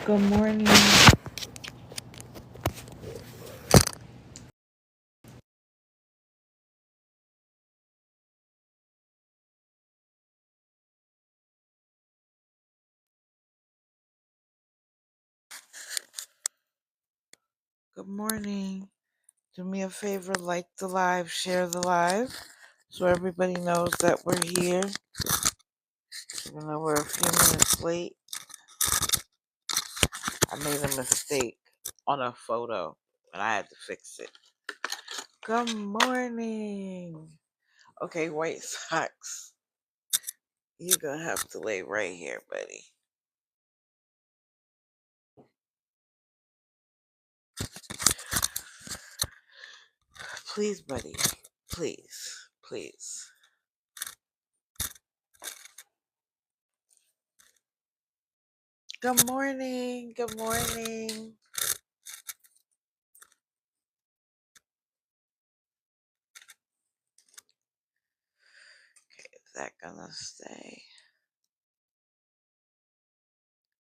Good morning. Good morning. Do me a favor, like the live, share the live, so everybody knows that we're here. Even though we're a few minutes late, I made a mistake on a photo and I had to fix it. Good morning. Okay, White Sox. You're gonna have to lay right here, buddy. Please, buddy. Please. Please. Good morning. Good morning. Is that gonna stay?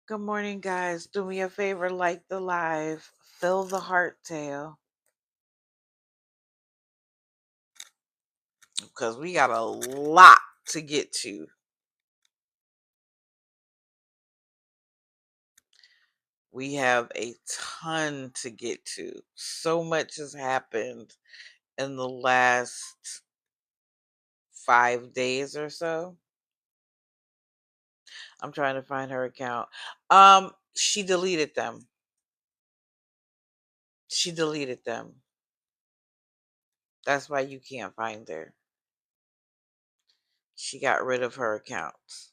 Good morning, guys. Do me a favor, like the live, fill the heart tail, because we got a lot to get to. We have a ton to get to. So much has happened in the last 5 days or so. I'm trying to find her account. She deleted them. She deleted them. That's why you can't find her. She got rid of her accounts.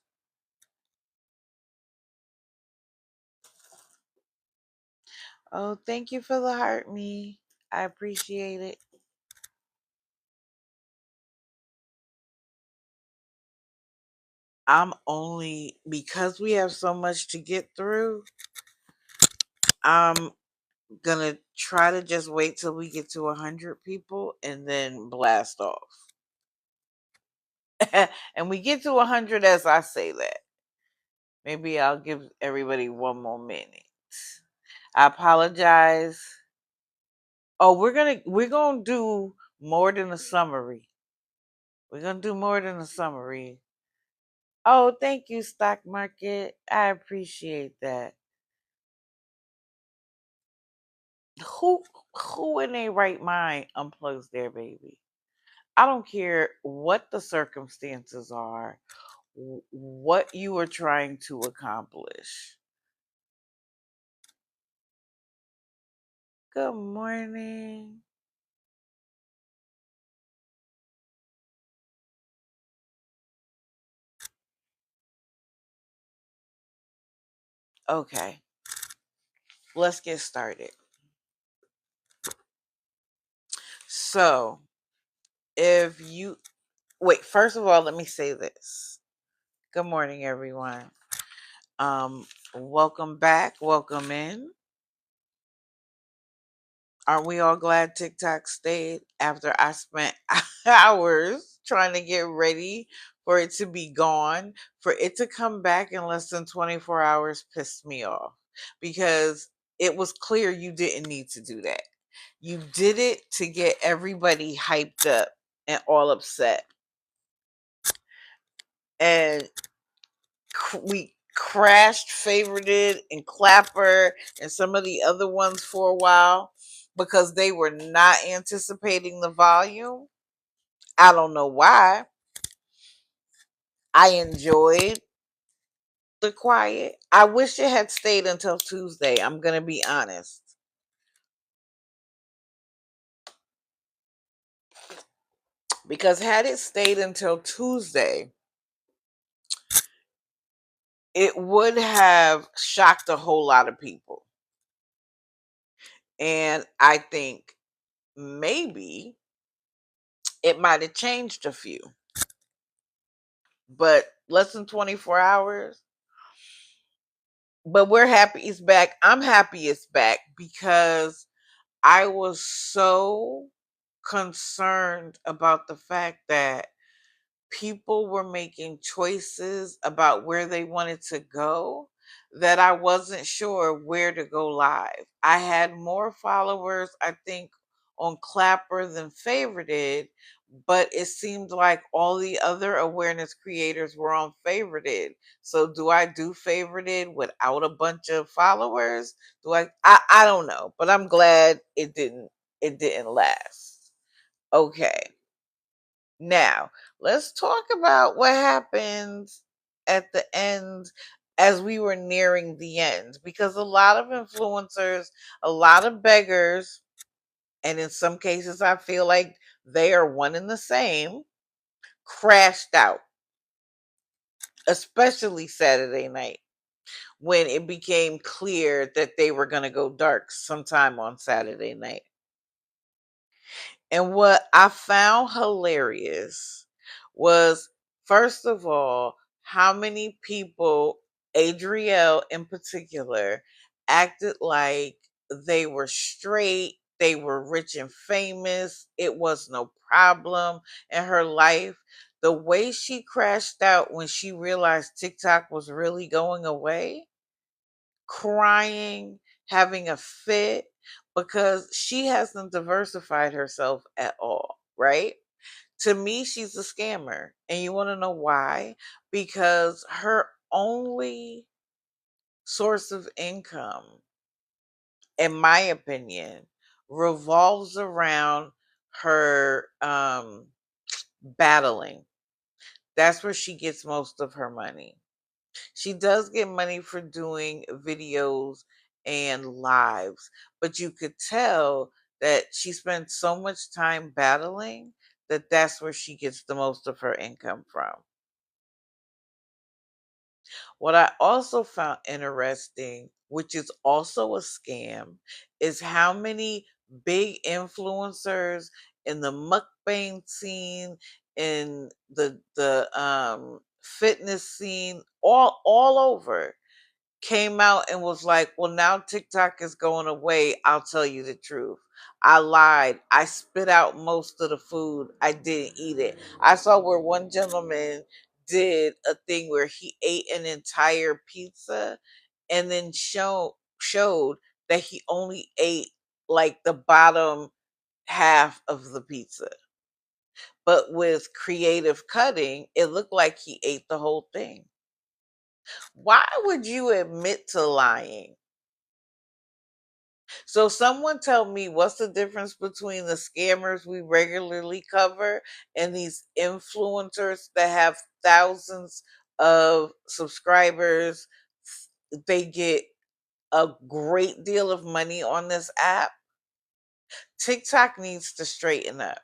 Oh, thank you for the heart, me. I appreciate it. I'm only because we have so much to get through. I'm gonna try to just wait till we get to 100 people and then blast off. And we get to 100 as I say that. Maybe I'll give everybody one more minute. I apologize. Oh, we're gonna do more than a summary. We're gonna do more than a summary. Oh, thank you, stock market. I appreciate that. Who who in their right mind unplugs their baby? I don't care what the circumstances are, what you are trying to accomplish. Good morning. Okay, let's get started. So, if you wait, first of all, let me say this. Good morning, everyone. Welcome back. Welcome in. Aren't we all glad TikTok stayed after I spent hours trying to get ready for it to be gone? For it to come back in less than 24 hours pissed me off because it was clear you didn't need to do that. You did it to get everybody hyped up and all upset. And we crashed Favorited and Clapper and some of the other ones for a while because they were not anticipating the volume. I don't know why. I enjoyed the quiet. I wish it had stayed until Tuesday. I'm going to be honest. Because had it stayed until Tuesday, it would have shocked a whole lot of people. And I think maybe it might have changed a few. But less than 24 hours. But we're happy it's back. I'm happy it's back because I was so concerned about the fact that people were making choices about where they wanted to go that I wasn't sure where to go live. I had more followers, I think, on Clapper than Favorited, but it seemed like all the other awareness creators were on Favorited. So do I do Favorited without a bunch of followers? I don't know, but I'm glad it didn't last. Okay. Now, let's talk about what happened at the end as we were nearing the end, because a lot of influencers, a lot of beggars, and in some cases, I feel like they are one and the same, crashed out, especially Saturday night when it became clear that they were going to go dark sometime on Saturday night. And what I found hilarious was, first of all, how many people, Adrielle in particular, acted like they were straight, they were rich and famous, it was no problem in her life. The way she crashed out when she realized TikTok was really going away, crying, having a fit, because she hasn't diversified herself at all, right? To me, she's a scammer. And you want to know why? Because her only source of income, in my opinion, revolves around her battling. That's where she gets most of her money. She does get money for doing videos and lives, but you could tell that she spends so much time battling that that's where she gets the most of her income from. What I also found interesting, which is also a scam, is how many big influencers in the mukbang scene, in the fitness scene, all over, came out and was like, well, now TikTok is going away. I'll tell you the truth. I lied. I spit out most of the food. I didn't eat it. I saw where one gentleman did a thing where he ate an entire pizza and then showed that he only ate like the bottom half of the pizza. But with creative cutting, it looked like he ate the whole thing. Why would you admit to lying? So someone tell me, what's the difference between the scammers we regularly cover and these influencers that have thousands of subscribers? They get a great deal of money on this app. TikTok needs to straighten up,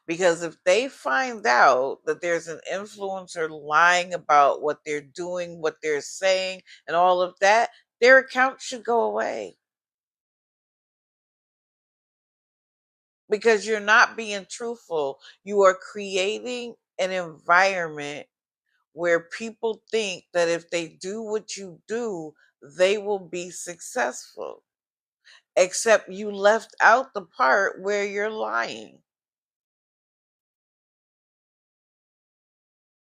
because if they find out that there's an influencer lying about what they're doing, what they're saying, and all of that, their account should go away, because you're not being truthful. You are creating an environment where people think that if they do what you do, they will be successful. Except you left out the part where you're lying.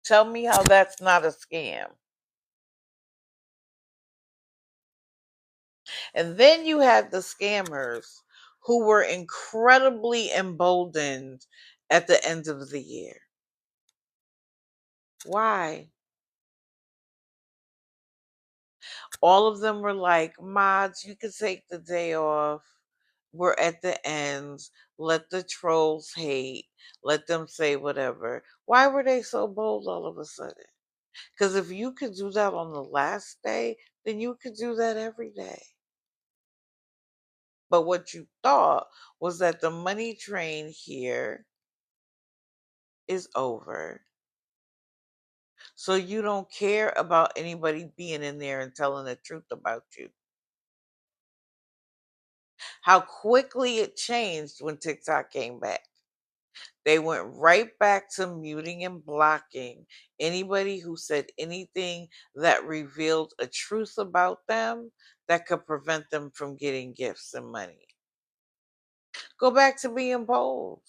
Tell me how that's not a scam. And then you had the scammers who were incredibly emboldened at the end of the year. Why? All of them were like, mods, you can take the day off. We're at the ends. Let the trolls hate. Let them say whatever. Why were they so bold all of a sudden? Because if you could do that on the last day, then you could do that every day. But what you thought was that the money train here is over. So you don't care about anybody being in there and telling the truth about you. How quickly it changed when TikTok came back. They went right back to muting and blocking anybody who said anything that revealed a truth about them that could prevent them from getting gifts and money. Go back to being bold.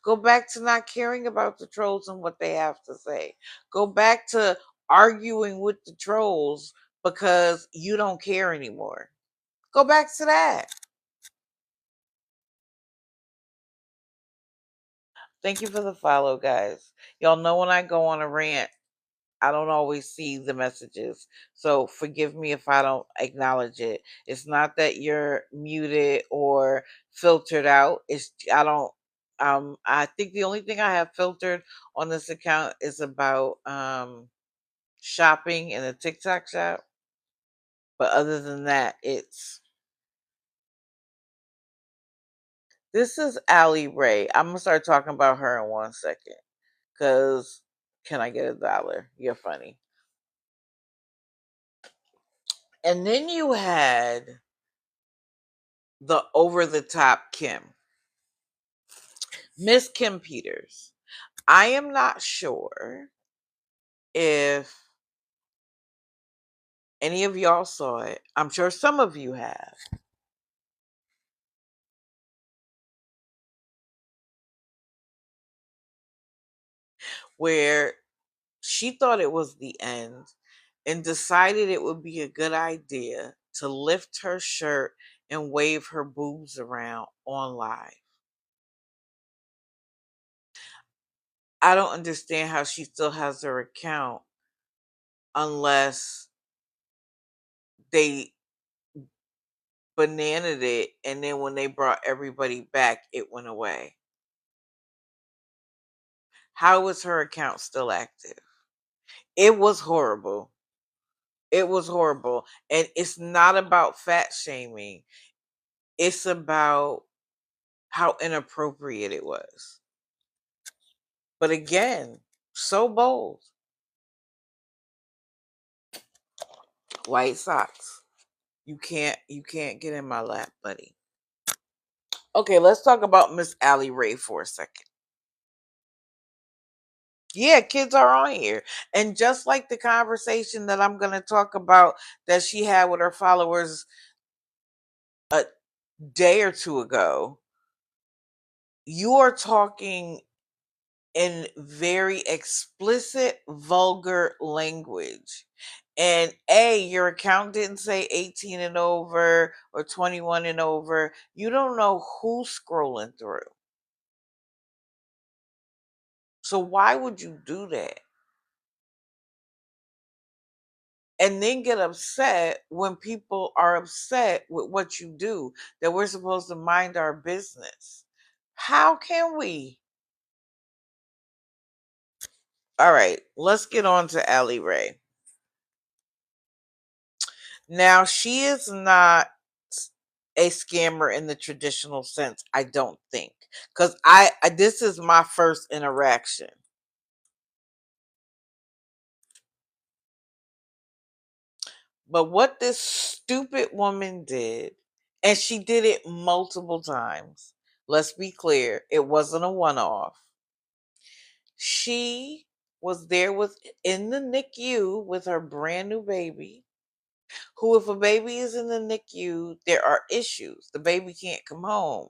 Go back to not caring about the trolls and what they have to say. Go back to arguing with the trolls because you don't care anymore. Go back to that. Thank you for the follow, guys. Y'all know when I go on a rant, I don't always see the messages. So forgive me if I don't acknowledge it. It's not that you're muted or filtered out. It's I don't I think the only thing I have filtered on this account is about shopping in a TikTok shop. But other than that, this is Allie Ray. I'm gonna start talking about her in 1 second. Cause can I get $1? You're funny. And then you had the over the top Kim, Miss Kim Peters. I am not sure if any of y'all saw it. I'm sure some of you have, where she thought it was the end and decided it would be a good idea to lift her shirt and wave her boobs around on live. I don't understand how she still has her account unless they bananaed it and then when they brought everybody back, it went away. How is her account still active? It was horrible. It was horrible. And it's not about fat shaming, it's about how inappropriate it was. But again, so bold. White socks. You can't get in my lap, buddy. Okay, let's talk about Miss Allie Ray for a second. Yeah, kids are on here. And just like the conversation that I'm going to talk about that she had with her followers a day or two ago, you are talking in very explicit, vulgar language. And your account didn't say 18 and over or 21 and over. You don't know who's scrolling through. So why would you do that? And then get upset when people are upset with what you do, that we're supposed to mind our business. How can we? All right, let's get on to Allie Ray. Now, she is not a scammer in the traditional sense, I don't think. Because I this is my first interaction. But what this stupid woman did, and she did it multiple times. Let's be clear, it wasn't a one-off. She was there with in the NICU with her brand new baby. Who, if a baby is in the NICU, there are issues. The baby can't come home.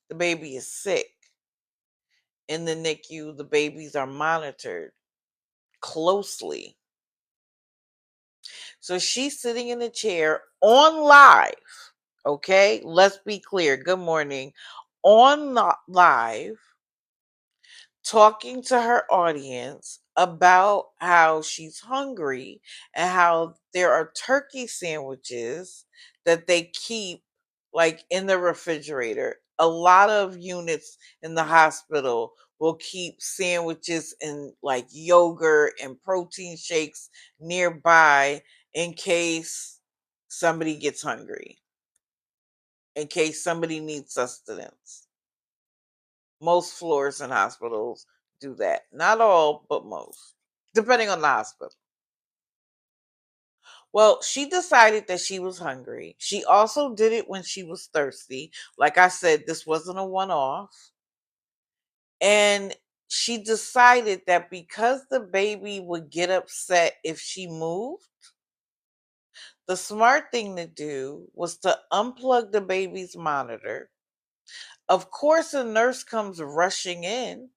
The baby is sick. In the NICU, the babies are monitored closely. So she's sitting in a chair on live. Okay, let's be clear. Good morning. On live, talking to her audience about how she's hungry and how there are turkey sandwiches that they keep like in the refrigerator. A lot of units in the hospital will keep sandwiches and like yogurt and protein shakes nearby in case somebody gets hungry, in case somebody needs sustenance. Most floors in hospitals do that. Not all, but most, depending on the hospital. Well, she decided that she was hungry. She also did it when she was thirsty. Like I said, this wasn't a one off. And she decided that because the baby would get upset if she moved, the smart thing to do was to unplug the baby's monitor. Of course, a nurse comes rushing in.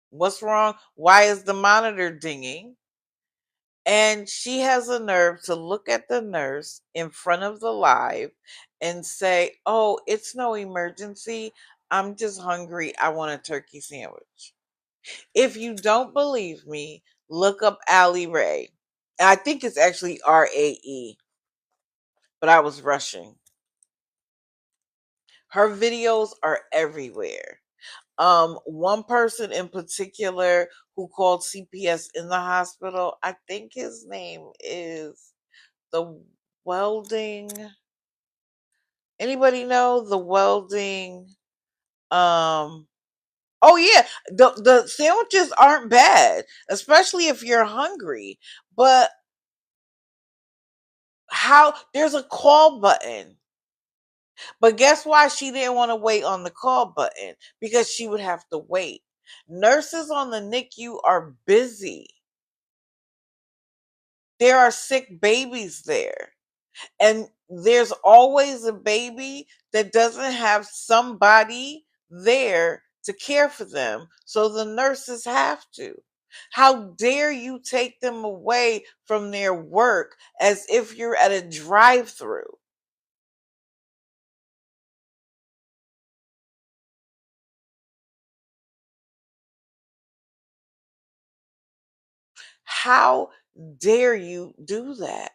What's wrong? Why is the monitor dinging? And she has a nerve to look at the nurse in front of the live and say, "Oh, it's no emergency. I'm just hungry. I want a turkey sandwich." If you don't believe me, look up Allie Ray. I think it's actually RAE, but I was rushing. Her videos are everywhere. One person in particular who called CPS in the hospital, I think his name is the welding. Anybody know the welding? Um, oh yeah, the sandwiches aren't bad, especially if you're hungry. But how there's a call button. But guess why she didn't want to wait on the call button? Because she would have to wait. Nurses on the NICU are busy. There are sick babies there. And there's always a baby that doesn't have somebody there to care for them. So the nurses have to. How dare you take them away from their work as if you're at a drive through? How dare you do that?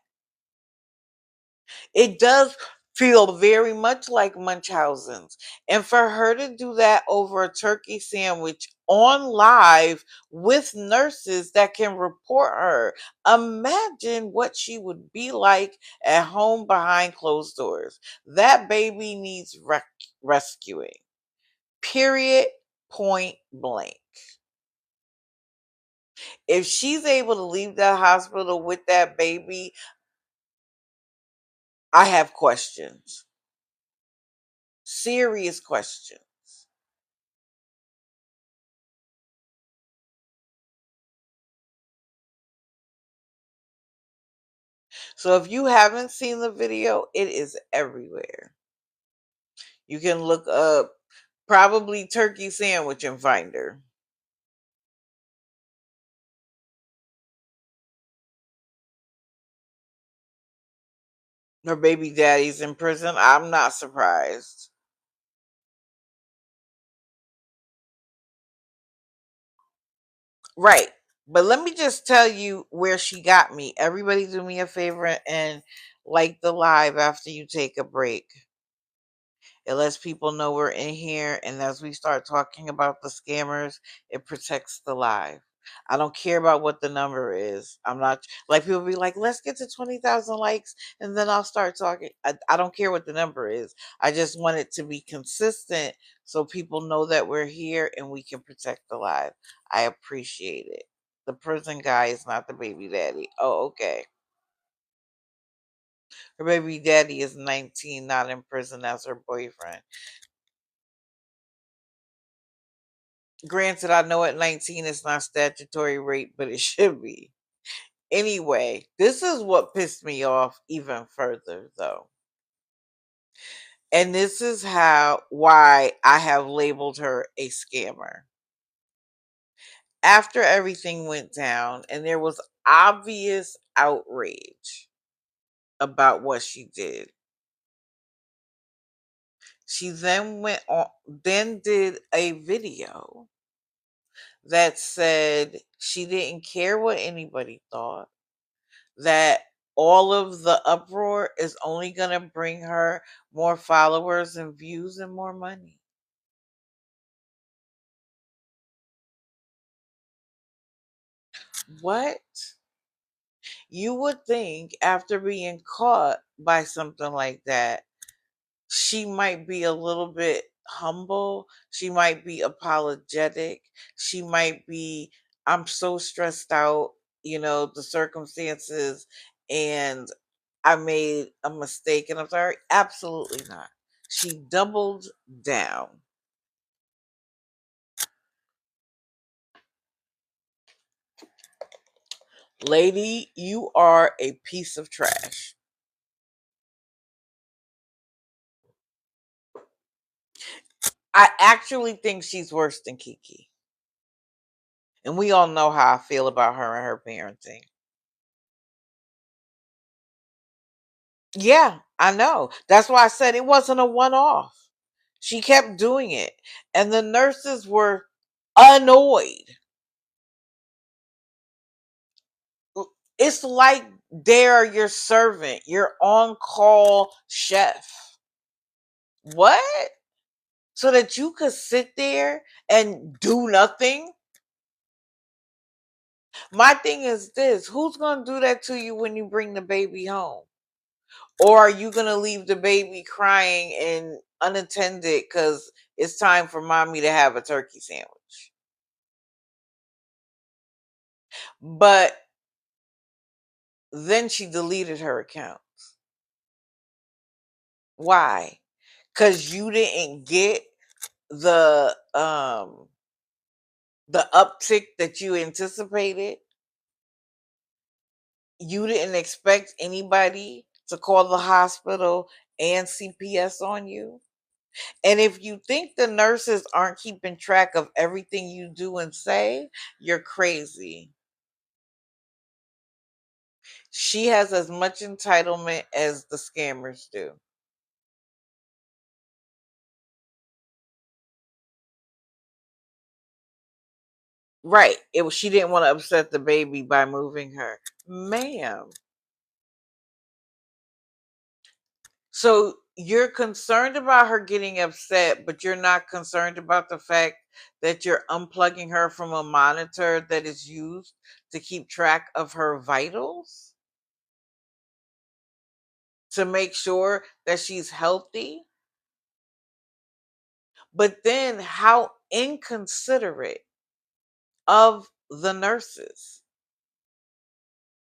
It does feel very much like Munchausen's. And for her to do that over a turkey sandwich on live with nurses that can report her, imagine what she would be like at home behind closed doors. That baby needs rescuing. Period. Point blank. If she's able to leave that hospital with that baby, I have questions. Serious questions. So if you haven't seen the video, it is everywhere. You can look up probably turkey sandwich and find her. Her baby daddy's in prison. I'm not surprised. Right. But let me just tell you where she got me. Everybody do me a favor and like the live after you take a break. It lets people know we're in here. And as we start talking about the scammers, it protects the live. I don't care about what the number is. I'm not like people be like, let's get to 20,000 likes and then I'll start talking. I don't care what the number is. I just want it to be consistent so people know that we're here and we can protect the live. I appreciate it. The prison guy is not the baby daddy. Oh, okay. Her baby daddy is 19, not in prison as her boyfriend. Granted, I know at 19 it's not statutory rape, but it should be. Anyway, this is what pissed me off even further though. And this is how why I have labeled her a scammer. After everything went down and there was obvious outrage about what she did, she then went on then did a video that said she didn't care what anybody thought, that all of the uproar is only going to bring her more followers and views and more money. What? You would think after being caught by something like that, she might be a little bit humble. She might be apologetic. She might be, I'm so stressed out, the circumstances, and I made a mistake and I'm sorry. Absolutely not. She doubled down. Lady, you are a piece of trash. I actually think she's worse than Kiki. And we all know how I feel about her and her parenting. Yeah, I know. That's why I said it wasn't a one off. She kept doing it. And the nurses were annoyed. It's like they're your servant, your on call chef. What? So that you could sit there and do nothing? My thing is this: who's going to do that to you when you bring the baby home? Or are you going to leave the baby crying and unattended because it's time for mommy to have a turkey sandwich? But then she deleted her account. Why? Because you didn't get the the uptick that you anticipated. You didn't expect anybody to call the hospital and CPS on you. And if you think the nurses aren't keeping track of everything you do and say, you're crazy. She has as much entitlement as the scammers do. Right. She didn't want to upset the baby by moving her. Ma'am. So you're concerned about her getting upset, but you're not concerned about the fact that you're unplugging her from a monitor that is used to keep track of her vitals to make sure that she's healthy. But then, how inconsiderate of the nurses.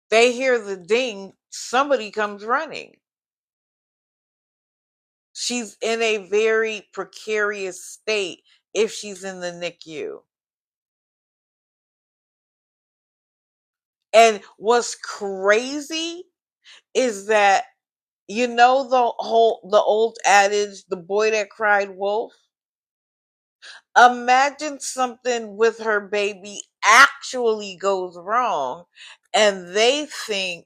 They hear the ding, somebody comes running. She's in a very precarious state if she's in the NICU. And what's crazy is that, the old adage, the boy that cried wolf. Imagine something with her baby actually goes wrong and they think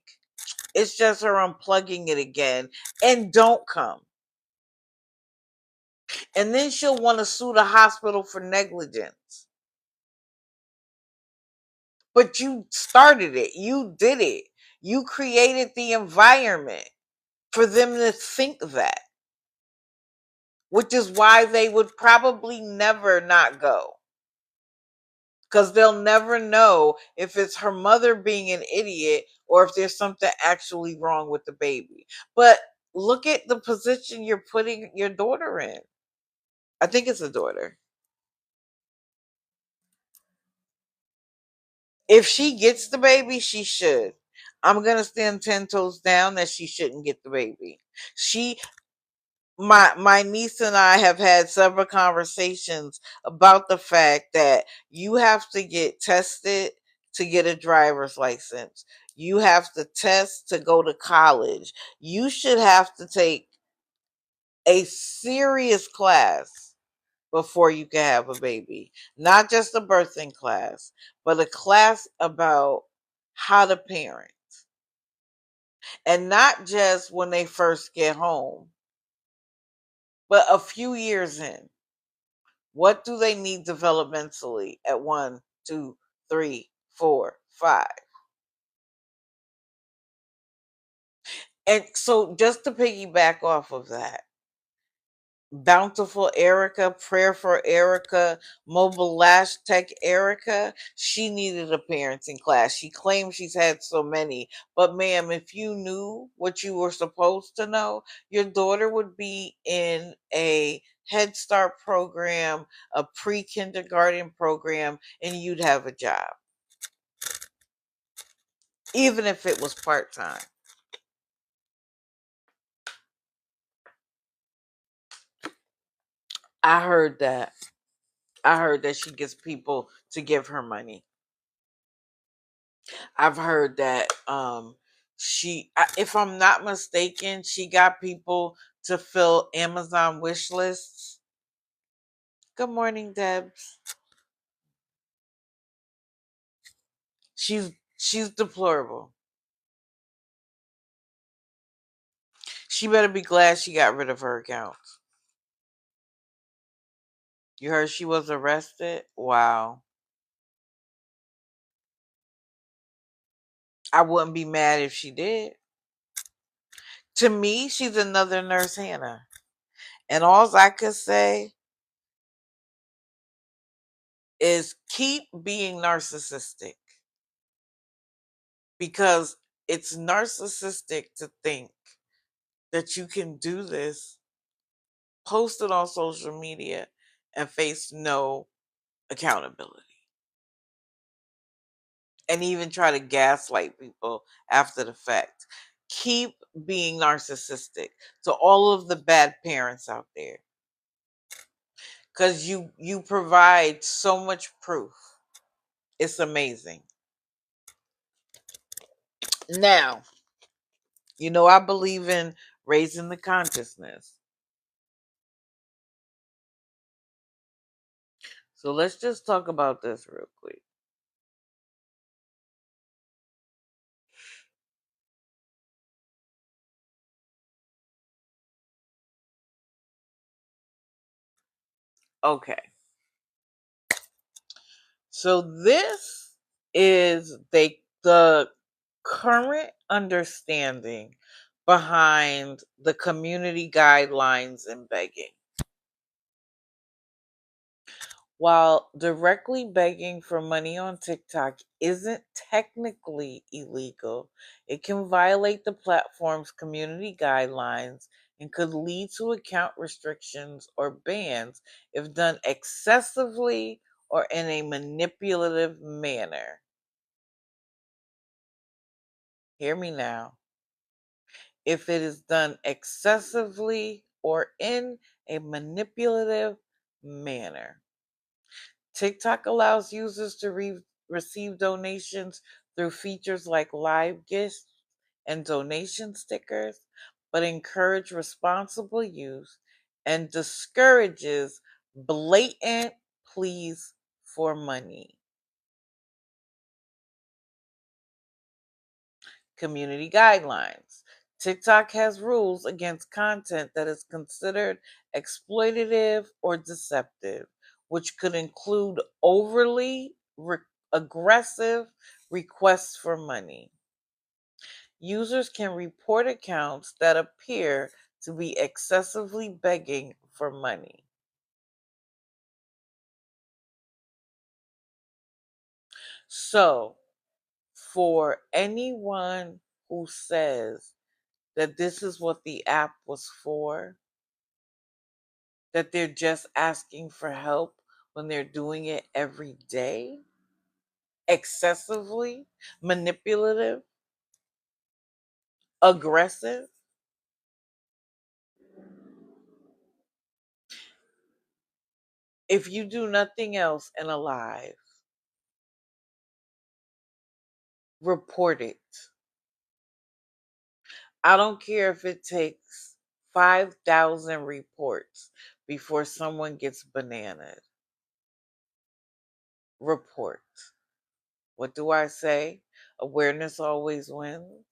it's just her unplugging it again and don't come. And then she'll want to sue the hospital for negligence. But you started it. You did it. You created the environment for them to think that, which is why they would probably never not go. Because they'll never know if it's her mother being an idiot or if there's something actually wrong with the baby. But look at the position you're putting your daughter in. I think it's a daughter. If she gets the baby, she should. I'm gonna stand 10 toes down that she shouldn't get the baby. She my niece and I have had several conversations about the fact that you have to get tested to get a driver's license. You have to test to go to college. You should have to take a serious class before you can have a baby. Not just a birthing class, but a class about how to parent. And not just when they first get home, but a few years in. What do they need developmentally at 1, 2, 3, 4, 5? And so, just to piggyback off of that, Bountiful Erica, Prayer for Erica, Mobile Lash Tech Erica, she needed a parenting class. She claims she's had so many. But, ma'am, if you knew what you were supposed to know, your daughter would be in a Head Start program, a pre kindergarten program, and you'd have a job, even if it was part time. I heard that. I heard that she gets people to give her money. I've heard that if I'm not mistaken, she got people to fill Amazon wish lists. Good morning, Debs. She's deplorable. She better be glad she got rid of her account. You heard she was arrested? Wow. I wouldn't be mad if she did. To me, she's another Nurse Hannah. And all I could say is keep being narcissistic, because it's narcissistic to think that you can do this, post it on social media, and face no accountability. And even try to gaslight people after the fact. Keep being narcissistic to all of the bad parents out there, because you provide so much proof. It's amazing. Now, I believe in raising the consciousness. So let's just talk about this real quick. Okay. So this is the current understanding behind the community guidelines in begging. While directly begging for money on TikTok isn't technically illegal, it can violate the platform's community guidelines and could lead to account restrictions or bans if done excessively or in a manipulative manner. Hear me now. If it is done excessively or in a manipulative manner. TikTok allows users to receive donations through features like live gifts and donation stickers, but encourage responsible use and discourages blatant pleas for money. Community guidelines. TikTok has rules against content that is considered exploitative or deceptive, which could include overly aggressive requests for money. Users can report accounts that appear to be excessively begging for money. So, for anyone who says that this is what the app was for, that they're just asking for help when they're doing it every day, excessively, manipulative, aggressive. If you do nothing else in a live, report it. I don't care if it takes 5,000 reports before someone gets bananas. Report. What do I say? Awareness always wins.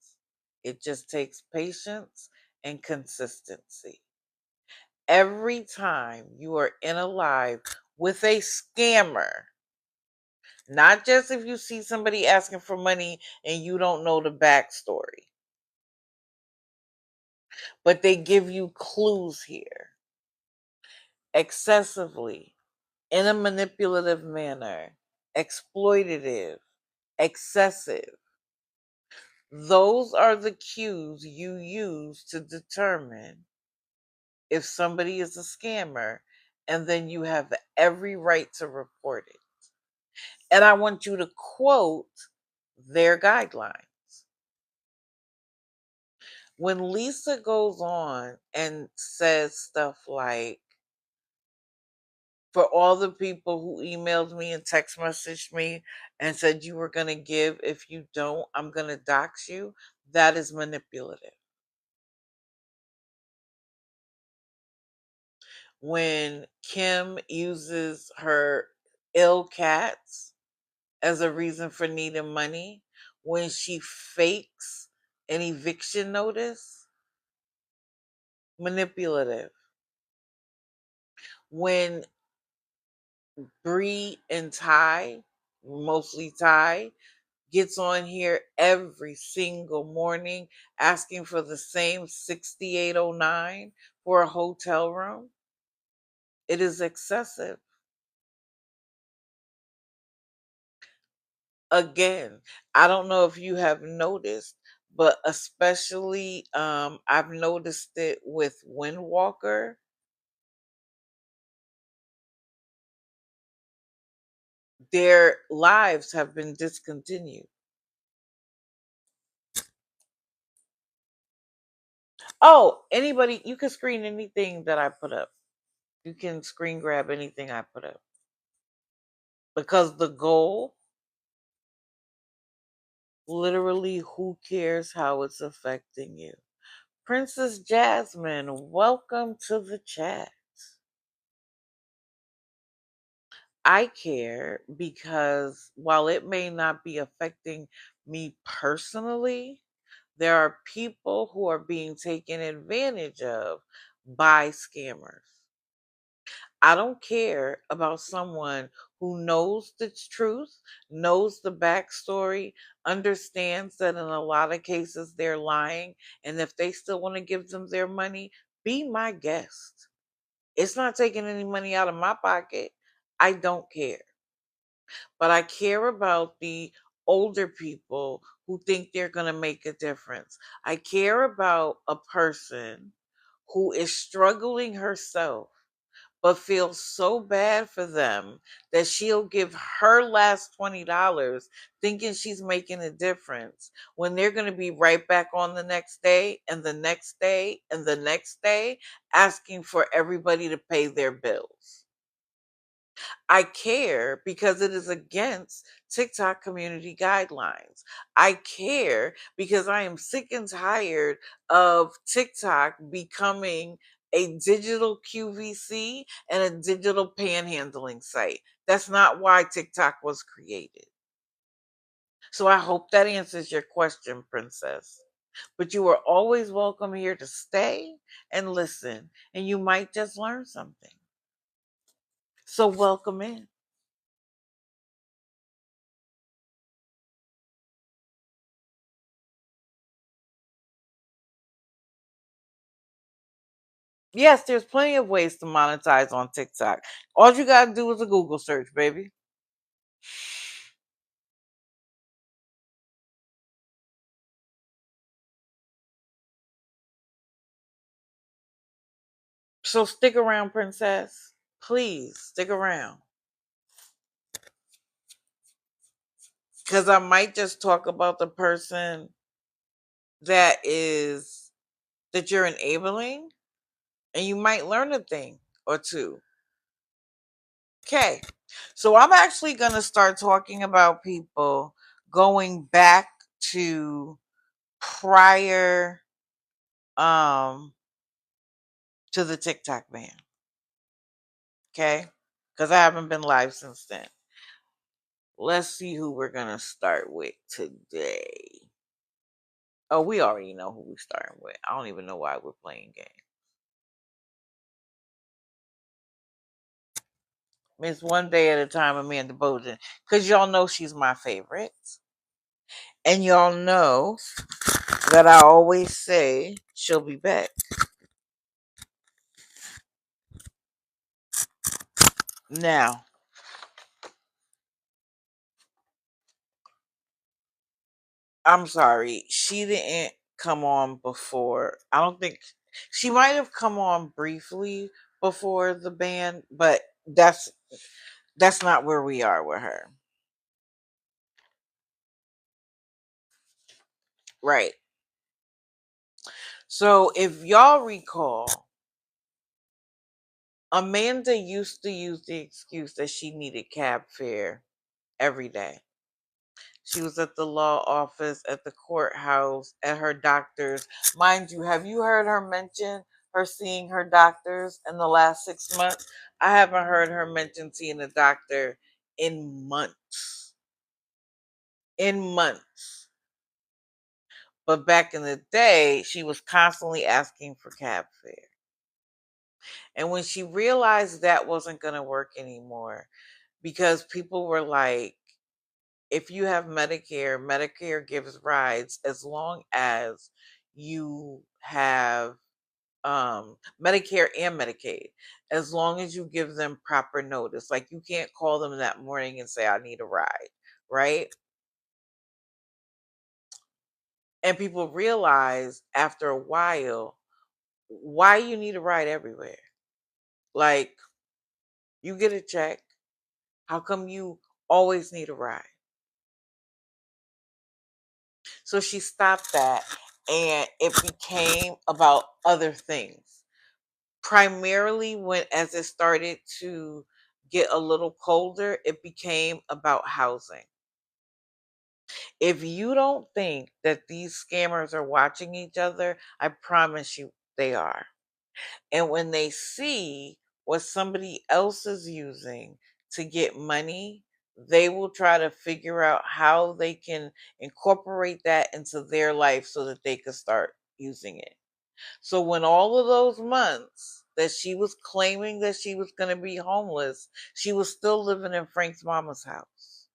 It just takes patience and consistency. Every time you are in a live with a scammer, not just if you see somebody asking for money and you don't know the backstory, but they give you clues here. Excessively, in a manipulative manner, exploitative, excessive. Those are the cues you use to determine if somebody is a scammer, and then you have every right to report it. And I want you to quote their guidelines. When Lisa goes on and says stuff like, for all the people who emailed me and text messaged me and said you were going to give, if you don't, I'm going to dox you, that is manipulative. When Kim uses her ill cats as a reason for needing money, when she fakes an eviction notice, manipulative. When Bree and Ty, mostly Ty, gets on here every single morning asking for the same 6809 for a hotel room, it is excessive. Again, I don't know if you have noticed, but especially I've noticed it with Windwalker. Their lives have been discontinued. Oh, anybody, you can screen anything that I put up. You can screen grab anything I put up. Because the goal, literally, who cares how it's affecting you? Princess Jasmine, welcome to the chat. I care because while it may not be affecting me personally, there are people who are being taken advantage of by scammers. I don't care about someone who knows the truth, knows the backstory, understands that in a lot of cases they're lying, and if they still want to give them their money, be my guest. It's not taking any money out of my pocket. I don't care. But I care about the older people who think they're going to make a difference. I care about a person who is struggling herself but feels so bad for them that she'll give her last $20 thinking she's making a difference when they're going to be right back on the next day and the next day and the next day asking for everybody to pay their bills. I care because it is against TikTok community guidelines. I care because I am sick and tired of TikTok becoming a digital QVC and a digital panhandling site. That's not why TikTok was created. So I hope that answers your question, Princess. But you are always welcome here to stay and listen, and you might just learn something. So welcome in. Yes, there's plenty of ways to monetize on TikTok. All you gotta do is a Google search, baby. So stick around, Princess. Please stick around. Because I might just talk about the person that is that you're enabling, and you might learn a thing or two. Okay. So I'm actually gonna start talking about people going back to prior um to the TikTok ban. Okay? Because I haven't been live since then. Let's see who we're going to start with today. Oh, we already know who we're starting with. I don't even know why we're playing games. Miss One Day at a Time, Amanda Bowden. Because y'all know she's my favorite. And y'all know that I always say she'll be back. Now, I'm sorry. She didn't come on before. I don't think she might have come on briefly before the ban, but that's not where we are with her. Right. So if y'all recall, Amanda used to use the excuse that she needed cab fare every day. She was at the law office, at the courthouse, at her doctor's. Mind you, have you heard her mention her seeing her doctors in the last 6 months? I haven't heard her mention seeing a doctor in months. In months. But back in the day, she was constantly asking for cab fare. And when she realized that wasn't going to work anymore, because people were like, if you have Medicare, Medicare gives rides as long as you have Medicare and Medicaid, as long as you give them proper notice. Like, you can't call them that morning and say, I need a ride, right? And people realize after a while why you need a ride everywhere. Like, you get a check. How come you always need a ride? So she stopped that, and it became about other things. Primarily, when as it started to get a little colder, it became about housing. If you don't think that these scammers are watching each other, I promise you they are. And when they see what somebody else is using to get money, they will try to figure out how they can incorporate that into their life so that they can start using it. So when all of those months that she was claiming that she was going to be homeless, she was still living in Frank's mama's house.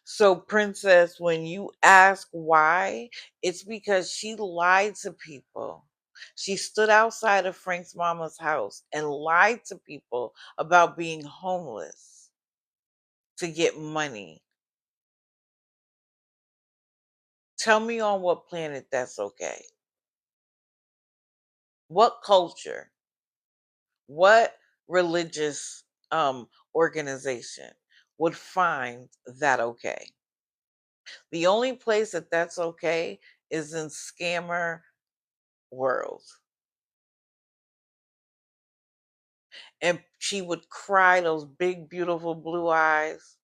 So, Princess, when you ask why, it's because she lied to people. She stood outside of Frank's mama's house and lied to people about being homeless to get money. Tell me on what planet that's okay. What culture, what religious organization would find that okay? The only place that that's okay is in scammer world. And she would cry those big, beautiful blue eyes,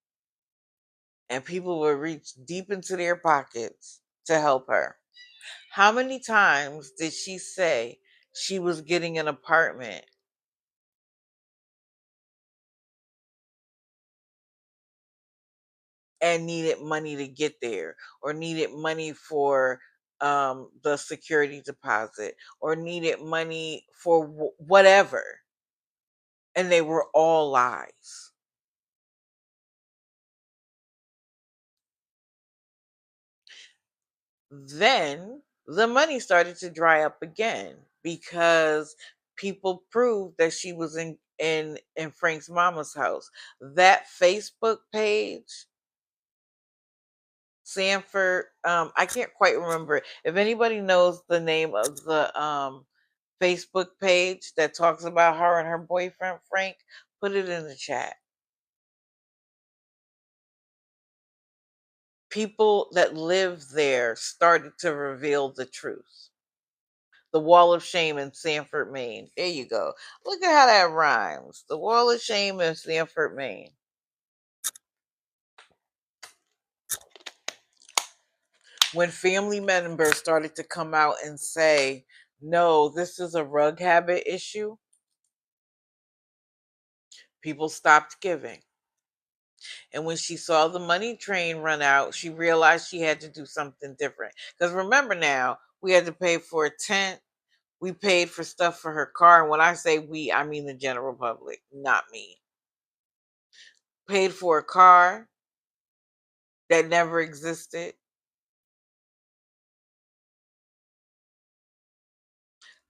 and people would reach deep into their pockets to help her. How many times did she say she was getting an apartment and needed money to get there, or needed money for the security deposit, or needed money for whatever? And they were all lies. Then the money started to dry up again because people proved that she was in Frank's mama's house. That Facebook page, Sanford, I can't quite remember. If anybody knows the name of the Facebook page that talks about her and her boyfriend Frank, put it in the chat. People that live there started to reveal the truth. The Wall of Shame in Sanford, Maine. There you go. Look at how that rhymes. The Wall of Shame in Sanford, Maine. When family members started to come out and say, no, this is a rug habit issue, people stopped giving. And when she saw the money train run out, she realized she had to do something different. Because remember now, we had to pay for a tent. We paid for stuff for her car. And when I say we, I mean the general public, not me. Paid for a car that never existed.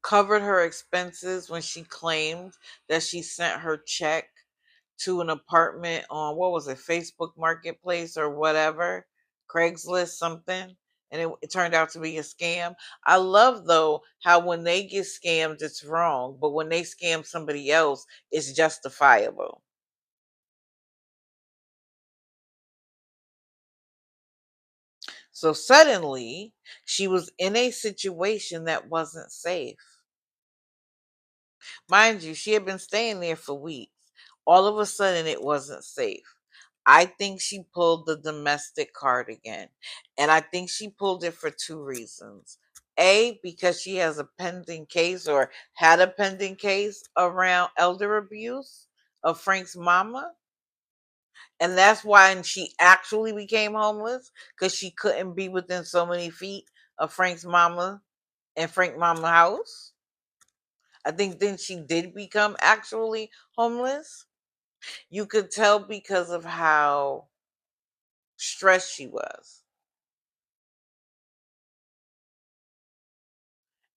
Covered her expenses when she claimed that she sent her check to an apartment on, what was it, Facebook Marketplace or whatever, Craigslist something, and it turned out to be a scam. I love though how when they get scammed it's wrong, but when they scam somebody else it's justifiable. So suddenly she was in a situation that wasn't safe. Mind you, she had been staying there for weeks. All of a sudden, it wasn't safe. I think she pulled the domestic card again. And I think she pulled it for two reasons. A, because she has a pending case, or had a pending case around elder abuse of Frank's mama. And that's why she actually became homeless, because she couldn't be within so many feet of Frank's mama. in Frank Mama house. I think then she did become actually homeless. You could tell because of how stressed she was.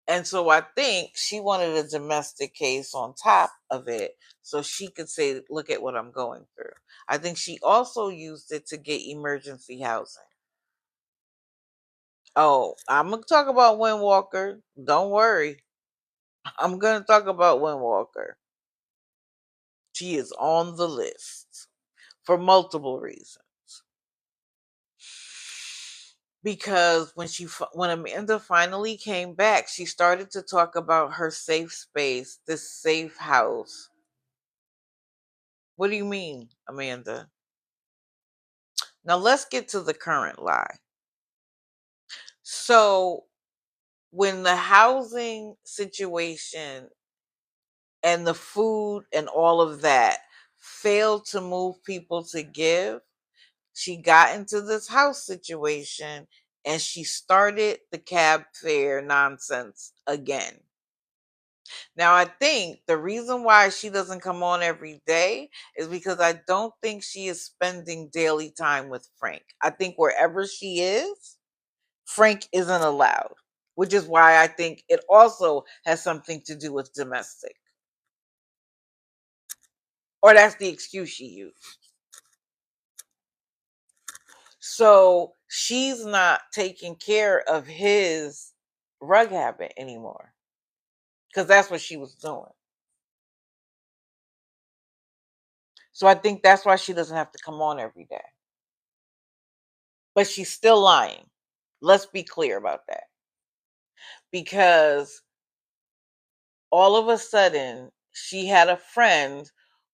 And so I think she wanted a domestic case on top of it so she could say, look at what I'm going through. I think she also used it to get emergency housing. Oh, I'm going to talk about Windwalker. Don't worry. I'm going to talk about Windwalker. She is on the list for multiple reasons. Because when Amanda finally came back, she started to talk about her safe space, this safe house. What do you mean, Amanda? Now let's get to the current lie. So when the housing situation and the food and all of that failed to move people to give, she got into this house situation and she started the cab fare nonsense again. Now, I think the reason why she doesn't come on every day is because I don't think she is spending daily time with Frank. I think wherever she is, Frank isn't allowed, which is why I think it also has something to do with domestic. Or that's the excuse she used. So she's not taking care of his rug habit anymore because that's what she was doing. So I think that's why she doesn't have to come on every day. But she's still lying. Let's be clear about that. Because all of a sudden, she had a friend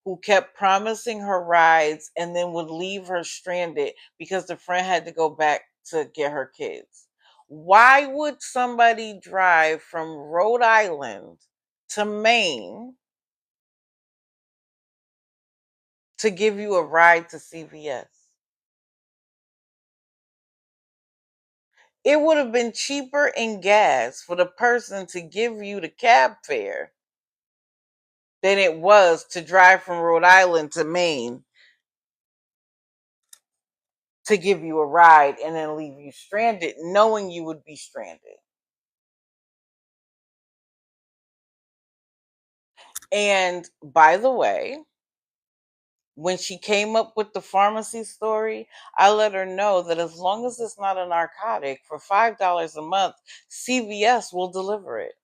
who kept promising her rides and then would leave her stranded because the friend had to go back to get her kids. Why would somebody drive from Rhode Island to Maine to give you a ride to CVS? It would have been cheaper in gas for the person to give you the cab fare than it was to drive from Rhode Island to Maine to give you a ride and then leave you stranded, knowing you would be stranded. And by the way, when she came up with the pharmacy story, I let her know that as long as it's not a narcotic, for $5 a month, CVS will deliver it.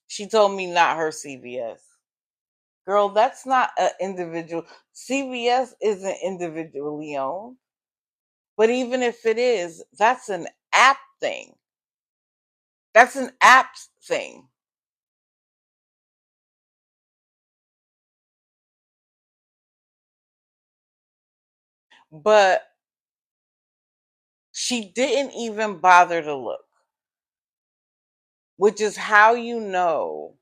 She told me not her CVS. Girl, that's not an individual. CVS isn't individually owned. But even if it is, that's an app thing. That's an app thing. But she didn't even bother to look, which is how you know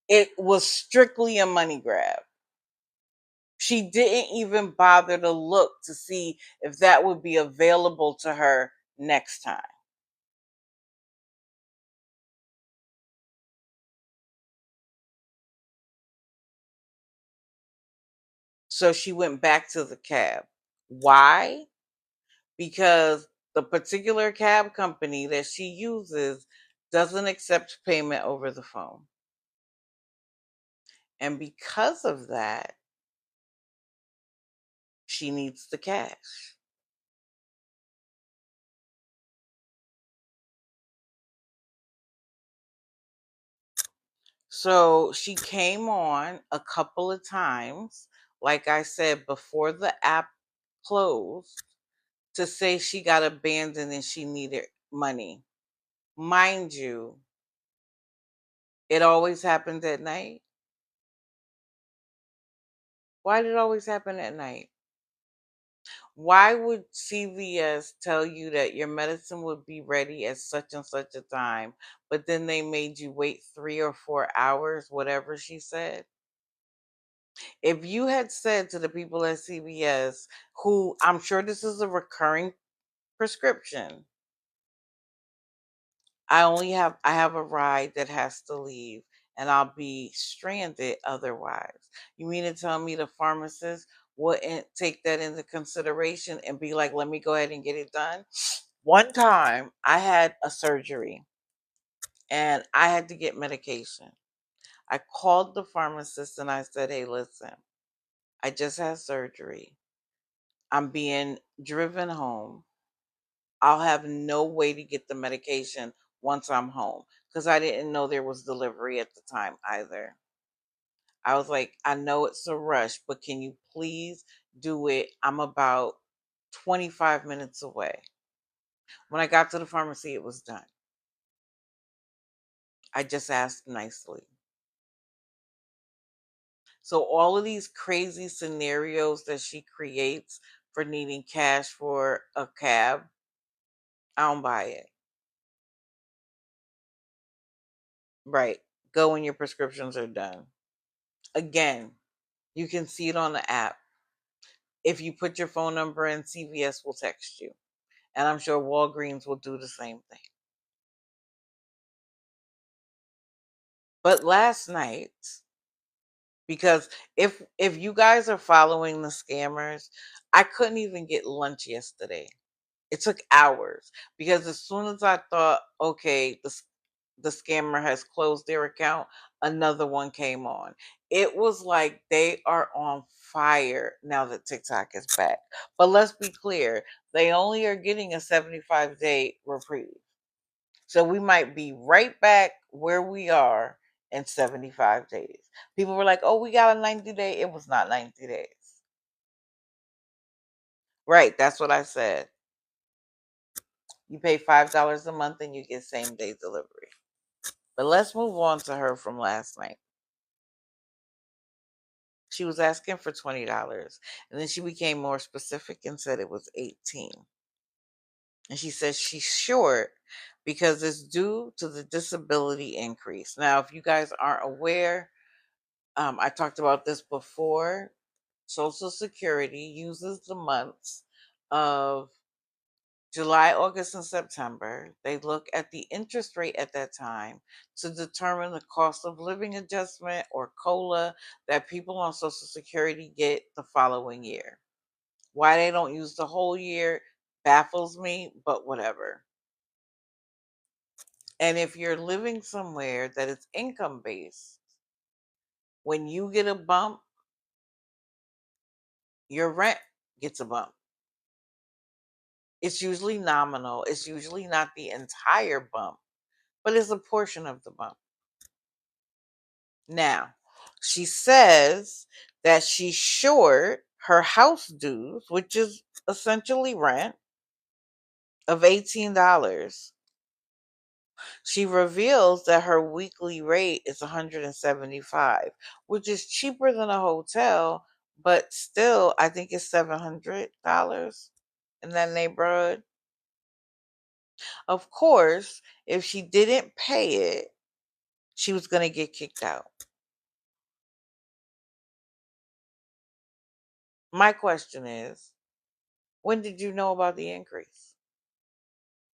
it was strictly a money grab. She didn't even bother to look to see if that would be available to her next time. So she went back to the cab. Why? Because the particular cab company that she uses doesn't accept payment over the phone. And because of that, she needs the cash. So she came on a couple of times, like I said, before the app closed to say she got abandoned and she needed money. Mind you, it always happened at night. Why did it always happen at night? Why would CVS tell you that your medicine would be ready at such and such a time, but then they made you wait 3 or 4 hours, whatever she said? If you had said to the people at CVS, who I'm sure this is a recurring prescription, I have a ride that has to leave and I'll be stranded otherwise. You mean to tell me the pharmacist wouldn't take that into consideration and be like, let me go ahead and get it done? One time I had a surgery and I had to get medication. I called the pharmacist and I said, hey, listen, I just had surgery. I'm being driven home. I'll have no way to get the medication once I'm home because I didn't know there was delivery at the time either. I was like, I know it's a rush, but can you please do it? I'm about 25 minutes away. When I got to the pharmacy, it was done. I just asked nicely. So, all of these crazy scenarios that she creates for needing cash for a cab, I don't buy it. Right. Go when your prescriptions are done. Again, you can see it on the app. If you put your phone number in, CVS will text you. And I'm sure Walgreens will do the same thing. But last night, because if you guys are following the scammers, I couldn't even get lunch yesterday. It took hours because as soon as I thought, okay, the scammer has closed their account, another one came on. It was like they are on fire now that TikTok is back. But let's be clear, they only are getting a 75-day reprieve. So we might be right back where we are in 75 days. People were like, oh, we got a 90-day. It was not 90 days. Right. That's what I said. You pay $5 a month and you get same day delivery. But let's move on to her from last night. She was asking for $20 and then she became more specific and said it was 18. And she says she's short because it's due to the disability increase. Now, if you guys aren't aware, I talked about this before. Social Security uses the months of July, August, and September. They look at the interest rate at that time to determine the cost of living adjustment or COLA that people on Social Security get the following year. Why they don't use the whole year baffles me, but whatever. And if you're living somewhere that is income based, when you get a bump, your rent gets a bump. It's usually nominal. It's usually not the entire bump, but it's a portion of the bump. Now, she says that she's short her house dues, which is essentially rent, of $18. She reveals that her weekly rate is 175, which is cheaper than a hotel, but still I think it's $700 in that neighborhood. Of course, if she didn't pay it, she was going to get kicked out. My question is, when did you know about the increase?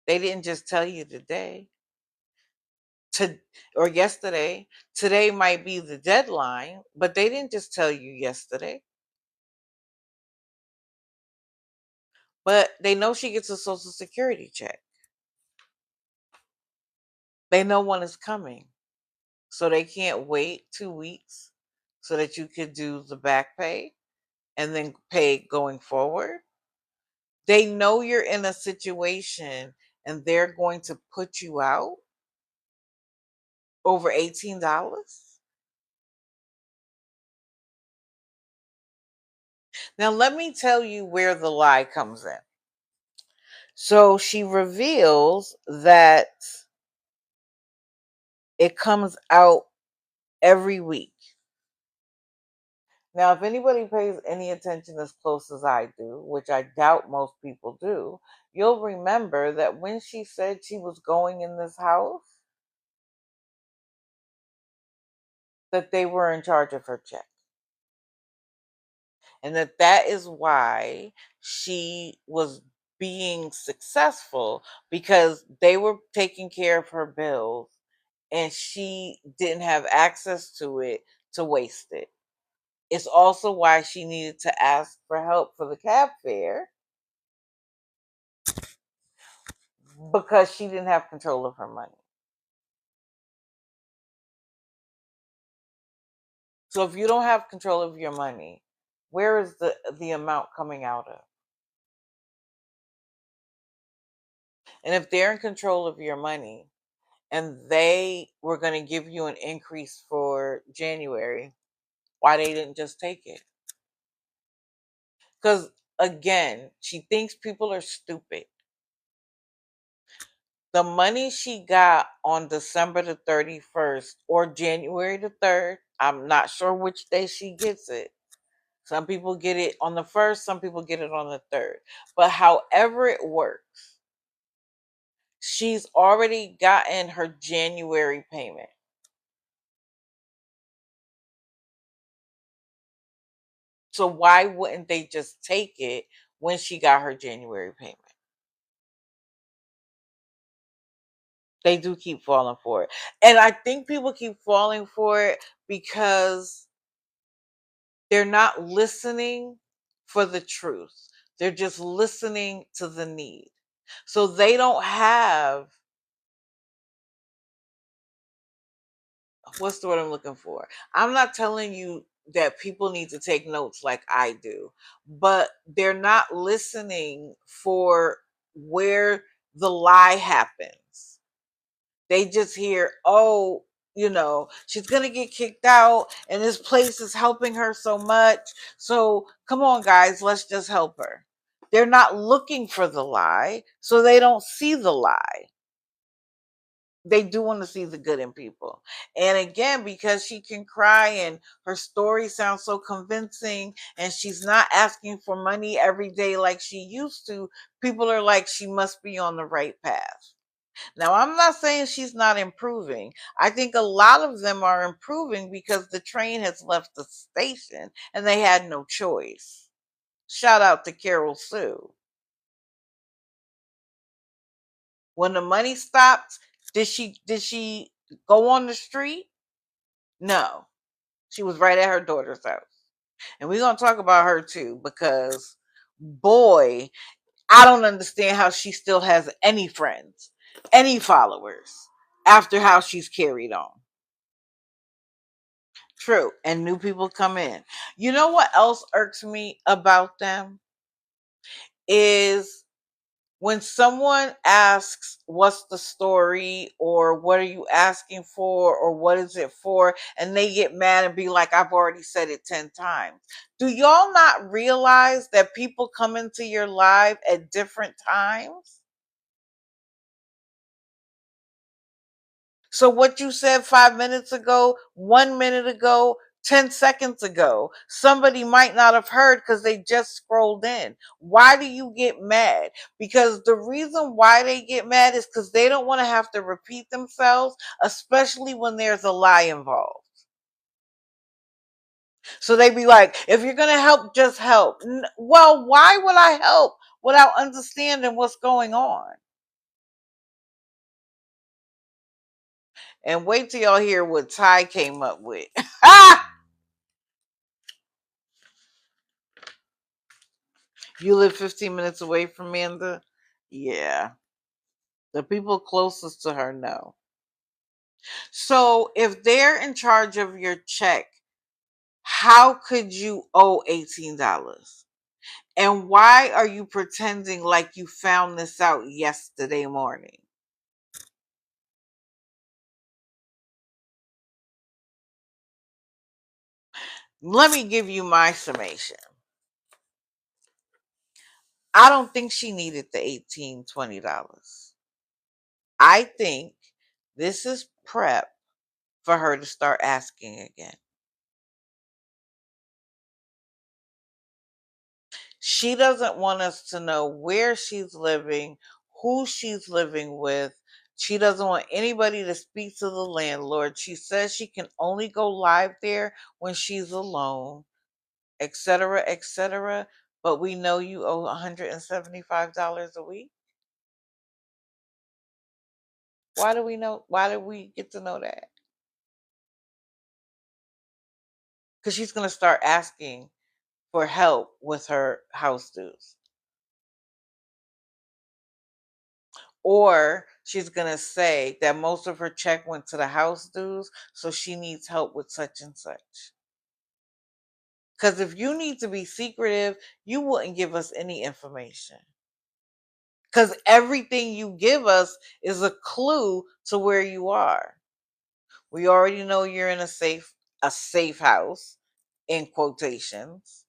They didn't just tell you today to or yesterday. Today might be the deadline, but they didn't just tell you yesterday. But they know she gets a social security check. They know one is coming. So they can't wait 2 weeks so that you could do the back pay and then pay going forward. They know you're in a situation and they're going to put you out over $18. Now, let me tell you where the lie comes in. So she reveals that it comes out every week. Now, if anybody pays any attention as close as I do, which I doubt most people do, you'll remember that when she said she was going in this house, that they were in charge of her check. And that is why she was being successful because they were taking care of her bills and she didn't have access to it to waste it. It's also why she needed to ask for help for the cab fare because she didn't have control of her money. So if you don't have control of your money, where is the amount coming out of? And if they're in control of your money and they were going to give you an increase for January, why they didn't just take it? Because again, she thinks people are stupid. The money she got on December the 31st or January the 3rd, I'm not sure which day she gets it. Some people get it on the 1st, some people get it on the 3rd. But however it works, she's already gotten her January payment. So why wouldn't they just take it when she got her January payment? They do keep falling for it. And I think people keep falling for it because they're not listening for the truth. They're just listening to the need. So they don't have, what's the word I'm looking for? I'm not telling you that people need to take notes like I do, but they're not listening for where the lie happens. They just hear, oh, she's going to get kicked out and this place is helping her so much. So come on, guys, let's just help her. They're not looking for the lie, so they don't see the lie. They do want to see the good in people. And again, because she can cry and her story sounds so convincing and she's not asking for money every day like she used to, people are like, she must be on the right path. Now, I'm not saying she's not improving. I think a lot of them are improving because the train has left the station and they had no choice. Shout out to Carol Sue. When the money stopped, did she go on the street? No. She was right at her daughter's house. And we're going to talk about her too because boy, I don't understand how she still has any friends, any followers after how she's carried on. True. And new people come in. You know what else irks me about them is when someone asks, what's the story, or what are you asking for, or what is it for? And they get mad and be like, I've already said it 10 times. Do y'all not realize that people come into your life at different times? So what you said 5 minutes ago, 1 minute ago, 10 seconds ago, somebody might not have heard because they just scrolled in. Why do you get mad? Because the reason why they get mad is because they don't want to have to repeat themselves, especially when there's a lie involved. So they be like, if you're going to help, just help. Well, why would I help without understanding what's going on? And wait till y'all hear what Ty came up with. You live 15 minutes away from Amanda? Yeah. The people closest to her know. So if they're in charge of your check, how could you owe $18? And why are you pretending like you found this out yesterday morning? Let me give you my summation. I don't think she needed the $18, $20. I think this is prep for her to start asking again. She doesn't want us to know where she's living, who she's living with. She doesn't want anybody to speak to the landlord. She says she can only go live there when she's alone, etc., etc. but we know you owe $175 a week. Why do we know? Why do we get to know that? Because she's going to start asking for help with her house dues. Or she's going to say that most of her check went to the house dues, so she needs help with such and such. Because if you need to be secretive, you wouldn't give us any information. Because everything you give us is a clue to where you are. We already know you're in a safe house, in quotations,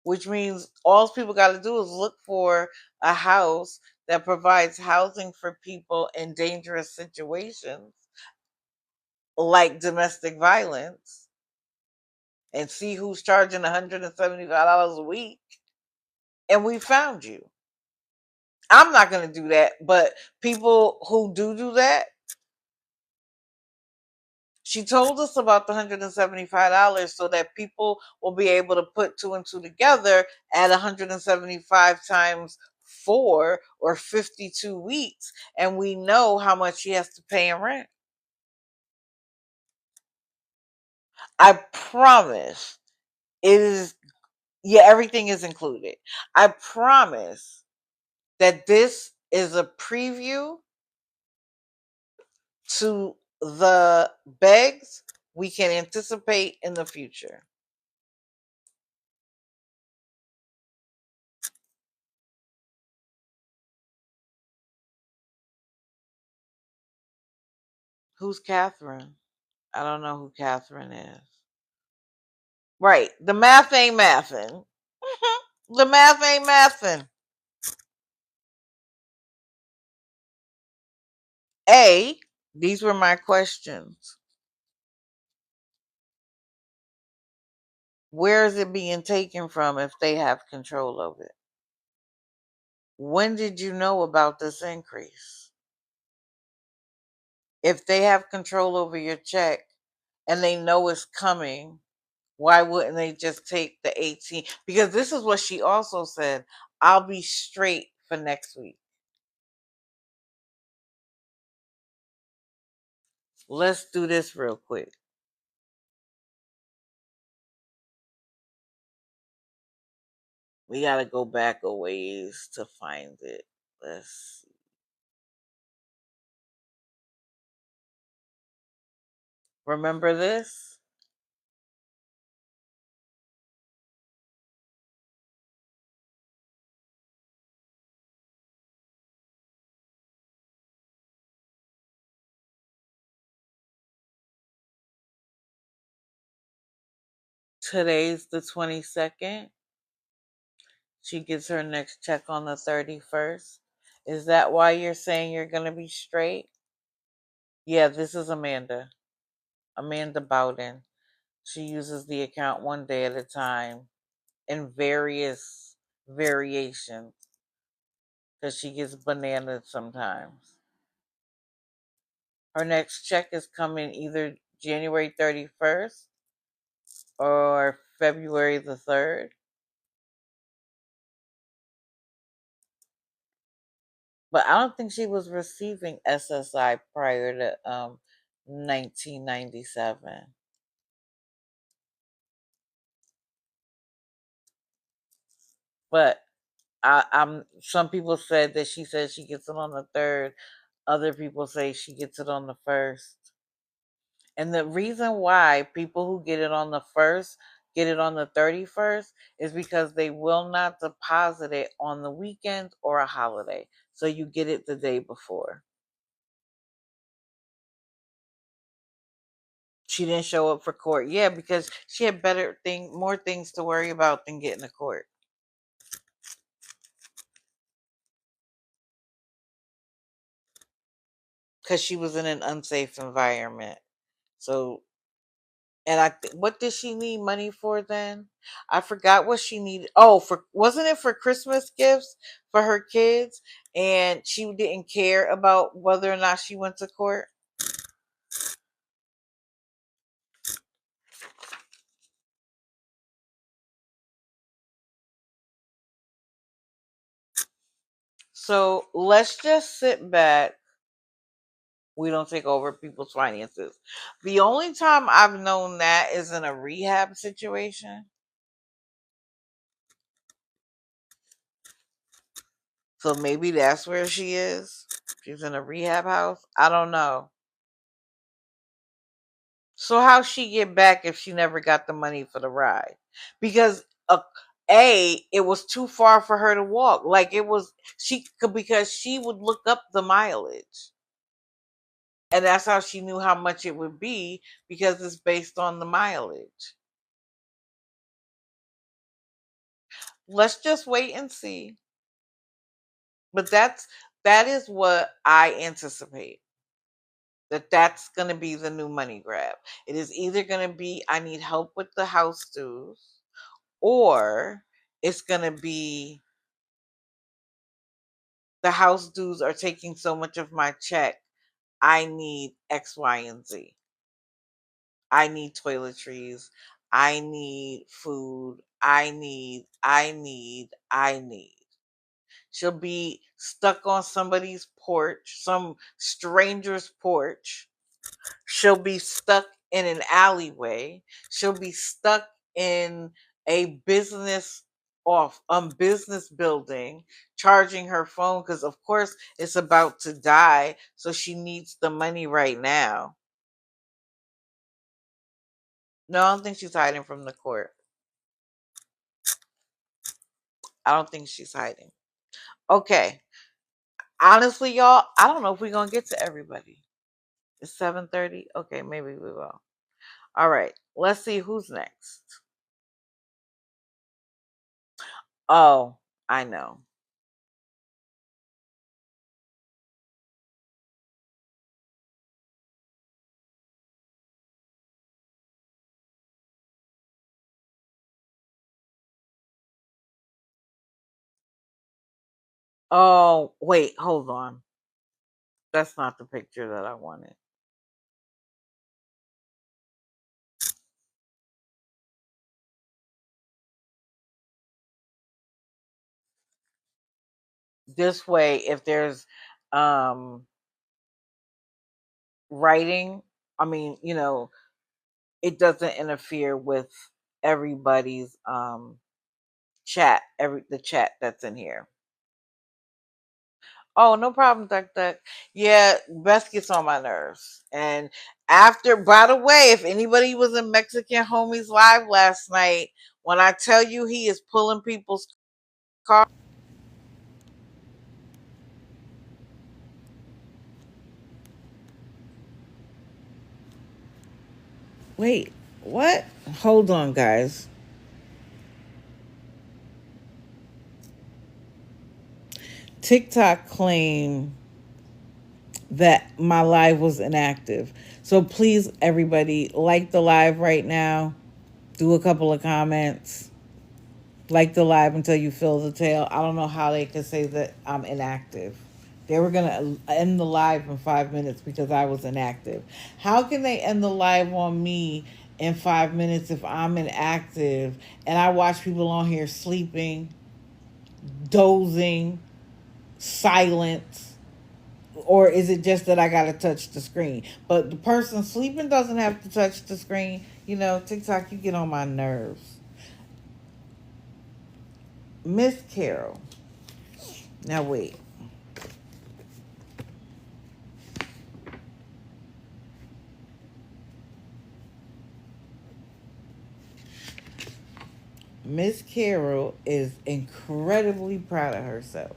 which means all people got to do is look for a house that provides housing for people in dangerous situations like domestic violence and see who's charging $175 a week. And we found you. I'm not going to do that, but people who do that, she told us about the $175 so that people will be able to put two and two together at 175 times 4 or 52 weeks. And we know how much she has to pay in rent. I promise it is, yeah, everything is included. I promise that this is a preview to the begs we can anticipate in the future. Who's Catherine? I don't know who Catherine is. Right. The math ain't mathing. The math ain't mathing. A, these were my questions. Where is it being taken from if they have control of it? When did you know about this increase? If they have control over your check and they know it's coming, why wouldn't they just take the 18? Because this is what she also said. I'll be straight for next week. Let's do this real quick. We gotta go back a ways to find it. Let's see. Remember this? Today's the 22nd. She gets her next check on the 31st. Is that why you're saying you're gonna be straight? Yeah, this is Amanda. Amanda Bowden. She uses the account one day at a time in various variations because she gets bananas sometimes. Her next check is coming either January 31st or February the 3rd. But I don't think she was receiving SSI prior to 1997. But I'm some people said that she said she gets it on the 3rd. Other people say she gets it on the 1st. And the reason why people who get it on the 1st get it on the 31st is because they will not deposit it on the weekend or a holiday. So you get it the day before. She didn't show up for court. Yeah, because she had more things to worry about than getting to court. Because she was in an unsafe environment. So, and what did she need money for then? I forgot what she needed. Oh, wasn't it for Christmas gifts for her kids? And she didn't care about whether or not she went to court. So let's just sit back. We don't take over people's finances. The only time I've known that is in a rehab situation. So maybe that's where she is. She's in a rehab house. I don't know. So how she get back if she never got the money for the ride? Because it was too far for her to walk. Like it was she could because she would look up the mileage. And that's how she knew how much it would be because it's based on the mileage. Let's just wait and see. But that is what I anticipate. That's going to be the new money grab. It is either going to be I need help with the house dues, or it's going to be the house dues are taking so much of my check. I need X, Y, and Z. I need toiletries. I need food. I need. She'll be stuck on somebody's porch, some stranger's porch. She'll be stuck in an alleyway. She'll be stuck in a business building charging her phone because of course it's about to die, so she needs the money right now. No, I don't think she's hiding from the court. I don't think she's hiding. Okay. Honestly, y'all, I don't know if we're gonna get to everybody. It's 7:30. Okay, maybe we will. All right. Let's see who's next. Oh, I know. Oh, wait, hold on. That's not the picture that I wanted. This way, if there's um writing, I mean, it doesn't interfere with everybody's chat, every the chat that's in here. Oh, no problem, Duck Duck. Yeah, Beth gets on my nerves. And after, by the way, if anybody was in Mexican Homies Live last night, when I tell you he is pulling people's car. Wait, what? Hold on, guys. TikTok claimed that my live was inactive. So please, everybody, like the live right now. Do a couple of comments. Like the live until you feel the tail. I don't know how they could say that I'm inactive. They were going to end the live in 5 minutes because I was inactive. How can they end the live on me in 5 minutes if I'm inactive and I watch people on here sleeping, dozing, silent? Or is it just that I got to touch the screen? But the person sleeping doesn't have to touch the screen. TikTok, you get on my nerves. Miss Carol. Now, wait. Miss Carol is incredibly proud of herself.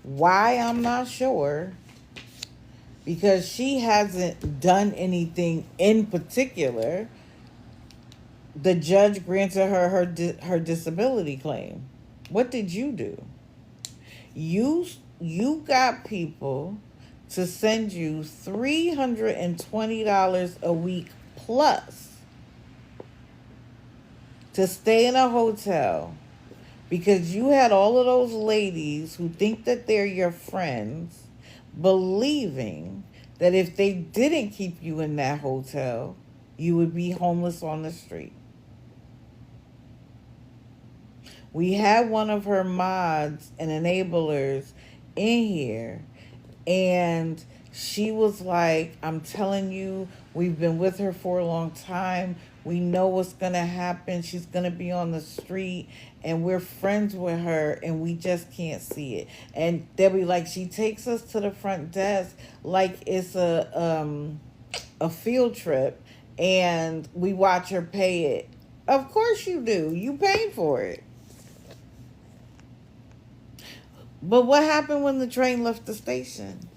Why, I'm not sure. Because she hasn't done anything in particular. The judge granted her disability claim. What did you do? You got people to send you $320 a week plus to stay in a hotel because you had all of those ladies who think that they're your friends believing that if they didn't keep you in that hotel, you would be homeless on the street. We had one of her mods and enablers in here, and she was like, I'm telling you, we've been with her for a long time. We know what's going to happen. She's going to be on the street, and we're friends with her, and we just can't see it. And they'll be like, she takes us to the front desk like it's a field trip, and we watch her pay it. Of course you do. You paid for it. But what happened when the train left the station?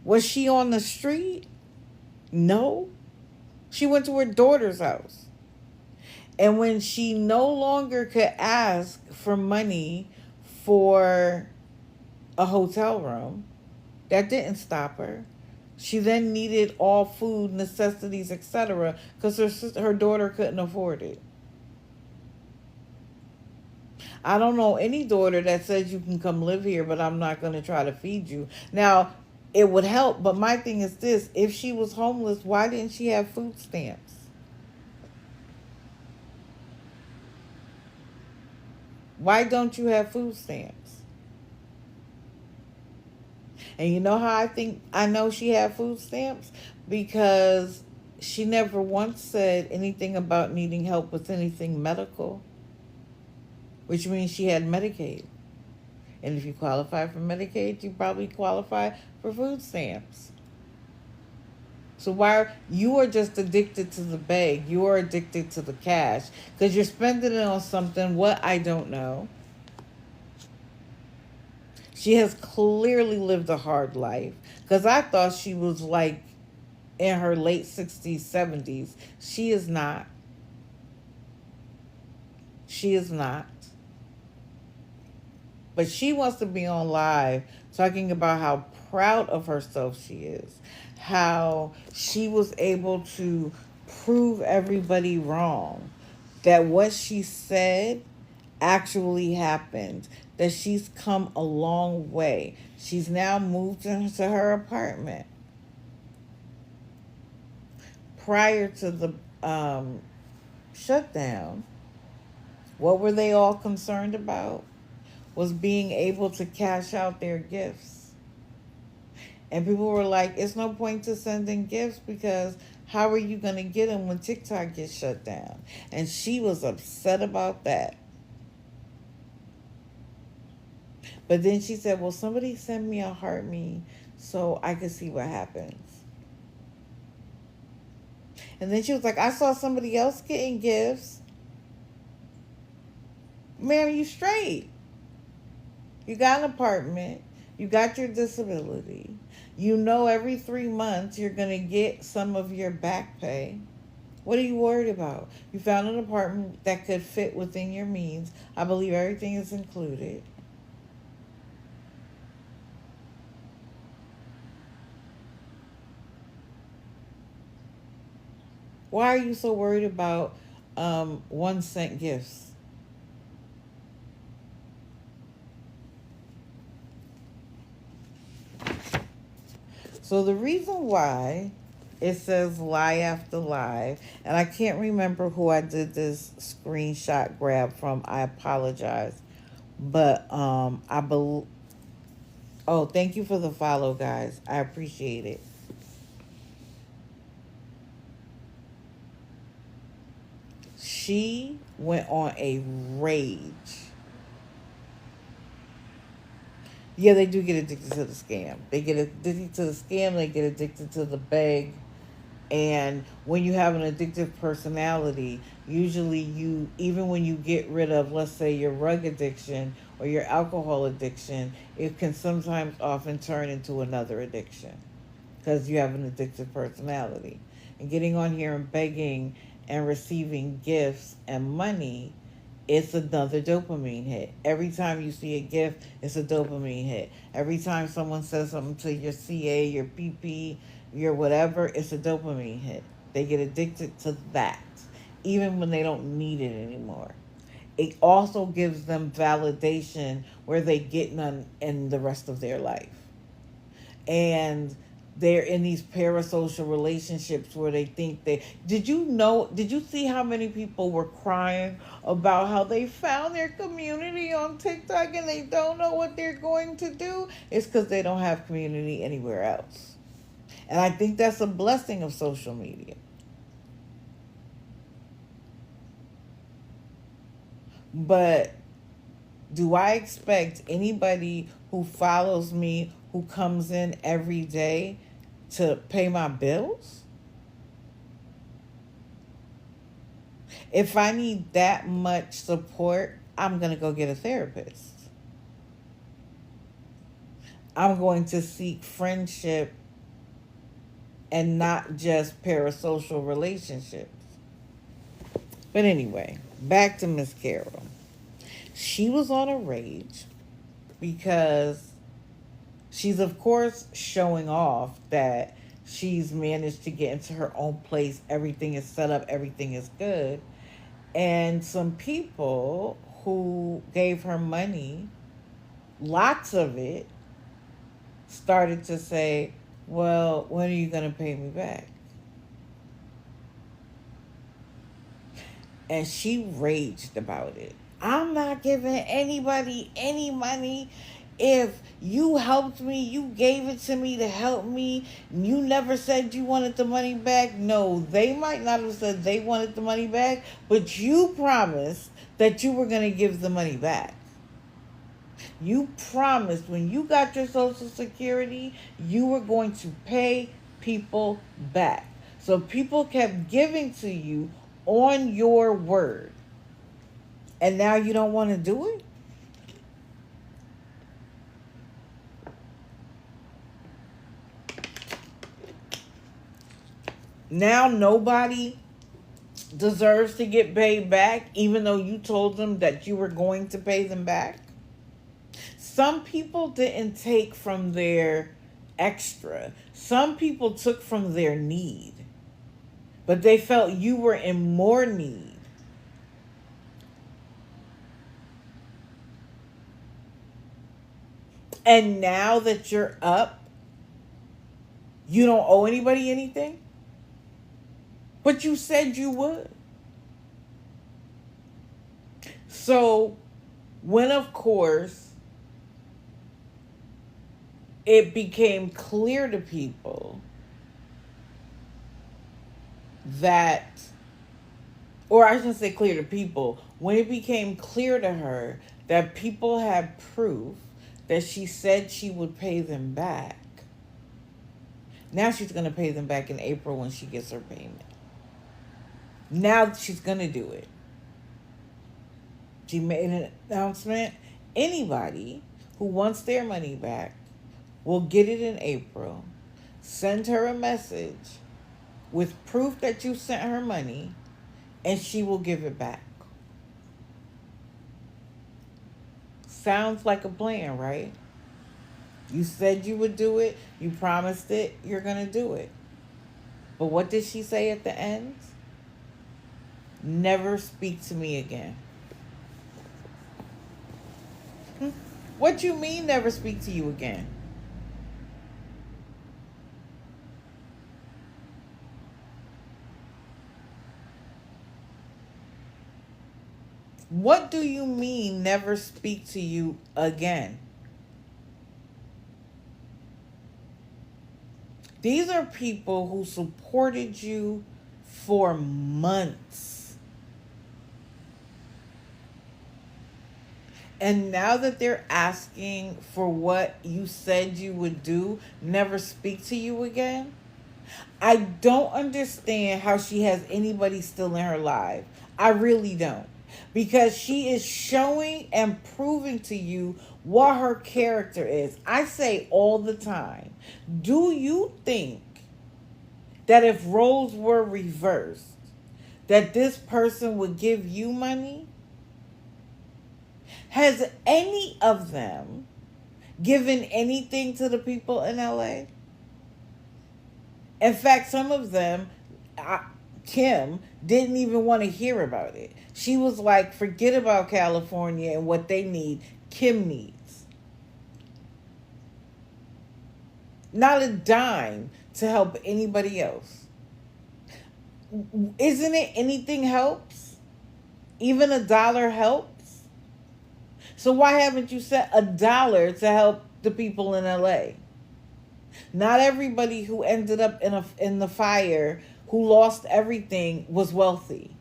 Was she on the street? No. She went to her daughter's house. And when she no longer could ask for money for a hotel room, that didn't stop her. She then needed all food, necessities, etc., because her daughter couldn't afford it. I don't know any daughter that says you can come live here, but I'm not going to try to feed you. Now, it would help, but my thing is this: if she was homeless, why didn't she have food stamps? Why don't you have food stamps? And you know how I know she had food stamps? Because she never once said anything about needing help with anything medical, which means she had Medicaid. And if you qualify for Medicaid, you probably qualify for food stamps. So why you are just addicted to the bag? You are addicted to the cash because you're spending it on something. What I don't know. She has clearly lived a hard life because I thought she was like in her late 60s, 70s. She is not. She is not. But she wants to be on live talking about how proud of herself she is, how she was able to prove everybody wrong, that what she said actually happened, that she's come a long way. She's now moved into her apartment. Prior to the shutdown, what were they all concerned about? Was being able to cash out their gifts. And people were like, it's no point to sending gifts because how are you going to get them when TikTok gets shut down? And she was upset about that. But then she said, well, somebody send me a heart me so I could see what happens. And then she was like, I saw somebody else getting gifts. Ma'am, you straight. You got an apartment. You got your disability. You know every 3 months you're going to get some of your back pay. What are you worried about? You found an apartment that could fit within your means. I believe everything is included. Why are you so worried about 1 cent gifts? So the reason why it says lie after lie, and I can't remember who I did this screenshot grab from. I apologize, but I believe. Oh, thank you for the follow, guys. I appreciate it. She went on a rage. Yeah, they do get addicted to the scam. They get addicted to the scam. They get addicted to the beg. And when you have an addictive personality, usually even when you get rid of, let's say, your rug addiction or your alcohol addiction, it can sometimes often turn into another addiction because you have an addictive personality. And getting on here and begging and receiving gifts and money, it's another dopamine hit. Every time you see a gift, it's a dopamine hit. Every time someone says something to your CA, your PP, your whatever, it's a dopamine hit. They get addicted to that, even when they don't need it anymore. It also gives them validation where they get none in the rest of their life. And they're in these parasocial relationships where they think they did you see how many people were crying about how they found their community on TikTok and they don't know what they're going to do? It's because they don't have community anywhere else. And I think that's a blessing of social media. But do I expect anybody who follows me, who comes in every day, to pay my bills? If I need that much support, I'm going to go get a therapist. I'm going to seek friendship and not just parasocial relationships. But anyway, back to Miss Carol. She was on a rage because she's, of course, showing off that she's managed to get into her own place. Everything is set up, everything is good. And some people who gave her money, lots of it, started to say, well, when are you going to pay me back? And she raged about it. I'm not giving anybody any money. If you helped me, you gave it to me to help me. You never said you wanted the money back. No, they might not have said they wanted the money back, but you promised that you were going to give the money back. You promised when you got your Social Security, you were going to pay people back. So people kept giving to you on your word. And now you don't want to do it? Now nobody deserves to get paid back, even though you told them that you were going to pay them back? Some people didn't take from their extra. Some people took from their need. But they felt you were in more need. And now that you're up, you don't owe anybody anything? But you said you would. So, when of course it became clear to people that, or I shouldn't say clear to people, when it became clear to her that people had proof that she said she would pay them back, now she's going to pay them back in April when she gets her payment. Now she's going to do it. She made an announcement. Anybody who wants their money back will get it in April. Send her a message with proof that you sent her money, and she will give it back. Sounds like a plan, right? You said you would do it. You promised it. You're going to do it. But what did she say at the end? Never speak to me again. What you mean never speak to you again? What do you mean never speak to you again? These are people who supported you for months. And now that they're asking for what you said you would do, never speak to you again, I don't understand how she has anybody still in her life. I really don't. Because she is showing and proving to you what her character is. I say all the time, do you think that if roles were reversed, that this person would give you money? Has any of them given anything to the people in LA? In fact, some of them, Kim, didn't even want to hear about it. She was like, forget about California and what they need. Kim needs. Not a dime to help anybody else. Isn't it anything helps? Even $1 helps. So why haven't you set $1 to help the people in LA? Not everybody who ended up in the fire, who lost everything, was wealthy.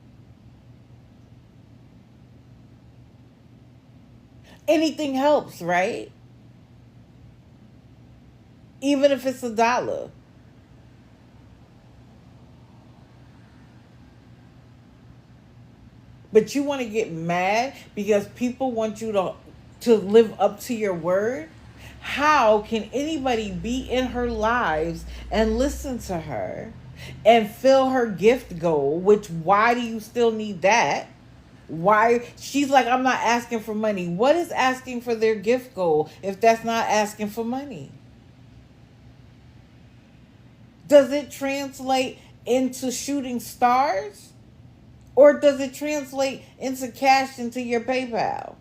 Anything helps, right? Even if it's $1. But you want to get mad because people want you to live up to your word? How can anybody be in her lives and listen to her and fill her gift goal? Which, why do you still need that? Why? She's like, I'm not asking for money. What is asking for their gift goal if that's not asking for money? Does it translate into shooting stars? Or does it translate into cash into your PayPal?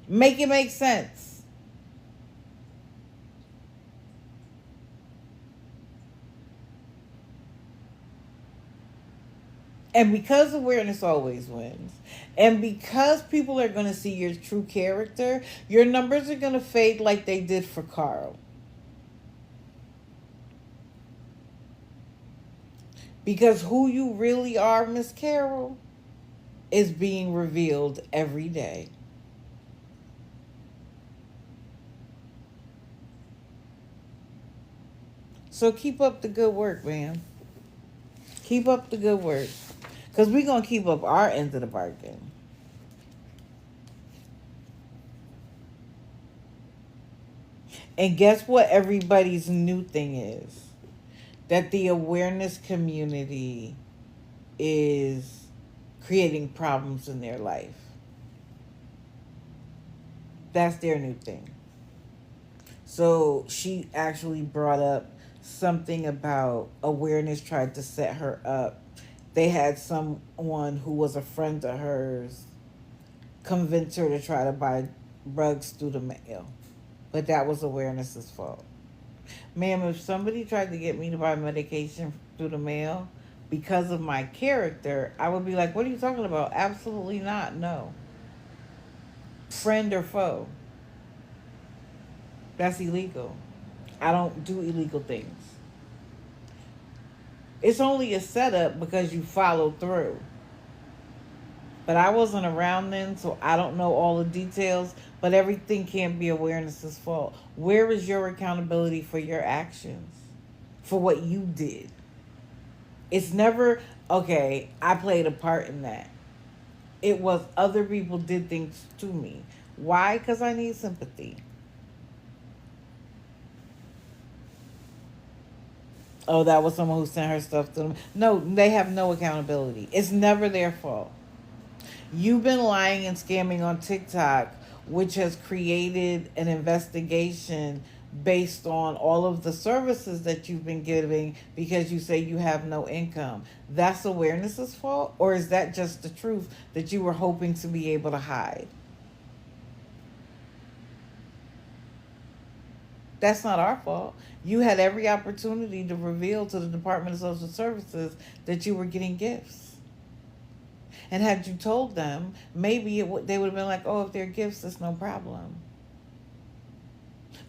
Make it make sense. And because awareness always wins, and because people are going to see your true character, your numbers are going to fade like they did for Carl. Because who you really are, Miss Carol, is being revealed every day. So keep up the good work, man. Keep up the good work. Because we're going to keep up our end of the bargain. And guess what everybody's new thing is? That the awareness community is creating problems in their life. That's their new thing. So she actually brought up something about awareness tried to set her up. They had someone who was a friend of hers convince her to try to buy drugs through the mail. But that was awareness's fault. Ma'am, if somebody tried to get me to buy medication through the mail because of my character, I would be like, what are you talking about? Absolutely not. No. Friend or foe. That's illegal. I don't do illegal things. It's only a setup because you follow through. But I wasn't around then, so I don't know all the details. But everything can't be awareness's fault. Where is your accountability for your actions? For what you did? It's never, okay, I played a part in that. It was other people did things to me. Why? Because I need sympathy. Oh, that was someone who sent her stuff to them. No, they have no accountability. It's never their fault. You've been lying and scamming on TikTok, which has created an investigation based on all of the services that you've been giving because you say you have no income. That's awareness's fault? Or is that just the truth that you were hoping to be able to hide? That's not our fault. You had every opportunity to reveal to the Department of Social Services that you were getting gifts. And had you told them, maybe they would have been like, oh, if they're gifts, it's no problem.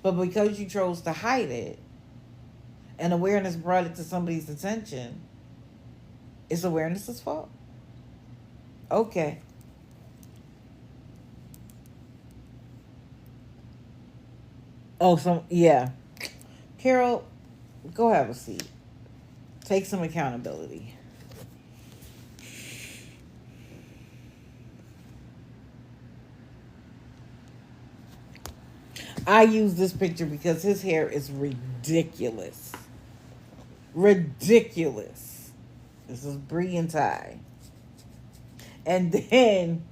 But because you chose to hide it, and awareness brought it to somebody's attention, it's awareness's fault? Okay. Oh, yeah. Carol, go have a seat. Take some accountability. I use this picture because his hair is ridiculous. Ridiculous. This is Bree and Ty. And then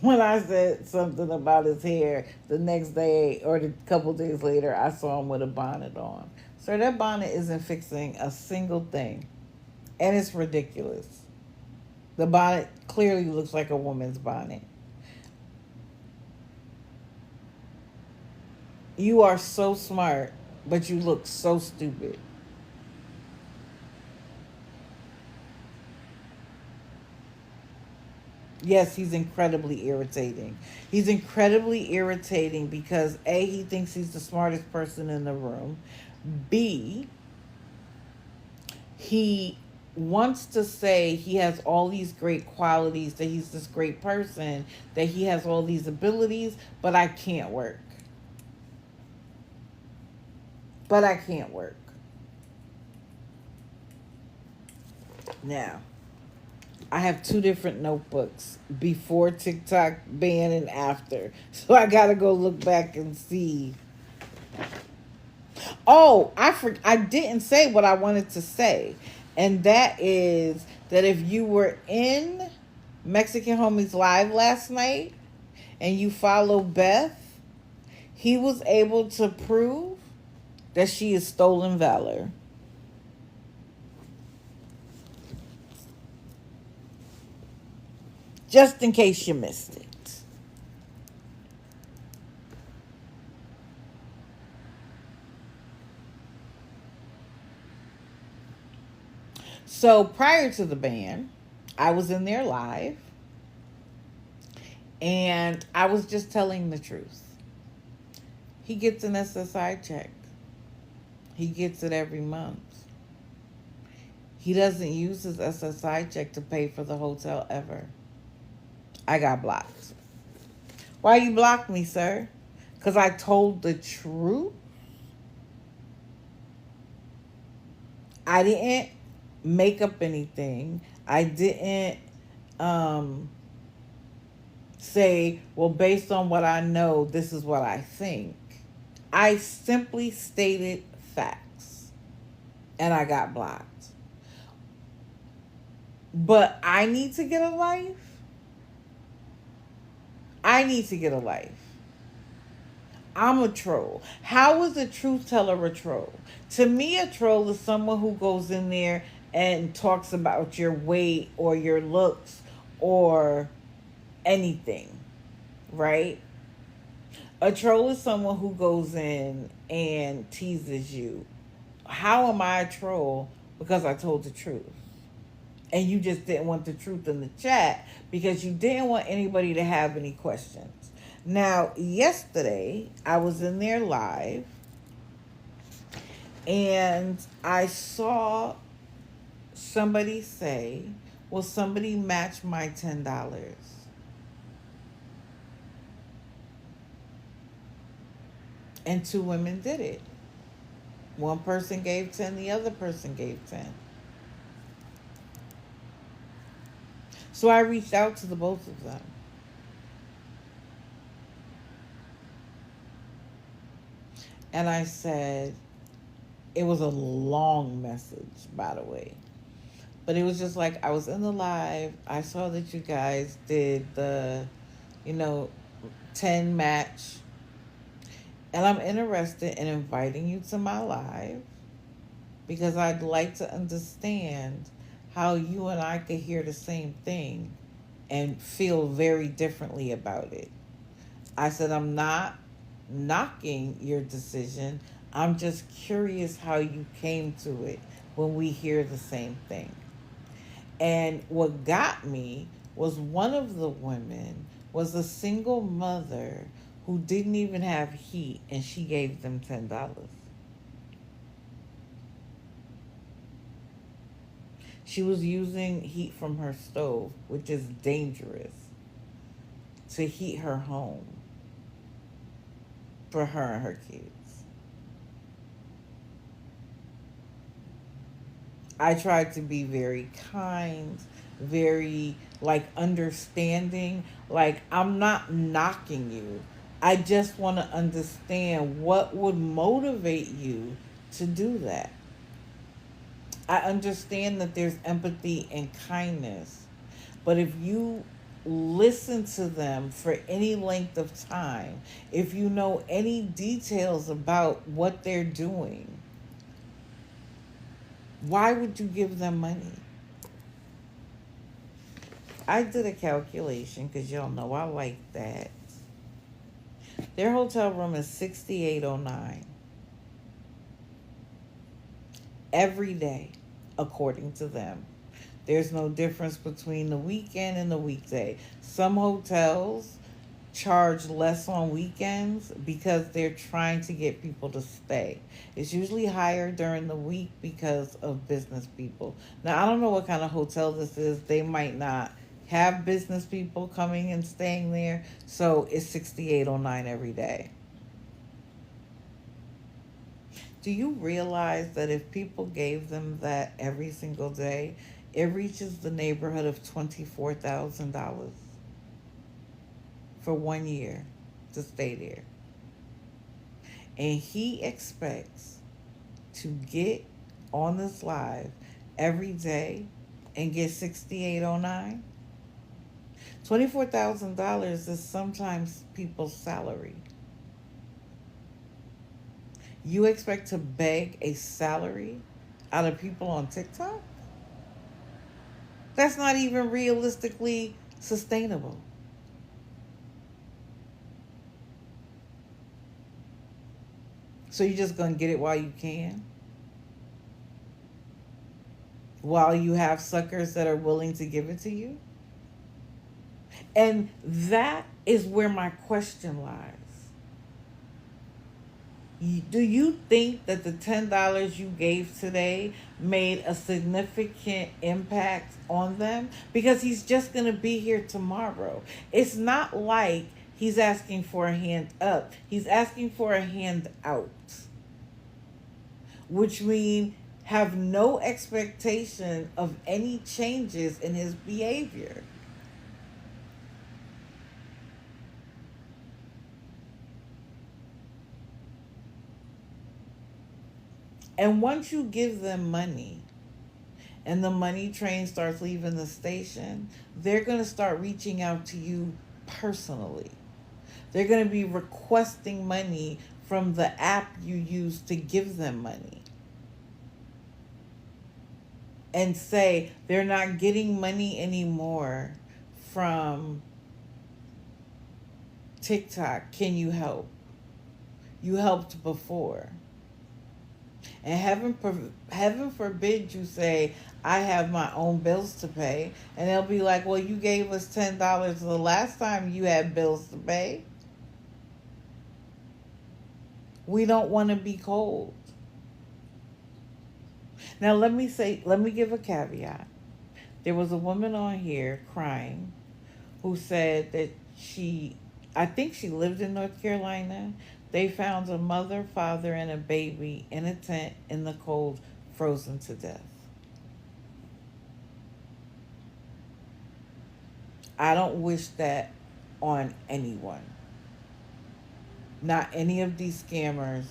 when I said something about his hair, the next day or a couple days later, I saw him with a bonnet on. So that bonnet isn't fixing a single thing. And it's ridiculous. The bonnet clearly looks like a woman's bonnet. You are so smart but you look so stupid. Yes, he's incredibly irritating. He's incredibly irritating because A, he thinks he's the smartest person in the room. B, he wants to say he has all these great qualities, that he's this great person, that he has all these abilities, but I can't work. But I can't work. Now, I have two different notebooks, before TikTok ban and after. So I gotta go look back and see. Oh, I didn't say what I wanted to say. And that is that if you were in Mexican Homies Live last night and you follow Beth, he was able to prove that she is stolen valor. Just in case you missed it. So prior to the ban, I was in there live and I was just telling the truth. He gets an SSI check. He gets it every month. He doesn't use his SSI check to pay for the hotel ever. I got blocked. Why you blocked me, sir? Because I told the truth? I didn't make up anything. I didn't um, say, well, based on what I know, this is what I think. I simply stated facts and I got blocked. But I need to get a life. I need to get a life. I'm a troll. How is a truth teller a troll? To me, a troll is someone who goes in there and talks about your weight or your looks or anything, right? A troll is someone who goes in and teases you. How am I a troll? Because I told the truth. And you just didn't want the truth in the chat because you didn't want anybody to have any questions. Now, yesterday, I was in there live and I saw somebody say, will somebody match my $10? And two women did it. One person gave 10, the other person gave 10. So I reached out to the both of them. And I said, it was a long message, by the way. But it was just like, I was in the live. I saw that you guys did the, you know, 10 match. And I'm interested in inviting you to my live because I'd like to understand how you and I could hear the same thing and feel very differently about it. I said, I'm not knocking your decision. I'm just curious how you came to it when we hear the same thing. And what got me was one of the women was a single mother who didn't even have heat and she gave them $10. She was using heat from her stove, which is dangerous, to heat her home for her and her kids. I tried to be very kind, very like understanding. Like, I'm not knocking you. I just want to understand what would motivate you to do that. I understand that there's empathy and kindness, but if you listen to them for any length of time, if you know any details about what they're doing, why would you give them money? I did a calculation because y'all know I like that. Their hotel room is 6809. every day, according to them. There's no difference between the weekend and the weekday. Some hotels charge less on weekends because they're trying to get people to stay. It's usually higher during the week because of business people. Now, I don't know what kind of hotel this is. They might not have business people coming and staying there. So it's 6809 every day. Do you realize that if people gave them that every single day, it reaches the neighborhood of $24,000 for 1 year to stay there? And he expects to get on this live every day and get 6809. $24,000 is sometimes people's salary. You expect to beg a salary out of people on TikTok? That's not even realistically sustainable. So you're just going to get it while you can? While you have suckers that are willing to give it to you? And that is where my question lies. Do you think that the $10 you gave today made a significant impact on them? Because he's just going to be here tomorrow. It's not like he's asking for a hand up, he's asking for a hand out, which means have no expectation of any changes in his behavior. And once you give them money and the money train starts leaving the station, they're going to start reaching out to you personally. They're going to be requesting money from the app you use to give them money. And say they're not getting money anymore from TikTok. Can you help? You helped before. And heaven forbid you say, I have my own bills to pay. And they'll be like, well, you gave us $10 the last time you had bills to pay. We don't want to be cold. Now, let me give a caveat. There was a woman on here crying who said that I think she lived in North Carolina. They found a mother, father, and a baby in a tent in the cold, frozen to death. I don't wish that on anyone. Not any of these scammers,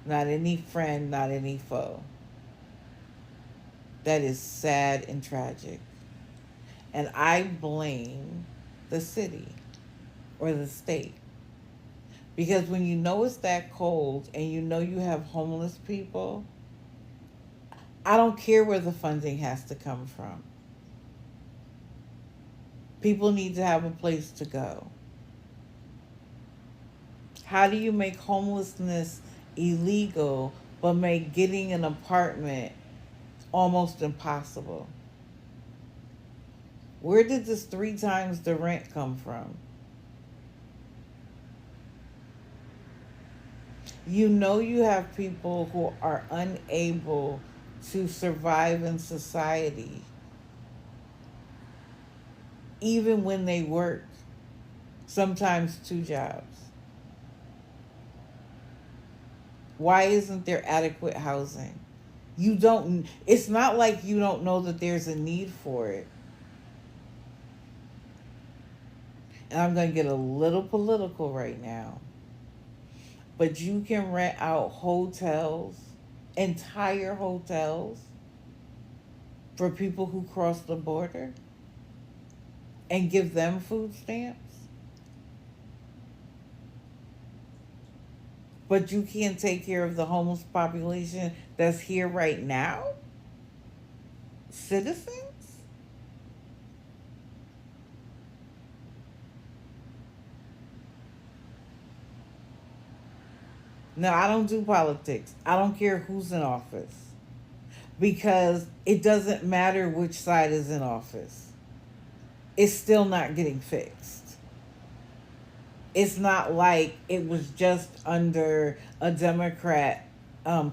not any friend, not any foe. That is sad and tragic. And I blame the city or the state. Because when you know it's that cold and you know you have homeless people, I don't care where the funding has to come from. People need to have a place to go. How do you make homelessness illegal but make getting an apartment almost impossible? Where did this 3 times the rent come from? You know you have people who are unable to survive in society even when they work, sometimes 2 jobs. Why isn't there adequate housing? It's not like you don't know that there's a need for it. And I'm going to get a little political right now. But you can rent out hotels, entire hotels, for people who cross the border and give them food stamps. But you can't take care of the homeless population that's here right now? Citizens? No, I don't do politics. I don't care who's in office. because it doesn't matter which side is in office. It's still not getting fixed. It's not like it was just under a Democrat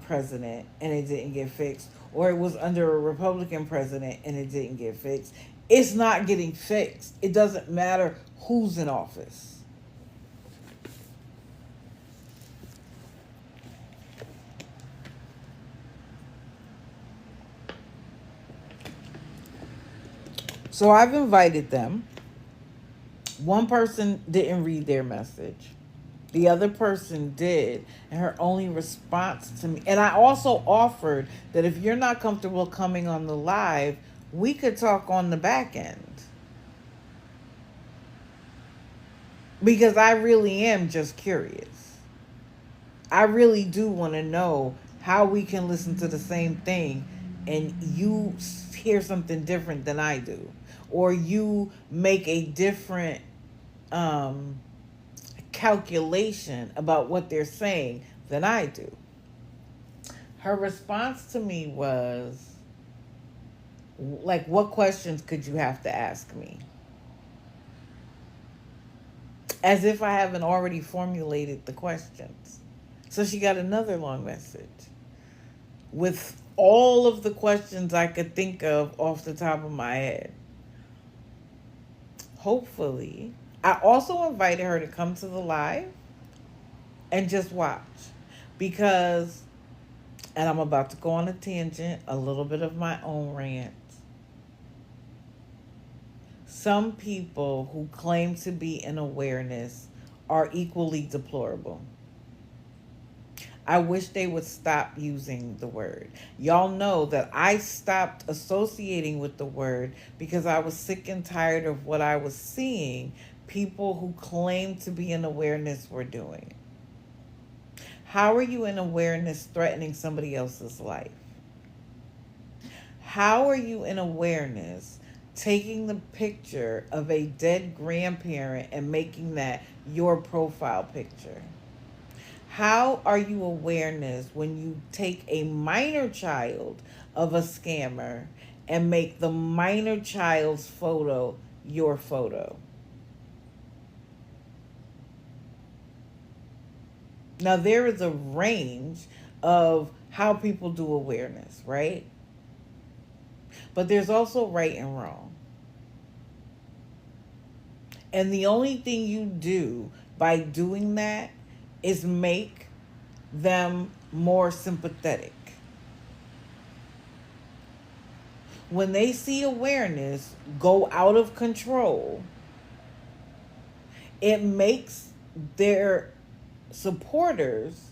president and it didn't get fixed, or it was under a Republican president and it didn't get fixed. It's not getting fixed. It doesn't matter who's in office. So I've invited them. One person didn't read their message. The other person did. And her only response to me, and I also offered that if you're not comfortable coming on the live, we could talk on the back end. Because I really am just curious. I really do want to know how we can listen to the same thing and you hear something different than I do. Or you make a different calculation about what they're saying than I do. Her response to me was like, what questions could you have to ask me? As if I haven't already formulated the questions. So she got another long message with all of the questions I could think of off the top of my head. Hopefully. I also invited her to come to the live and just watch. Because, and I'm about to go on a tangent, a little bit of my own rant. Some people who claim to be in awareness are equally deplorable. I wish they would stop using the word. Y'all know that I stopped associating with the word because I was sick and tired of what I was seeing people who claim to be in awareness were doing. How are you in awareness threatening somebody else's life? How are you in awareness taking the picture of a dead grandparent and making that your profile picture? How are you awareness when you take a minor child of a scammer and make the minor child's photo your photo? Now, there is a range of how people do awareness, right? But there's also right and wrong. And the only thing you do by doing that is make them more sympathetic. When they see awareness go out of control, it makes their supporters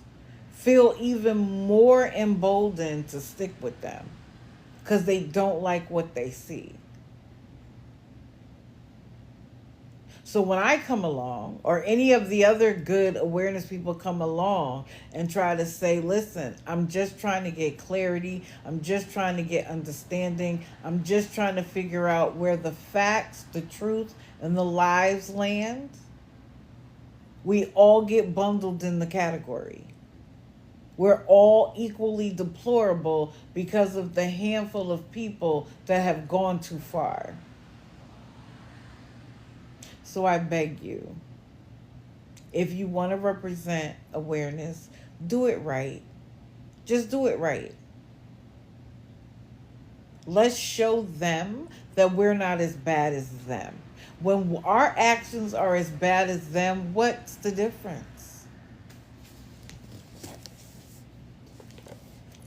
feel even more emboldened to stick with them because they don't like what they see. So when I come along, or any of the other good awareness people come along and try to say, listen, I'm just trying to get clarity. I'm just trying to get understanding. I'm just trying to figure out where the facts, the truth, and the lies land. We all get bundled in the category. We're all equally deplorable because of the handful of people that have gone too far. So I beg you, if you want to represent awareness, do it right. Just do it right. Let's show them that we're not as bad as them. When our actions are as bad as them, what's the difference?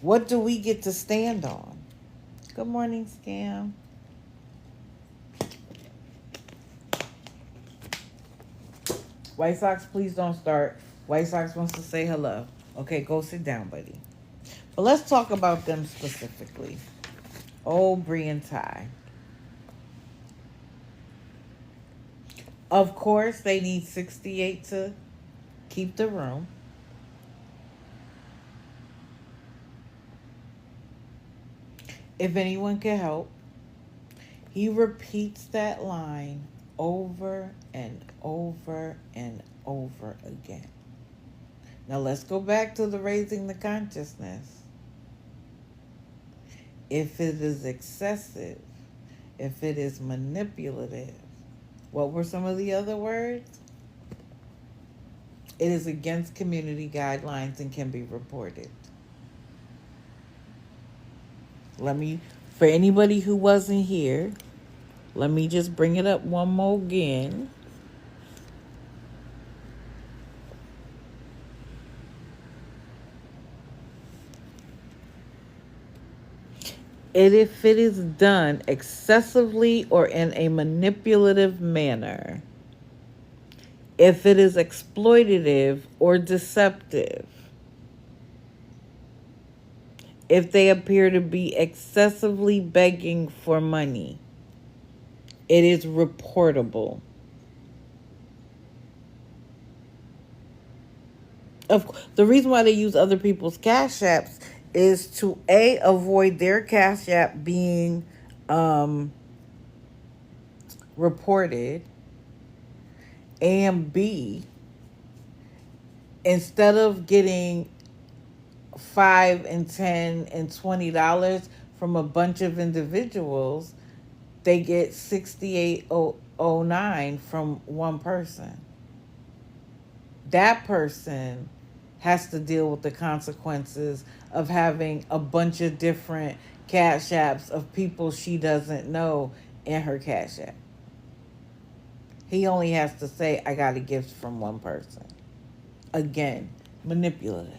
What do we get to stand on? Good morning, Scam. White Sox, please don't start. White Sox wants to say hello. Okay, go sit down, buddy. But let's talk about them specifically. Oh, Bree and Ty. Of course, they need 68 to keep the room. If anyone can help, he repeats that line over and over and over again. Now let's go back to the raising the consciousness. if it is excessive, if it is manipulative. What were some of the other words? It is against community guidelines and can be reported. Let me, for anybody who wasn't here, let me just bring it up one more again. If it is done excessively or in a manipulative manner, if it is exploitative or deceptive, if they appear to be excessively begging for money, it is reportable. The reason why they use other people's cash apps is to avoid their cash app being reported, and B, instead of getting $5 and $10 and $20 from a bunch of individuals, they get 6809 from one person. That person has to deal with the consequences of having a bunch of different cash apps of people she doesn't know in her cash app. He only has to say, I got a gift from one person. Again, manipulative.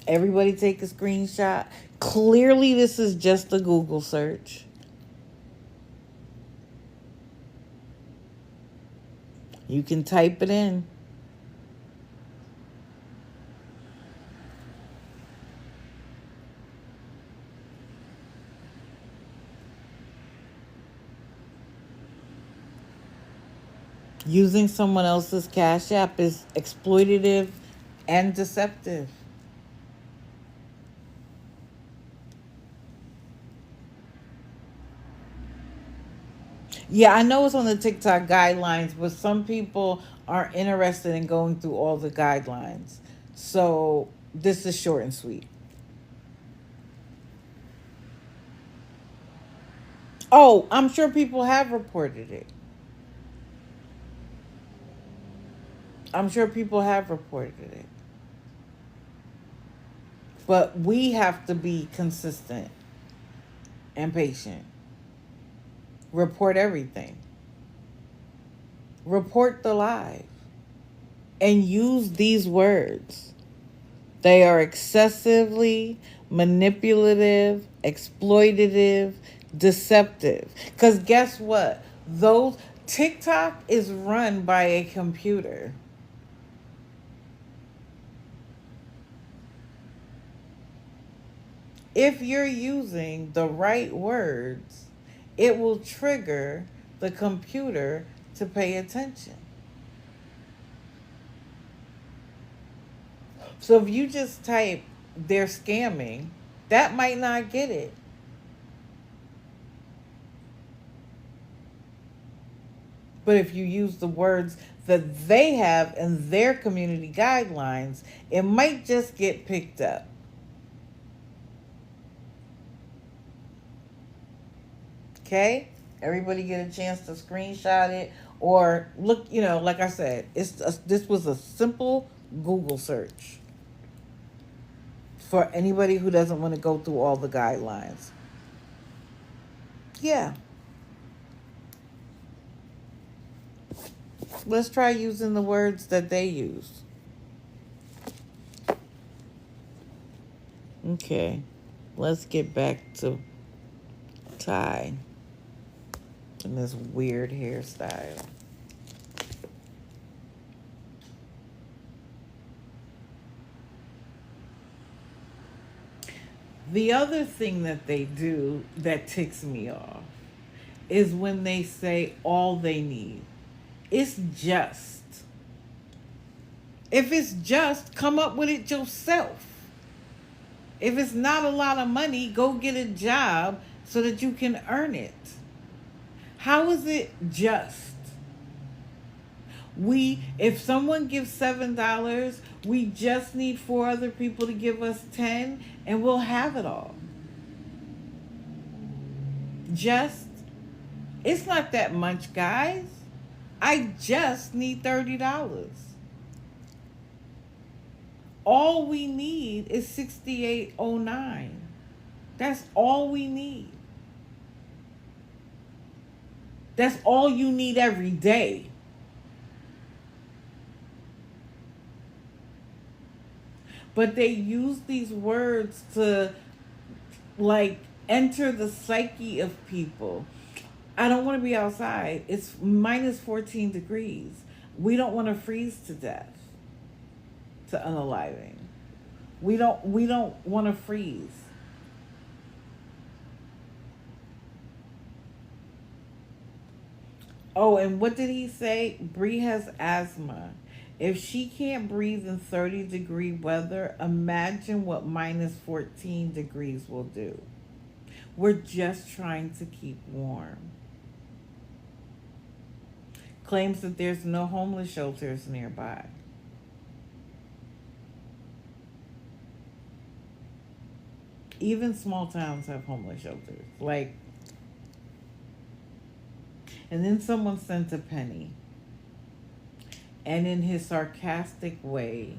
Everybody take a screenshot. Clearly, this is just a Google search. You can type it in. Using someone else's cash app is exploitative and deceptive. Yeah, I know it's on the TikTok guidelines, but some people aren't interested in going through all the guidelines. So this is short and sweet. Oh, I'm sure people have reported it. I'm sure people have reported it. But we have to be consistent and patient. Report everything. Report the live. And use these words. They are excessively manipulative, exploitative, deceptive. Because guess what? Those TikTok is run by a computer. If you're using the right words, it will trigger the computer to pay attention. So if you just type, they're scamming, that might not get it. But if you use the words that they have in their community guidelines, it might just get picked up. Okay? Everybody get a chance to screenshot it or look, like I said, this was a simple Google search for anybody who doesn't want to go through all the guidelines. Yeah. Let's try using the words that they use. Okay. Let's get back to Ty and this weird hairstyle. The other thing that they do that ticks me off is when they say all they need. It's just. If it's just, come up with it yourself. If it's not a lot of money, go get a job so that you can earn it. How is it just? If someone gives $7, we just need four other people to give us 10, and we'll have it all. Just It's not that much, guys. I just need $30. All we need is 6809. That's all we need. That's all you need every day. But they use these words to, like, enter the psyche of people. I don't want to be outside. It's minus 14 degrees. We don't want to freeze to death, to unaliving. We don't want to freeze. Oh, and what did he say? Bree has asthma. If she can't breathe in 30-degree weather, imagine what minus 14 degrees will do. We're just trying to keep warm. Claims that there's no homeless shelters nearby. Even small towns have homeless shelters. Like, and then someone sent a penny. And in his sarcastic way,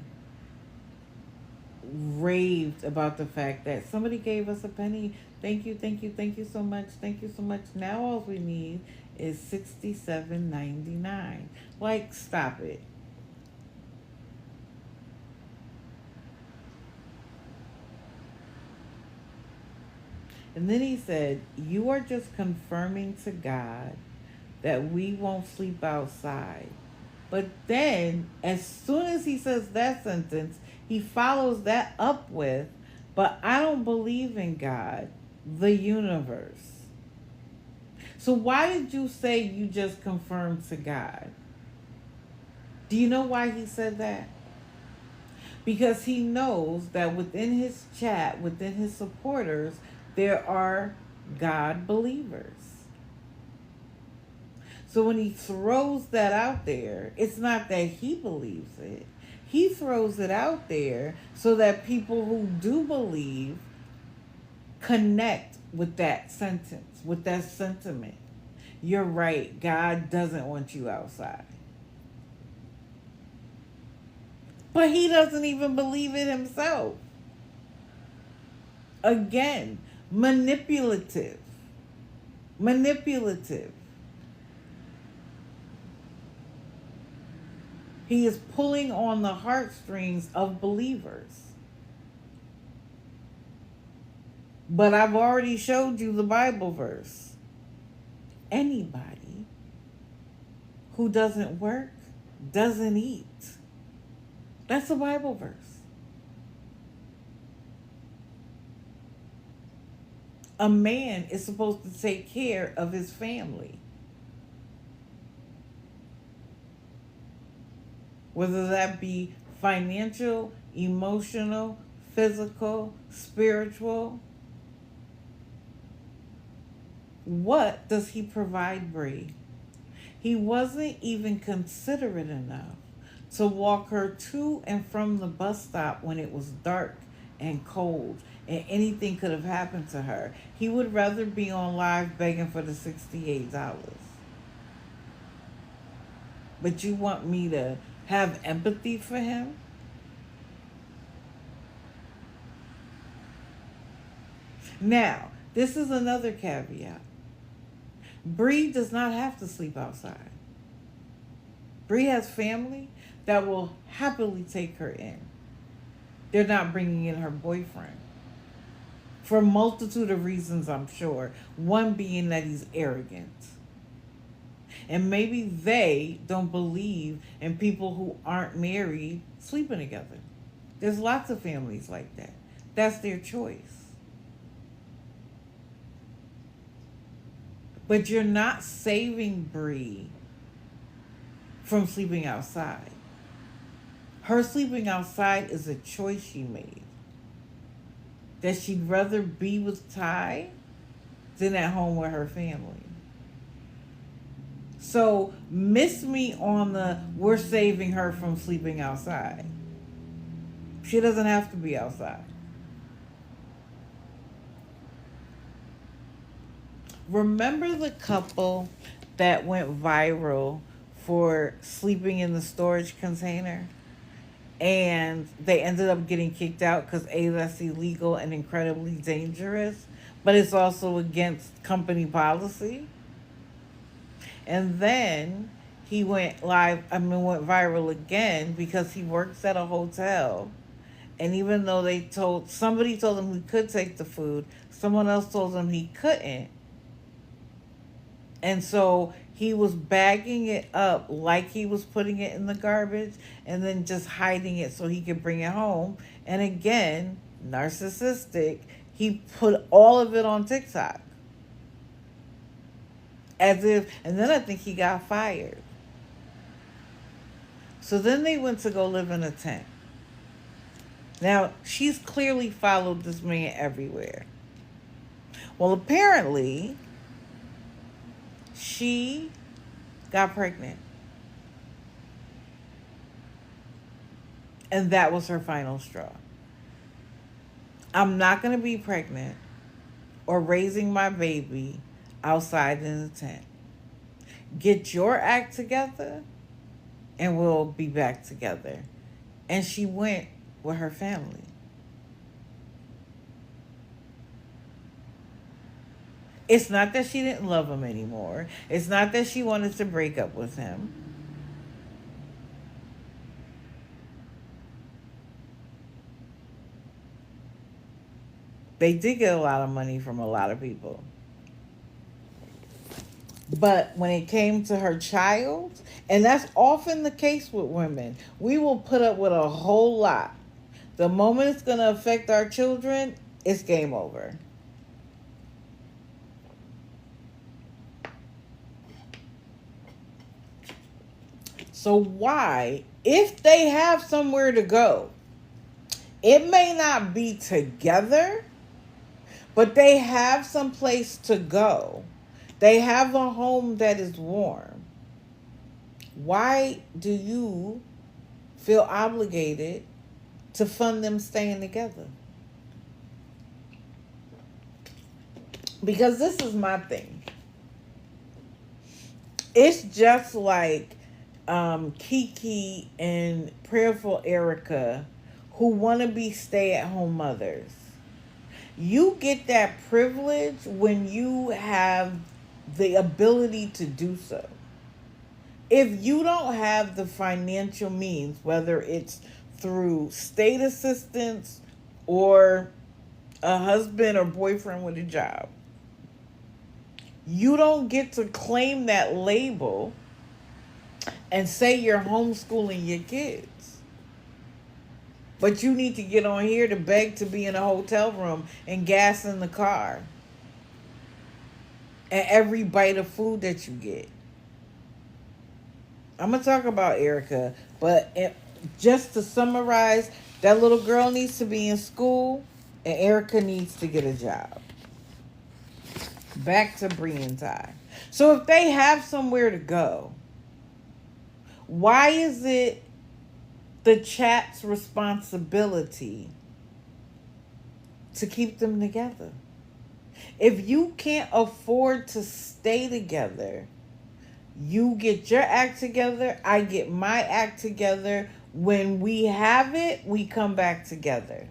raved about the fact that somebody gave us a penny. Thank you, thank you, thank you so much, thank you so much. Now all we need is 67.99. Like, stop it. And then he said, "You are just confirming to God that we won't sleep outside." But then, as soon as he says that sentence, he follows that up with, "But I don't believe in God, the universe." So, why did you say you just confirmed to God? Do you know why he said that? Because he knows that within his chat, within his supporters, there are God believers. So when he throws that out there, it's not that he believes it. He throws it out there so that people who do believe connect with that sentence, with that sentiment. You're right. God doesn't want you outside. But he doesn't even believe it himself. Again, manipulative. Manipulative. He is pulling on the heartstrings of believers. But I've already showed you the Bible verse. Anybody who doesn't work doesn't eat. That's a Bible verse. A man is supposed to take care of his family, whether that be financial, emotional, physical, spiritual. What does he provide Bree? He wasn't even considerate enough to walk her to and from the bus stop when it was dark and cold and anything could have happened to her. He would rather be on live begging for the $68. But you want me to have empathy for him? Now, this is another caveat. Bree does not have to sleep outside. Bree has family that will happily take her in. They're not bringing in her boyfriend. For a multitude of reasons, I'm sure. One being that he's arrogant. And maybe they don't believe in people who aren't married sleeping together. There's lots of families like that. That's their choice. But you're not saving Bree from sleeping outside. Her sleeping outside is a choice she made. That she'd rather be with Ty than at home with her family. So miss me on the we're saving her from sleeping outside. She doesn't have to be outside. Remember the couple that went viral for sleeping in the storage container? And they ended up getting kicked out because A, that's illegal and incredibly dangerous, but it's also against company policy. And then he went viral again because he works at a hotel. And even though somebody told him he could take the food, someone else told him he couldn't. And so he was bagging it up like he was putting it in the garbage and then just hiding it so he could bring it home. And again, narcissistic, he put all of it on TikTok. And then I think he got fired. So then they went to go live in a tent. Now, she's clearly followed this man everywhere. Well, apparently, she got pregnant. And that was her final straw. I'm not going to be pregnant or raising my baby outside in the tent. Get your act together and we'll be back together. And she went with her family. It's not that she didn't love him anymore. It's not that she wanted to break up with him. They did get a lot of money from a lot of people. But when it came to her child, and that's often the case with women, we will put up with a whole lot. The moment it's going to affect our children, it's game over. So why, if they have somewhere to go, it may not be together, but they have some place to go. They have a home that is warm. Why do you feel obligated to fund them staying together? Because this is my thing. It's just like Kiki and Prayerful Erica, who want to be stay-at-home mothers. You get that privilege when you have the ability to do so. If you don't have the financial means, whether it's through state assistance or a husband or boyfriend with a job, you don't get to claim that label and say you're homeschooling your kids. But you need to get on here to beg to be in a hotel room and gas in the car. And every bite of food that you get. I'm going to talk about Erica, but just to summarize, that little girl needs to be in school and Erica needs to get a job. Back to Bree and Ty. So if they have somewhere to go, why is it the chat's responsibility to keep them together? If you can't afford to stay together, you get your act together, I get my act together. When we have it, we come back together.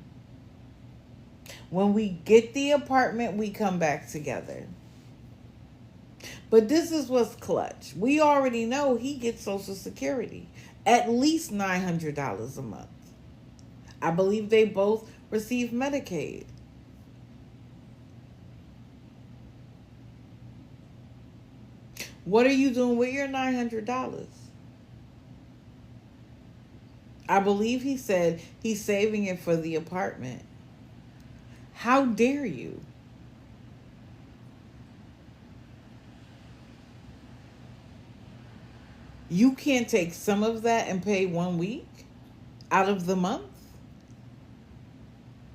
When we get the apartment, we come back together. But this is what's clutch. We already know he gets Social Security. At least $900 a month. I believe they both receive Medicaid. What are you doing with your $900? I believe he said he's saving it for the apartment. How dare you? You can't take some of that and pay 1 week out of the month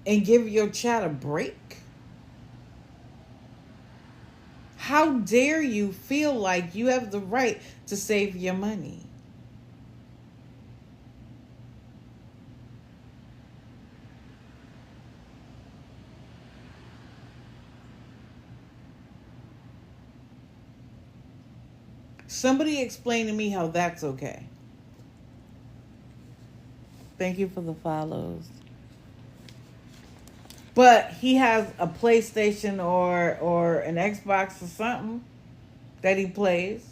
and give your child a break? How dare you feel like you have the right to save your money? Somebody explain to me how that's okay. Thank you for the follows. But he has a PlayStation or an Xbox or something that he plays.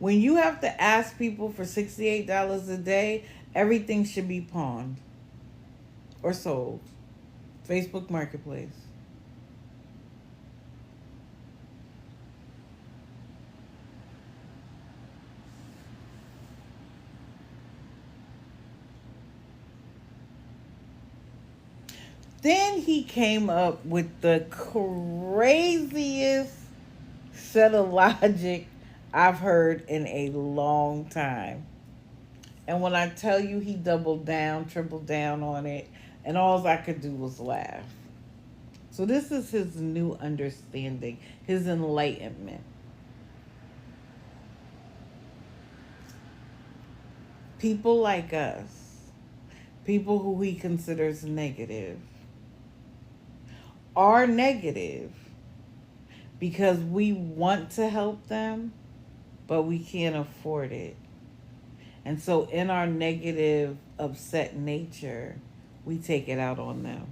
When you have to ask people for $68 a day, everything should be pawned or sold. Facebook Marketplace. Then he came up with the craziest set of logic I've heard in a long time. And when I tell you he doubled down, tripled down on it, and all I could do was laugh. So this is his new understanding, his enlightenment. People like us, people who he considers negative, are negative because we want to help them, but we can't afford it. And so, in our negative, upset nature, we take it out on them.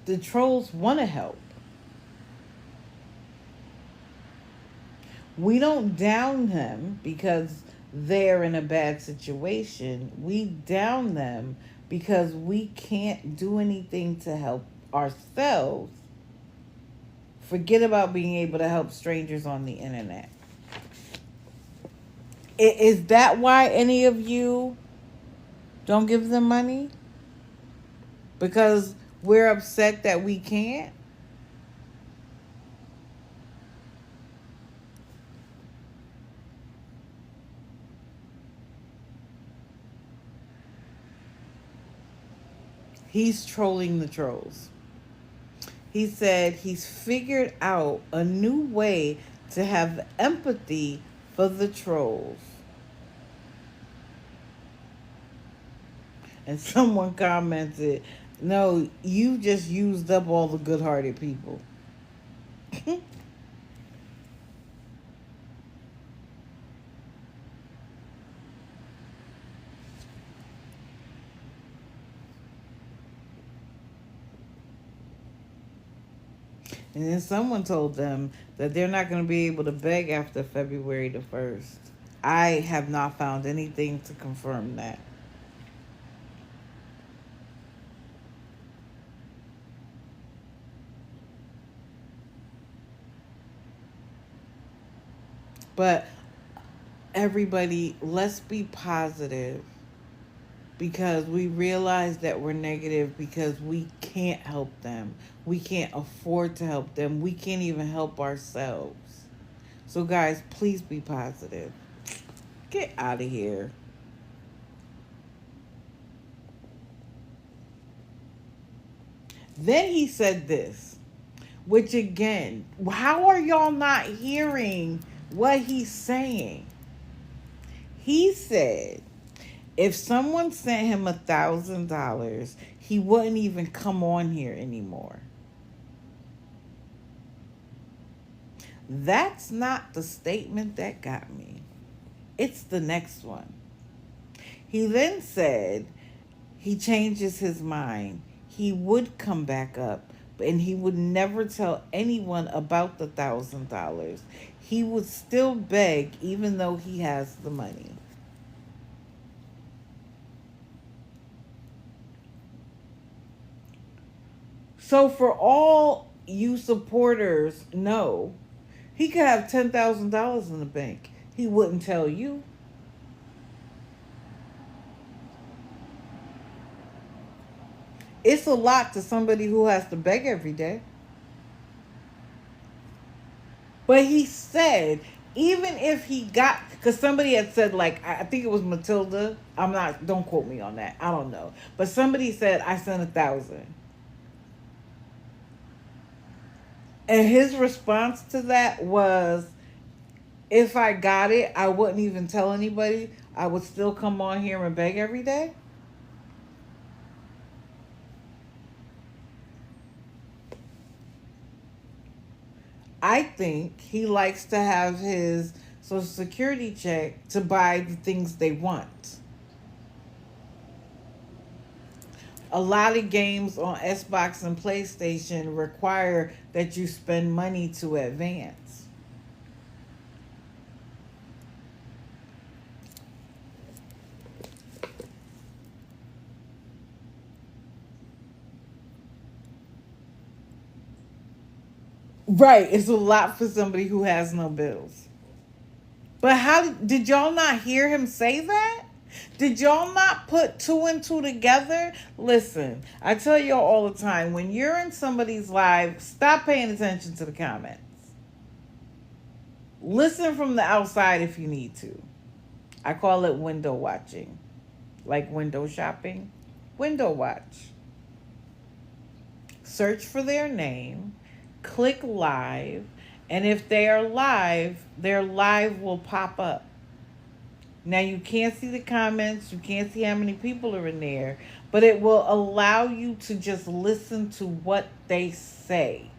The trolls want to help. We don't down them because they're in a bad situation. We down them because we can't do anything to help ourselves. Forget about being able to help strangers on the internet. Is that why any of you don't give them money? Because we're upset that we can't? He's trolling the trolls. He said he's figured out a new way to have empathy for the trolls. And someone commented, no, you just used up all the good hearted people. And then someone told them that they're not going to be able to beg after February the 1st. I have not found anything to confirm that. But everybody, let's be positive because we realize that we're negative because we can't help them. We can't afford to help them. We can't even help ourselves. So, guys, please be positive. Get out of here. Then he said this, which again, how are y'all not hearing what he's saying? He said, if someone sent him $1,000, he wouldn't even come on here anymore. That's not the statement that got me. It's the next one. He then said he changes his mind. He would come back up, and he would never tell anyone about the $1,000. He would still beg even though he has the money. So for all you supporters, no, he could have $10,000 in the bank. He wouldn't tell you. It's a lot to somebody who has to beg every day. But he said even if he got, because somebody had said, like, I think it was Matilda, I'm not, don't quote me on that, I don't know, but somebody said I sent 1,000, and his response to that was, if I got it, I wouldn't even tell anybody. I would still come on here and beg every day. I think he likes to have his social security check to buy the things they want. A lot of games on Xbox and PlayStation require that you spend money to advance. Right, it's a lot for somebody who has no bills. But how did y'all not hear him say that? Did y'all not put two and two together? Listen, I tell y'all all the time, when you're in somebody's live, stop paying attention to the comments. Listen from the outside if you need to. I call it window watching, like window shopping. Window watch. Search for their name, click live, and if they are live, their live will pop up. Now you can't see the comments, you can't see how many people are in there, but it will allow you to just listen to what they say.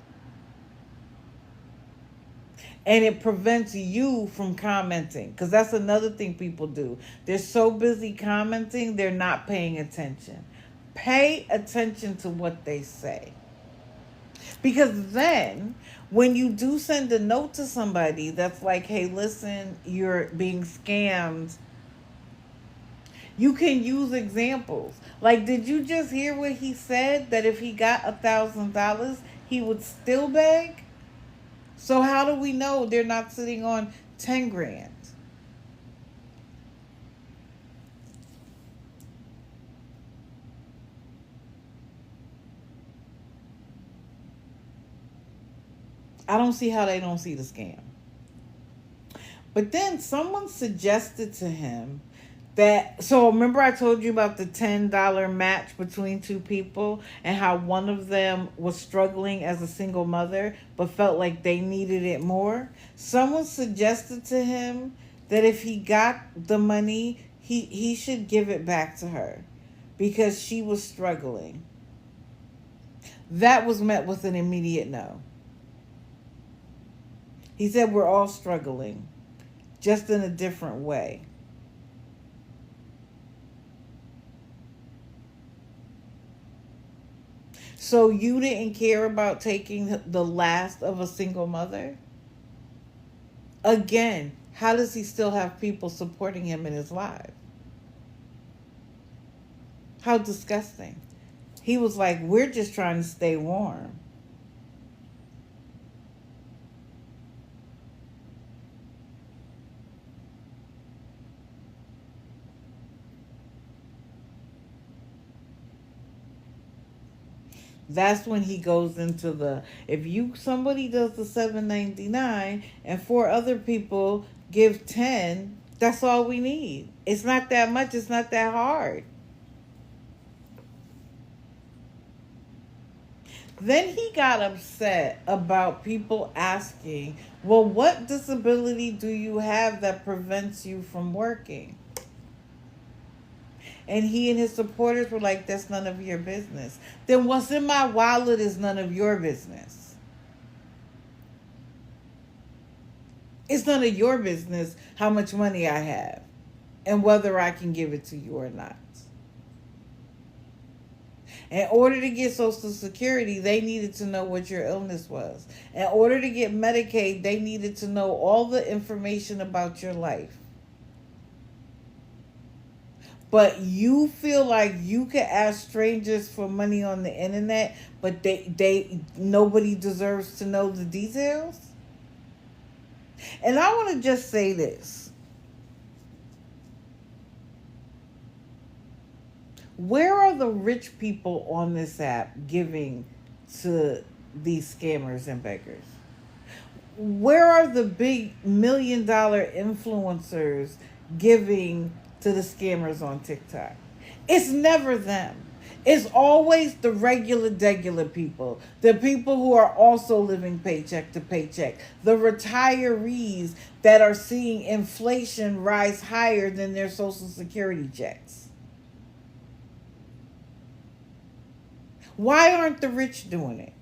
And it prevents you from commenting, because that's another thing people do. They're so busy commenting, they're not paying attention. Pay attention to what they say. Because then, when you do send a note to somebody that's like, hey, listen, you're being scammed, you can use examples. Like, did you just hear what he said? That if he got $1,000, he would still beg? So, how do we know they're not sitting on 10 grand? I don't see how they don't see the scam. But then someone suggested to him that, so remember I told you about the $10 match between two people and how one of them was struggling as a single mother but felt like they needed it more? Someone suggested to him that if he got the money, he should give it back to her because she was struggling. That was met with an immediate no. He said, we're all struggling, just in a different way. So you didn't care about taking the last of a single mother? Again, how does he still have people supporting him in his life? How disgusting. He was like, we're just trying to stay warm. That's when he goes into the, if you somebody does the 7.99 and four other people give 10, that's all we need. It's not that much, it's not that hard. Then he got upset about people asking, well, what disability do you have that prevents you from working? And he and his supporters were like, that's none of your business. Then what's in my wallet is none of your business. It's none of your business how much money I have and whether I can give it to you or not. In order to get Social Security, they needed to know what your illness was. In order to get Medicaid, they needed to know all the information about your life. But you feel like you can ask strangers for money on the internet, but they nobody deserves to know the details? And I want to just say this. Where are the rich people on this app giving to these scammers and beggars? where are the big $1 million influencers giving to the scammers on TikTok? It's never them. It's always the regular people, the people who are also living paycheck to paycheck, the retirees that are seeing inflation rise higher than their Social Security checks. Why aren't the rich doing it?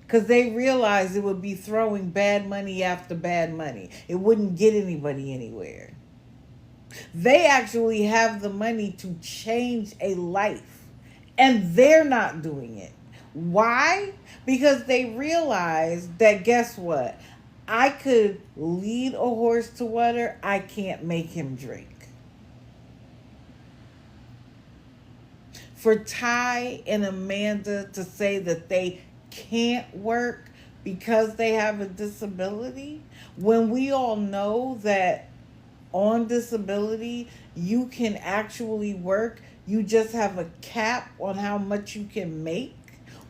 Because they realized it would be throwing bad money after bad money. It wouldn't get anybody anywhere. They actually have the money to change a life, and they're not doing it. Why? Because they realize that, guess what? I could lead a horse to water, I can't make him drink. For Ty and Amanda to say that they can't work because they have a disability, when we all know that on disability you can actually work, you just have a cap on how much you can make,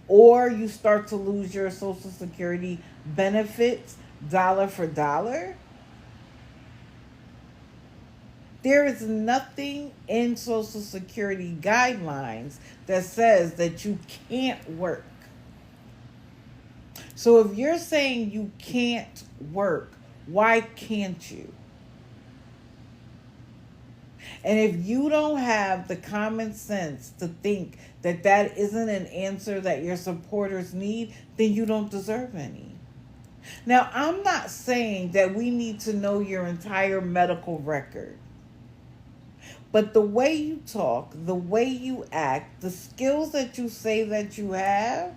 or you start to lose your Social Security benefits dollar for dollar. There is nothing in Social Security guidelines that says that you can't work. So if you're saying you can't work, why can't you? And if you don't have the common sense to think that that isn't an answer that your supporters need, then you don't deserve any. Now, I'm not saying that we need to know your entire medical record. But the way you talk, the way you act, the skills that you say that you have,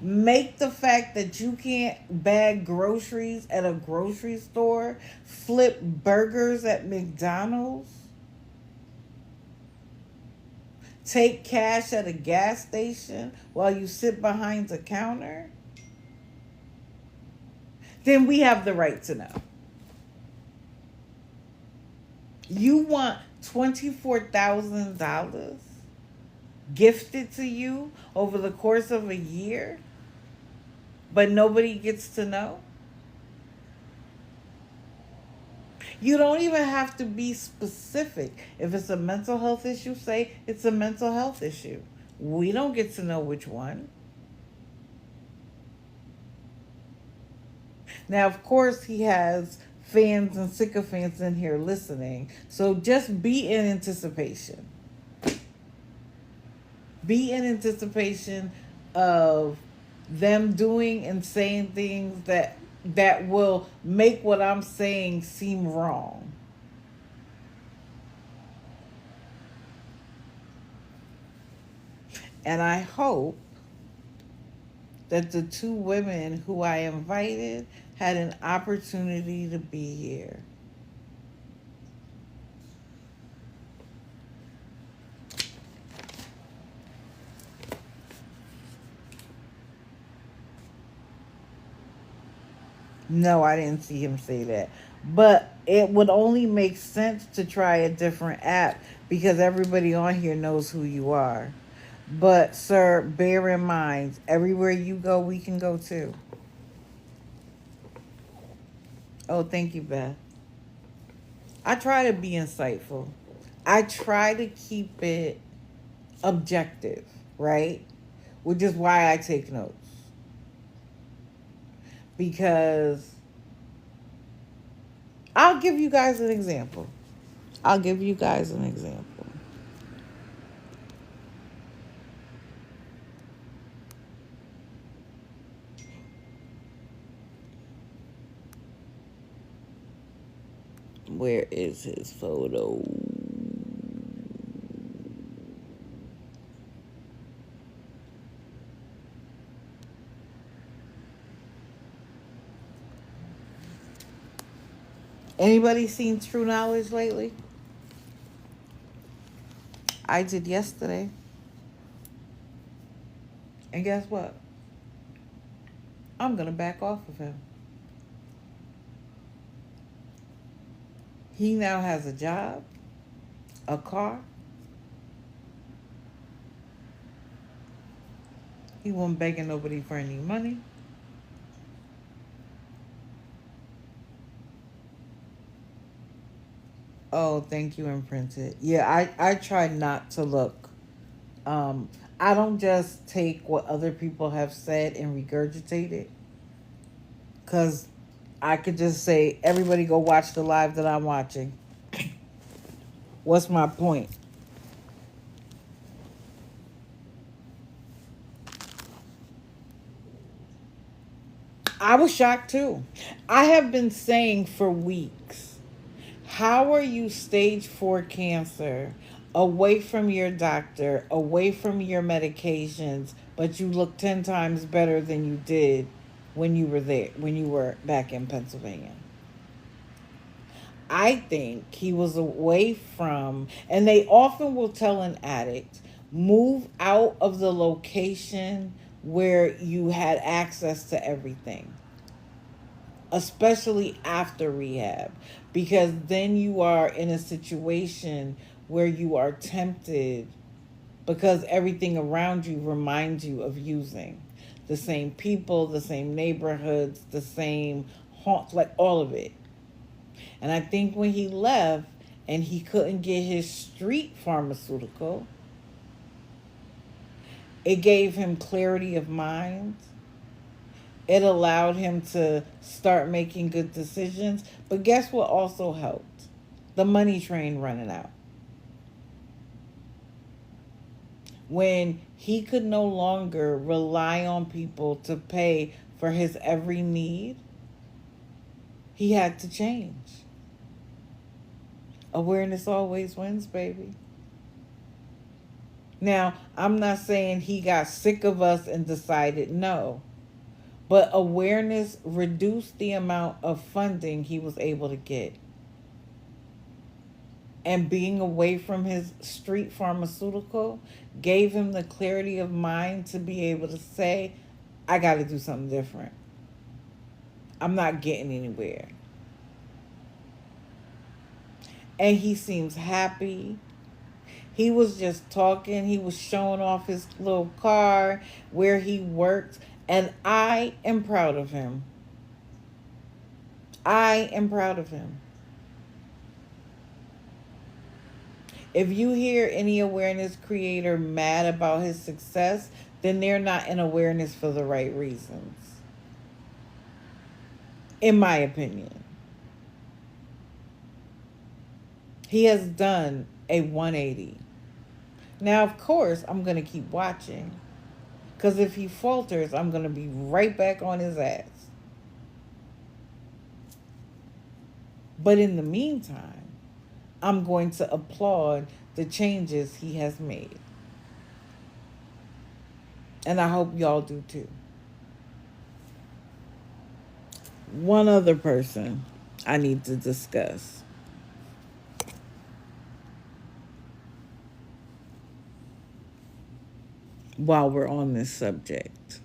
make the fact that you can't bag groceries at a grocery store, flip burgers at McDonald's, take cash at a gas station while you sit behind the counter, then we have the right to know. You want $24,000 gifted to you over the course of a year, but nobody gets to know? You don't even have to be specific. If it's a mental health issue, say it's a mental health issue. We don't get to know which one. Now, of course, he has fans and sycophants in here listening. So just be in anticipation. Be in anticipation of them doing and saying things that will make what I'm saying seem wrong. And I hope that the two women who I invited had an opportunity to be here. No, I didn't see him say that. But it would only make sense to try a different app because everybody on here knows who you are. But, sir, bear in mind, everywhere you go, we can go too. Oh, thank you, Beth. I try to be insightful. I try to keep it objective, right? Which is why I take notes. Because I'll give you guys an example. I'll give you guys an example. Where is his photo? Anybody seen True Knowledge lately? I did yesterday. And guess what? I'm going to back off of him. He now has a job, a car. He wasn't begging nobody for any money. Oh, thank you, Imprinted. Yeah, I try not to look. Um, I don't just take what other people have said and regurgitate it, because I could just say, everybody go watch the live that I'm watching. What's my point? I was shocked too. I have been saying for weeks, how are you stage 4 cancer, away from your doctor, away from your medications, but you look 10 times better than you did when you were there, when you were back in Pennsylvania? I think he was away from, and they often will tell an addict, move out of the location where you had access to everything, especially after rehab, because then you are in a situation where you are tempted, because everything around you reminds you of using the same people, the same neighborhoods, the same haunts, like all of it. And I think when he left and he couldn't get his street pharmaceutical, it gave him clarity of mind. It allowed him to start making good decisions. But guess what also helped? The money train running out. When he could no longer rely on people to pay for his every need, he had to change. Awareness always wins, baby. Now, I'm not saying he got sick of us and decided no, but awareness reduced the amount of funding he was able to get. And being away from his street pharmaceutical gave him the clarity of mind to be able to say, I got to do something different. I'm not getting anywhere. And he seems happy. He was just talking. He was showing off his little car, where he worked. And I am proud of him. I am proud of him. If you hear any awareness creator mad about his success, then they're not in awareness for the right reasons, in my opinion. He has done a 180. Now, of course, I'm going to keep watching, because if he falters, I'm going to be right back on his ass. But in the meantime, I'm going to applaud the changes he has made. And I hope y'all do too. One other person I need to discuss while we're on this subject.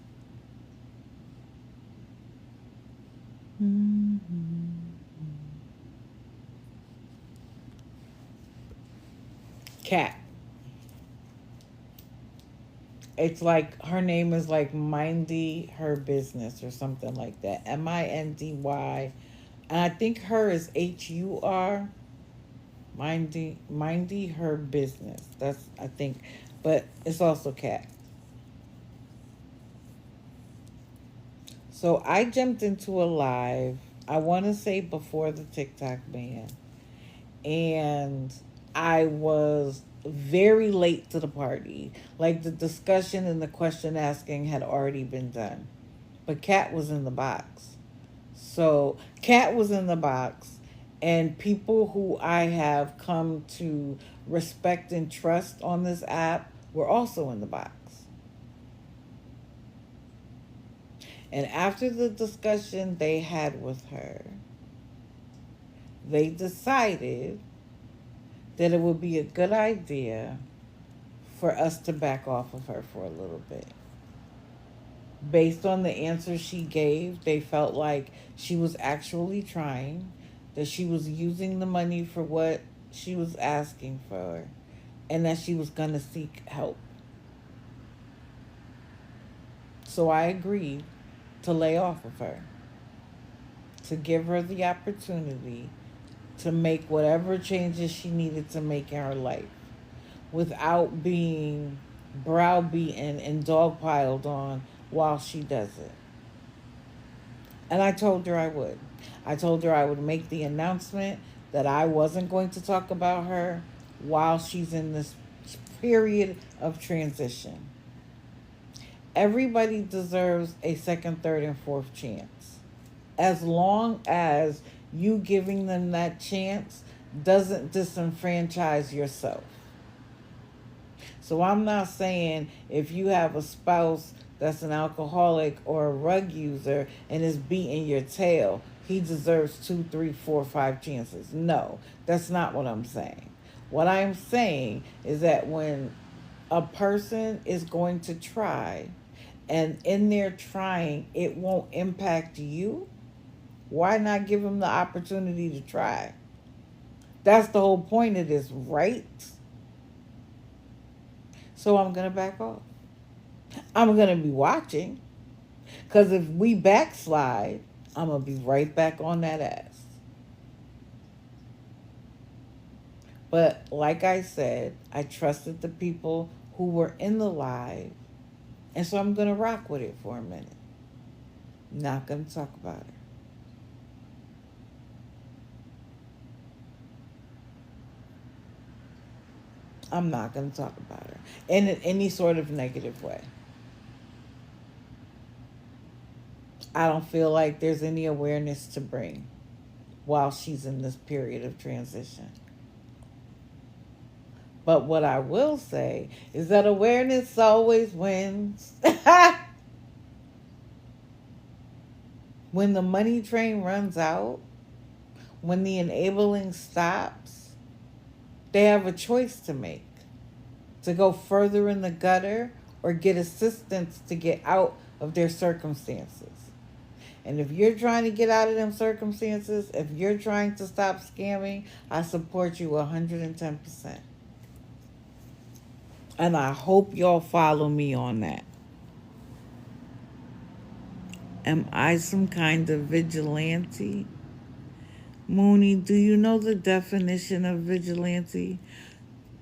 Cat. It's like her name is like Mindy Her Business or something like that. Mindy. And I think her is HUR. Mindy Her Business. That's, I think. But it's also Cat. So I jumped into a live, I want to say before the TikTok ban. And I was very late to the party. Like, the discussion and the question asking had already been done. But Kat was in the box. So Kat was in the box, and people who I have come to respect and trust on this app were also in the box. And after the discussion they had with her, they decided that it would be a good idea for us to back off of her for a little bit. Based on the answers she gave, they felt like she was actually trying, that she was using the money for what she was asking for, and that she was going to seek help. So I agreed to lay off of her, to give her the opportunity to make whatever changes she needed to make in her life without being browbeaten and dogpiled on while she does it. And I told her I would. I told her I would make the announcement that I wasn't going to talk about her while she's in this period of transition. Everybody deserves a second, third, and fourth chance. As long as you giving them that chance doesn't disenfranchise yourself. So I'm not saying if you have a spouse that's an alcoholic or a rug user and is beating your tail, he deserves 2, 3, 4, 5 chances. No, that's not what I'm saying. What I'm saying is that when a person is going to try and in their trying it won't impact you, why not give them the opportunity to try? That's the whole point of this, right? So I'm going to back off. I'm going to be watching. Because if we backslide, I'm going to be right back on that ass. But like I said, I trusted the people who were in the live. And so I'm going to rock with it for a minute. Not going to talk about her. I'm not going to talk about her in any sort of negative way. I don't feel like there's any awareness to bring while she's in this period of transition. But what I will say is that awareness always wins. When the money train runs out, when the enabling stops, they have a choice to make: to go further in the gutter or get assistance to get out of their circumstances. And if you're trying to get out of them circumstances, if you're trying to stop scamming, I support you 110%. And I hope y'all follow me on that. Am I some kind of vigilante? Mooney, do you know the definition of vigilante?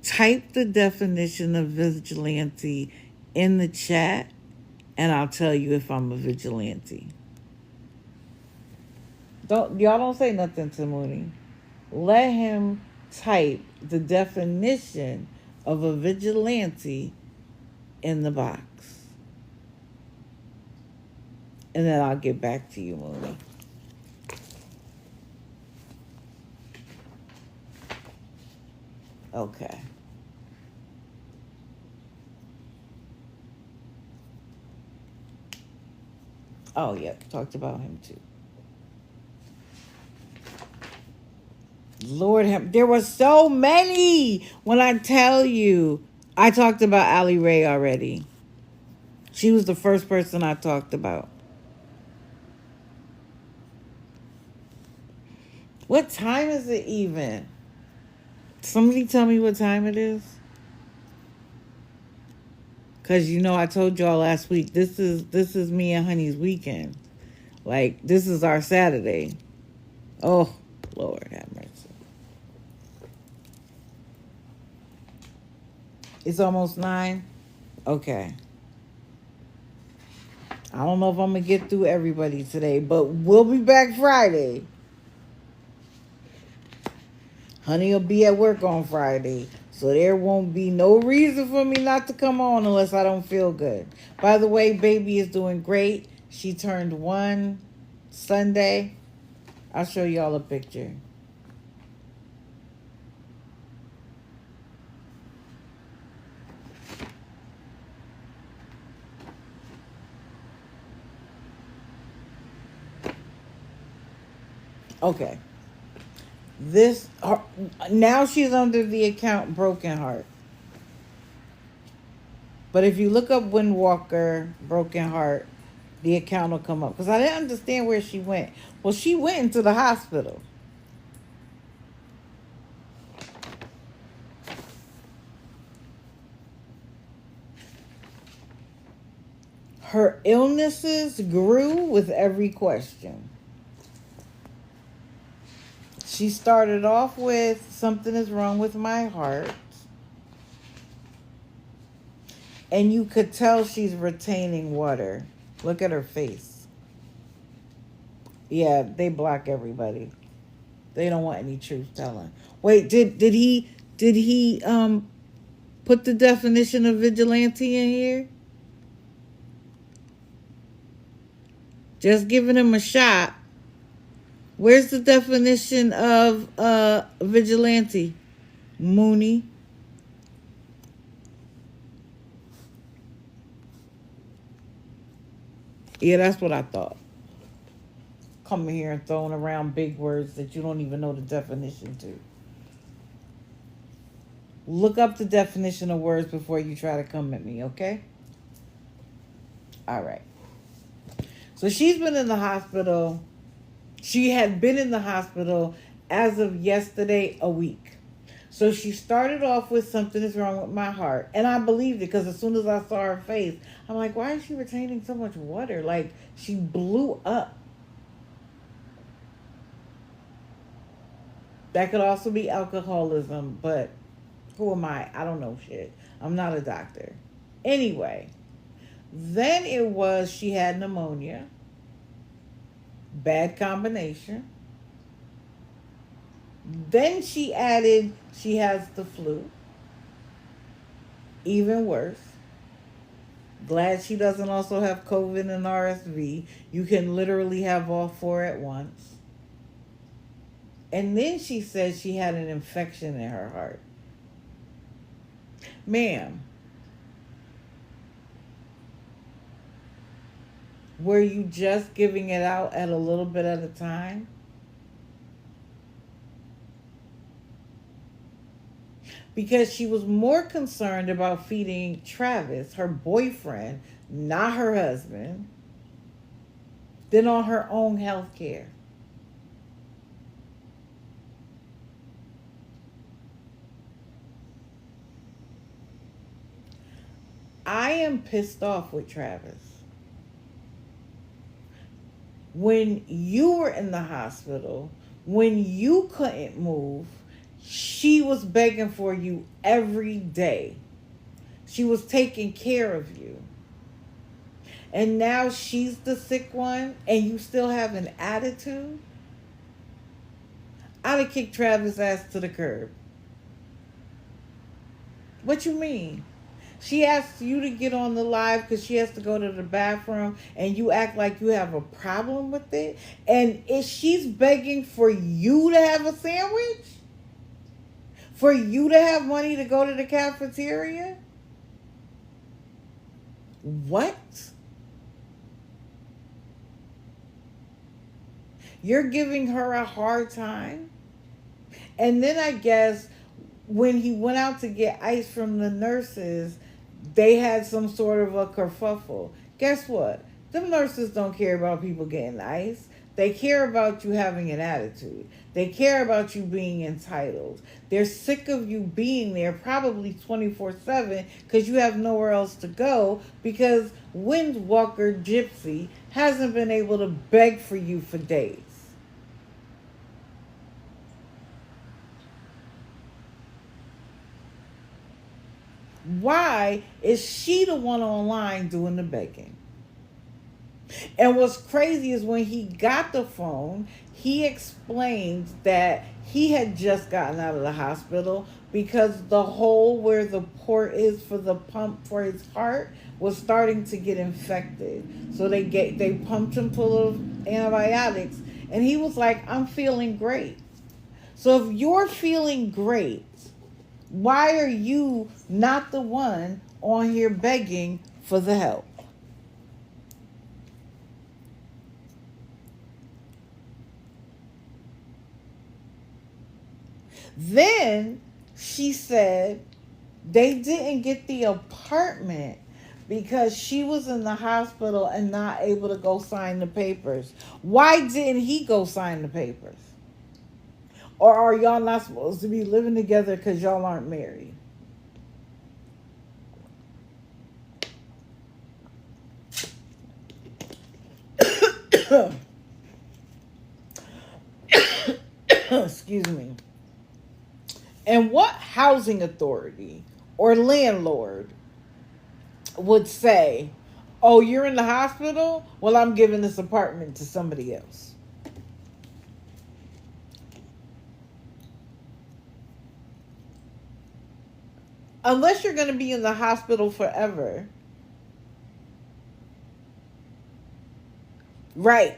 Type the definition of vigilante in the chat and I'll tell you if I'm a vigilante. Y'all don't say nothing to Mooney. Let him type the definition of a vigilante in the box. And then I'll get back to you, Mooney. Okay. Oh, yep. Talked about him too. Lord, there were so many. When I tell you, I talked about Allie Ray already. She was the first person I talked about. What time is it even? Somebody tell me what time it is. Cause I told y'all last week this is me and Honey's weekend. Like, this is our Saturday. Oh, Lord have mercy. It's almost 9. Okay. I don't know if I'm gonna get through everybody today, but we'll be back Friday. Honey will be at work on Friday, so there won't be no reason for me not to come on unless I don't feel good. By the way, baby is doing great. She turned 1 Sunday. I'll show y'all a picture. Okay. Now she's under the account Broken Heart. But if you look up Windwalker Broken Heart, the account will come up. Because I didn't understand where she went. Well, she went into the hospital. Her illnesses grew with every question. She started off with something is wrong with my heart. And you could tell she's retaining water. Look at her face. Yeah, they block everybody. They don't want any truth telling. Wait, did he put the definition of vigilante in here? Just giving him a shot. Where's the definition of vigilante? Mooney. Yeah, that's what I thought. Coming here and throwing around big words that you don't even know the definition to. Look up the definition of words before you try to come at me, okay? All right. So she's been in the hospital. She had been in the hospital as of yesterday a week. So she started off with something is wrong with my heart. And I believed it because as soon as I saw her face, I'm like, why is she retaining so much water? Like, she blew up. That could also be alcoholism, but who am I? I don't know shit. I'm not a doctor. Anyway, then it was she had pneumonia. Bad combination. Then she added she has the flu. Even worse. Glad she doesn't also have COVID and RSV. You can literally have all four at once. And then she said she had an infection in her heart. Ma'am, were you just giving it out at a little bit at a time? Because she was more concerned about feeding Travis, her boyfriend, not her husband, than on her own health care. I am pissed off with Travis. When you were in the hospital, when you couldn't move, she was begging for you every day. She was taking care of you. And now she's the sick one and you still have an attitude? I'd have kicked Travis' ass to the curb. What you mean? She asks you to get on the live because she has to go to the bathroom and you act like you have a problem with it? And if she's begging for you to have a sandwich? For you to have money to go to the cafeteria? What? You're giving her a hard time? And then I guess when he went out to get ice from the nurses, they had some sort of a kerfuffle. Guess what? Them nurses don't care about people getting ice. They care about you having an attitude. They care about you being entitled. They're sick of you being there probably 24/7 because you have nowhere else to go because Windwalker Gypsy hasn't been able to beg for you for days. Why is she the one online doing the begging? And what's crazy is when he got the phone, he explained that he had just gotten out of the hospital because the hole where the port is for the pump for his heart was starting to get infected. So they pumped him full of antibiotics and he was like, I'm feeling great. So if you're feeling great, why are you not the one on here begging for the help? Then she said they didn't get the apartment because she was in the hospital and not able to go sign the papers. Why didn't he go sign the papers? Or are y'all not supposed to be living together because y'all aren't married? Excuse me. And what housing authority or landlord would say, "Oh, you're in the hospital? Well, I'm giving this apartment to somebody else." Unless you're going to be in the hospital forever. Right.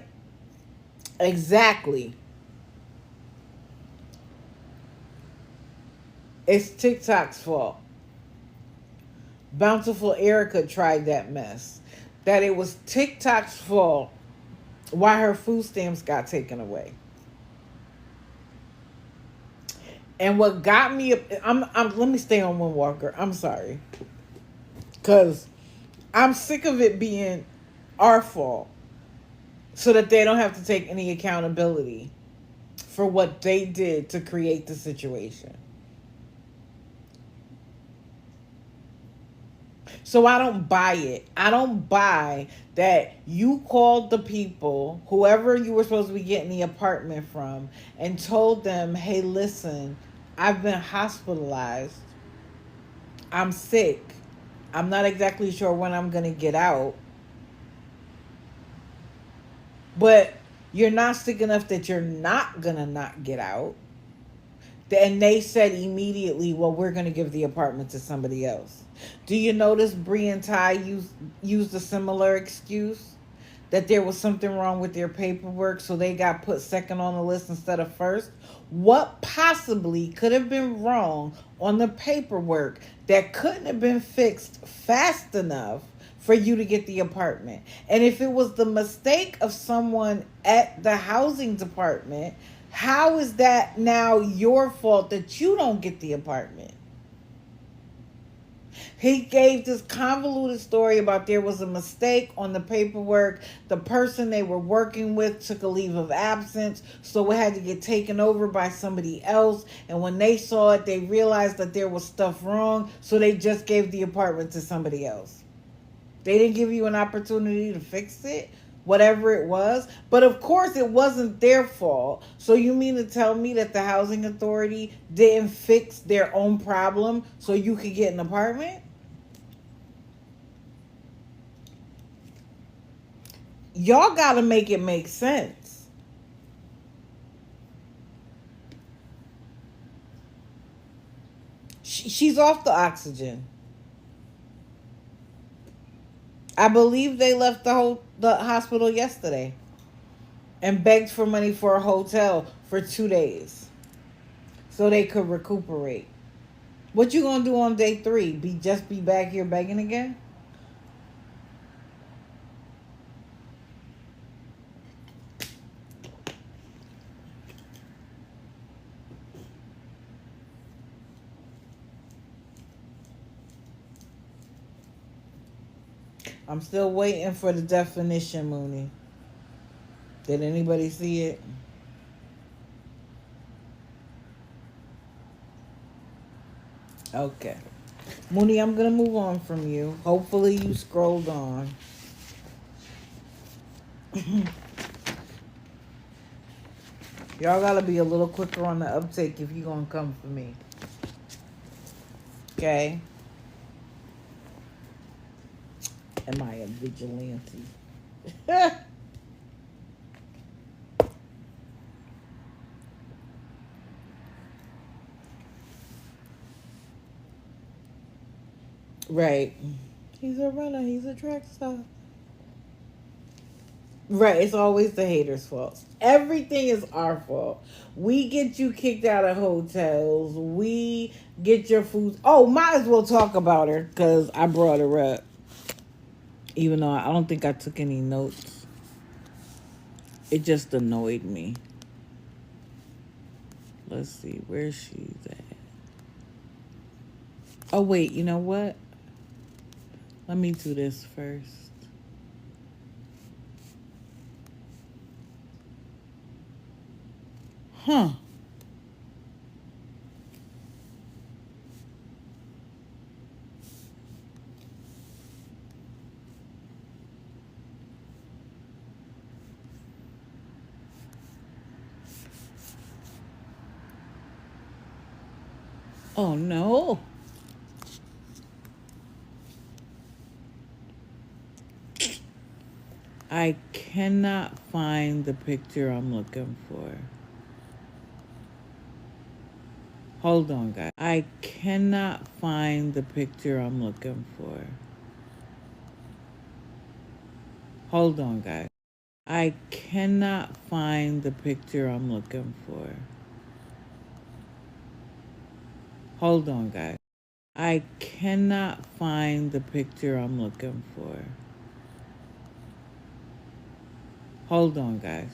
Exactly. It's TikTok's fault. Bountiful Erica tried that mess. That it was TikTok's fault why her food stamps got taken away. And what got me, let me stay on one walker. I'm sorry, cause I'm sick of it being our fault, so that they don't have to take any accountability for what they did to create the situation. So I don't buy it. I don't buy that you called the people, whoever you were supposed to be getting the apartment from, and told them, "Hey, listen, I've been hospitalized. I'm sick. I'm not exactly sure when I'm going to get out, but you're not sick enough that you're not going to not get out." And they said immediately, "Well, we're going to give the apartment to somebody else." Do you notice Bree and Ty used a similar excuse? That there was something wrong with their paperwork, so they got put second on the list instead of first. What possibly could have been wrong on the paperwork that couldn't have been fixed fast enough for you to get the apartment? And if it was the mistake of someone at the housing department, how is that now your fault that you don't get the apartment? He gave this convoluted story about there was a mistake on the paperwork. The person they were working with took a leave of absence, so it had to get taken over by somebody else. And when they saw it, they realized that there was stuff wrong, so they just gave the apartment to somebody else. They didn't give you an opportunity to fix it, whatever it was. But of course, it wasn't their fault. So you mean to tell me that the housing authority didn't fix their own problem so you could get an apartment? Y'all got to make it make sense. She's off the oxygen. I believe they left the hospital yesterday and begged for money for a hotel for 2 days so they could recuperate. What you gonna do on day 3? Be back here begging again? I'm still waiting for the definition, Mooney. Did anybody see it? Okay. Mooney, I'm gonna move on from you. Hopefully you scrolled on. Y'all gotta be a little quicker on the uptake if you gonna come for me. Okay? Am I a vigilante? Right. He's a runner. He's a track star. Right. It's always the haters' fault. Everything is our fault. We get you kicked out of hotels. We get your food. Oh, might as well talk about her because I brought her up. Even though I don't think I took any notes. It just annoyed me. Let's see. Where she's at. Oh, wait. You know what? Let me do this first. Huh. Oh no. I cannot find the picture I'm looking for. Hold on, guys. I cannot find the picture I'm looking for. Hold on, guys. I cannot find the picture I'm looking for. Hold on, guys. I cannot find the picture I'm looking for. Hold on, guys.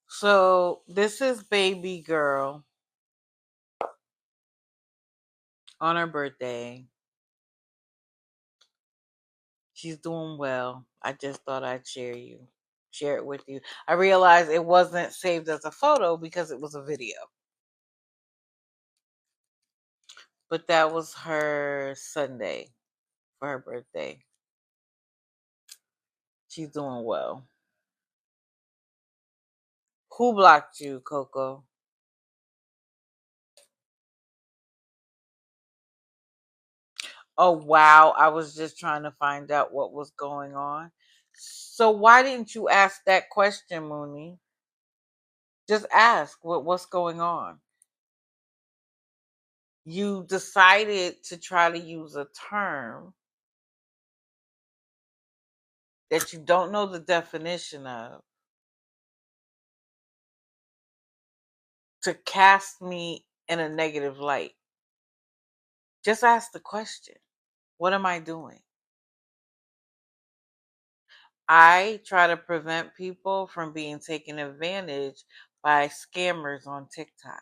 So this is baby girl on her birthday. She's doing well. I just thought I'd share it with you. I realized it wasn't saved as a photo because it was a video. But that was her Sunday for her birthday. She's doing well. Who blocked you, Coco? Oh wow, I was just trying to find out what was going on. So why didn't you ask that question, Mooney? Just ask what's going on. You decided to try to use a term that you don't know the definition of to cast me in a negative light. Just ask the question. What am I doing? I try to prevent people from being taken advantage by scammers on TikTok.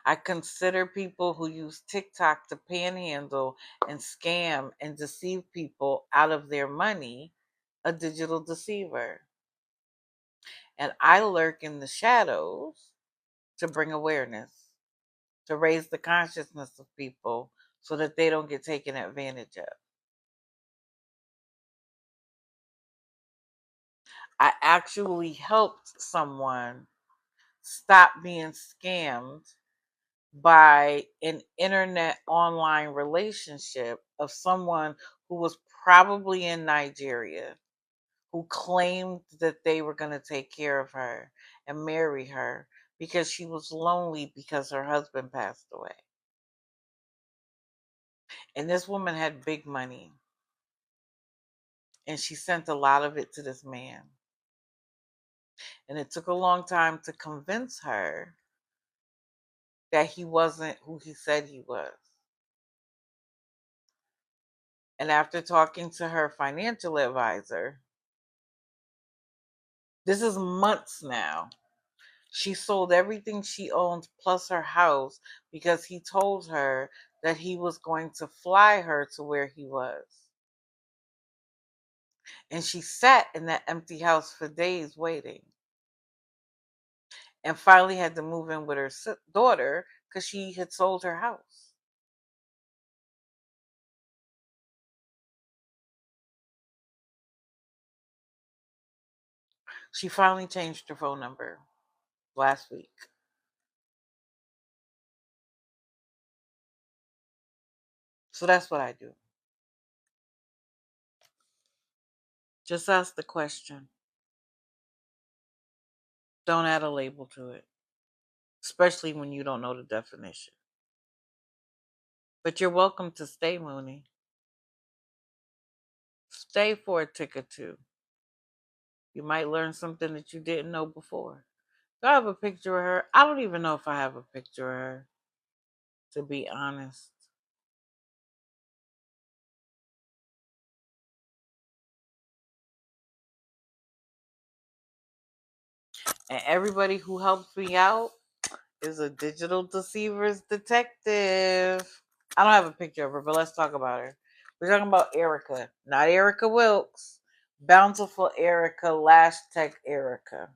I consider people who use TikTok to panhandle and scam and deceive people out of their money a digital deceiver. And I lurk in the shadows to bring awareness, to raise the consciousness of people so that they don't get taken advantage of. I actually helped someone stop being scammed by an internet online relationship of someone who was probably in Nigeria, who claimed that they were going to take care of her and marry her because she was lonely because her husband passed away. And this woman had big money, and she sent a lot of it to this man. And it took a long time to convince her that he wasn't who he said he was. And after talking to her financial advisor, this is months now. She sold everything she owned plus her house because he told her that he was going to fly her to where he was. And she sat in that empty house for days waiting and finally had to move in with her daughter because she had sold her house. She finally changed her phone number last week. So that's what I do. Just ask the question. Don't add a label to it, especially when you don't know the definition. But you're welcome to stay, Mooney. Stay for a tick or two. You might learn something that you didn't know before. Do I have a picture of her? I don't even know if I have a picture of her, to be honest. And everybody who helps me out is a digital deceivers detective. I don't have a picture of her, but let's talk about her. We're talking about Erica, not Erica Wilkes. Bountiful Erica, Lash Tech Erica.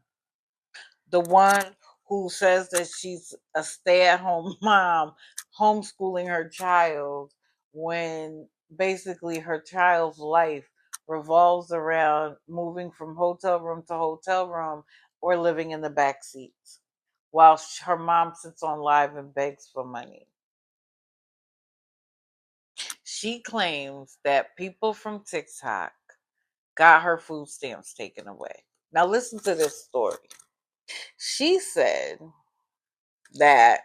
The one who says that she's a stay-at-home mom homeschooling her child when basically her child's life revolves around moving from hotel room to hotel room or living in the back seats while her mom sits on live and begs for money. She claims that people from TikTok got her food stamps taken away. Now listen to this story. She said that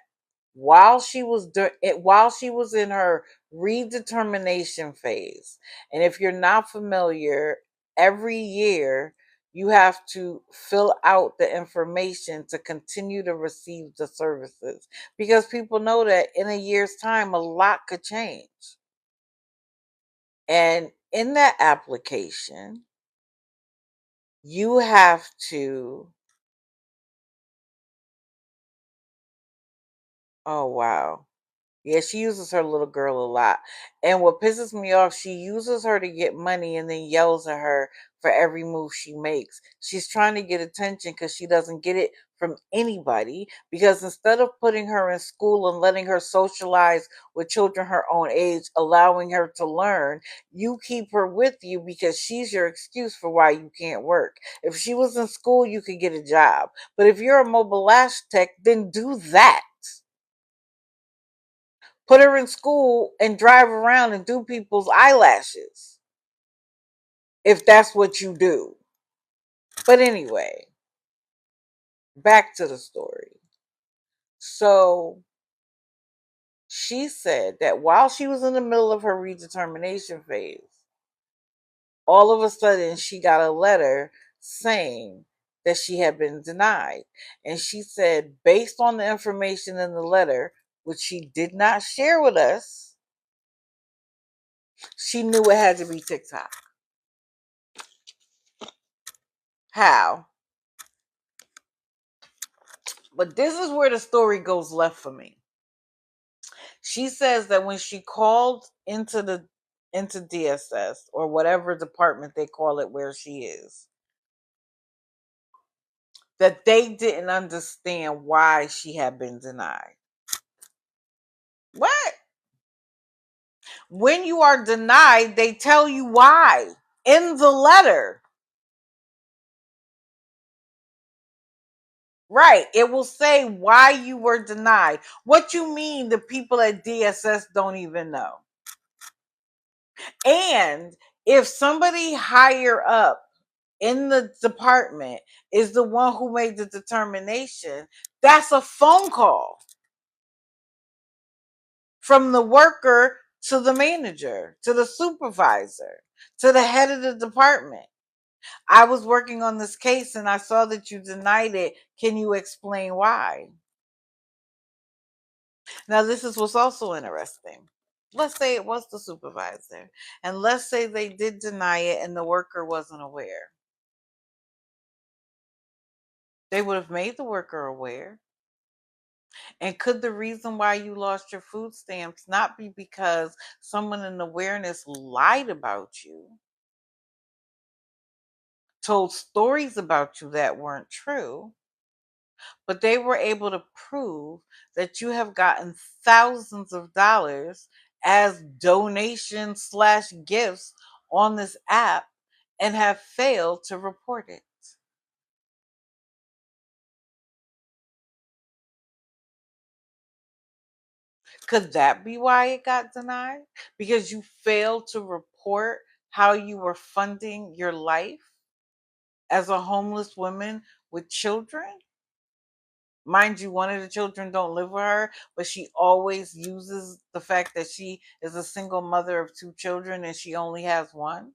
while she was in her redetermination phase, and if you're not familiar, every year you have to fill out the information to continue to receive the services because people know that in a year's time a lot could change. And in that application you have to, oh wow. Yeah, she uses her little girl a lot. And what pisses me off, she uses her to get money and then yells at her for every move she makes. She's trying to get attention because she doesn't get it from anybody. Because instead of putting her in school and letting her socialize with children her own age, allowing her to learn, you keep her with you because she's your excuse for why you can't work. If she was in school, you could get a job. But if you're a mobile lash tech, then do that. Put her in school and drive around and do people's eyelashes if that's what you do. But anyway, back to the story. So she said that while she was in the middle of her redetermination phase, all of a sudden she got a letter saying that she had been denied. And she said, based on the information in the letter, which she did not share with us, she knew it had to be TikTok. How? But this is where the story goes left for me. She says that when she called into DSS or whatever department they call it where she is, that they didn't understand why she had been denied. What? When you are denied, they tell you why in the letter. Right. It will say why you were denied. What you mean the people at DSS don't even know. And if somebody higher up in the department is the one who made the determination, that's a phone call from the worker to the manager, to the supervisor, to the head of the department. I was working on this case and I saw that you denied it. Can you explain why? Now, this is what's also interesting. Let's say it was the supervisor, and let's say they did deny it and the worker wasn't aware. They would have made the worker aware. And could the reason why you lost your food stamps not be because someone in awareness lied about you, told stories about you that weren't true, but they were able to prove that you have gotten thousands of dollars as donations slash gifts on this app and have failed to report it? Could that be why it got denied? Because you failed to report how you were funding your life as a homeless woman with children? Mind you, one of the children don't live with her, but she always uses the fact that she is a single mother of two children and she only has one.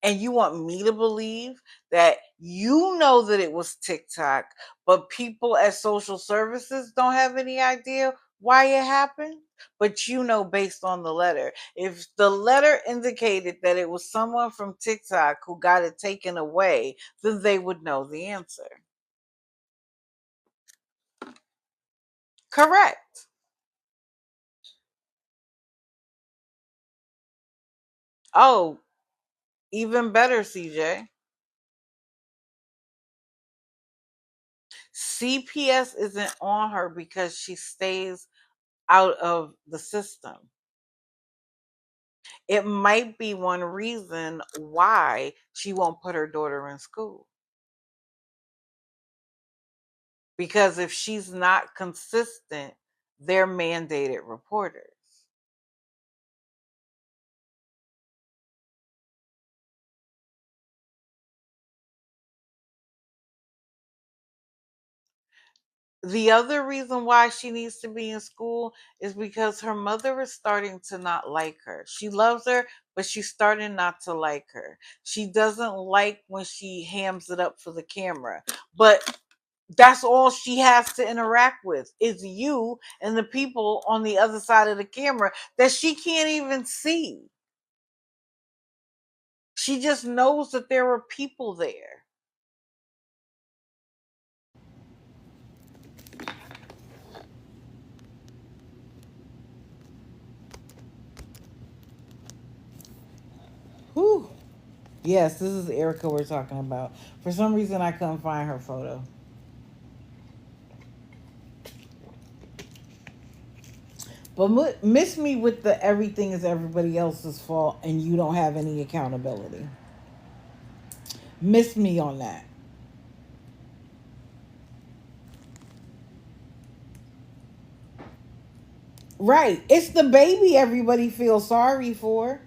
And you want me to believe that you know that it was TikTok, but people at social services don't have any idea why it happened, but you know based on the letter. If the letter indicated that it was someone from TikTok who got it taken away, then they would know the answer. Correct. Oh, even better, CJ. CPS isn't on her because she stays out of the system. It might be one reason why she won't put her daughter in school. Because if she's not consistent, they're mandated reporters. The other reason why she needs to be in school is because her mother is starting to not like her. She loves her, but she's starting not to like her. She doesn't like when she hams it up for the camera. But that's all she has to interact with is you and the people on the other side of the camera that she can't even see. She just knows that there are people there. Whew. Yes, this is Erica we're talking about. For some reason, I couldn't find her photo. But miss me with the everything is everybody else's fault and you don't have any accountability. Miss me on that. Right. It's the baby everybody feels sorry for.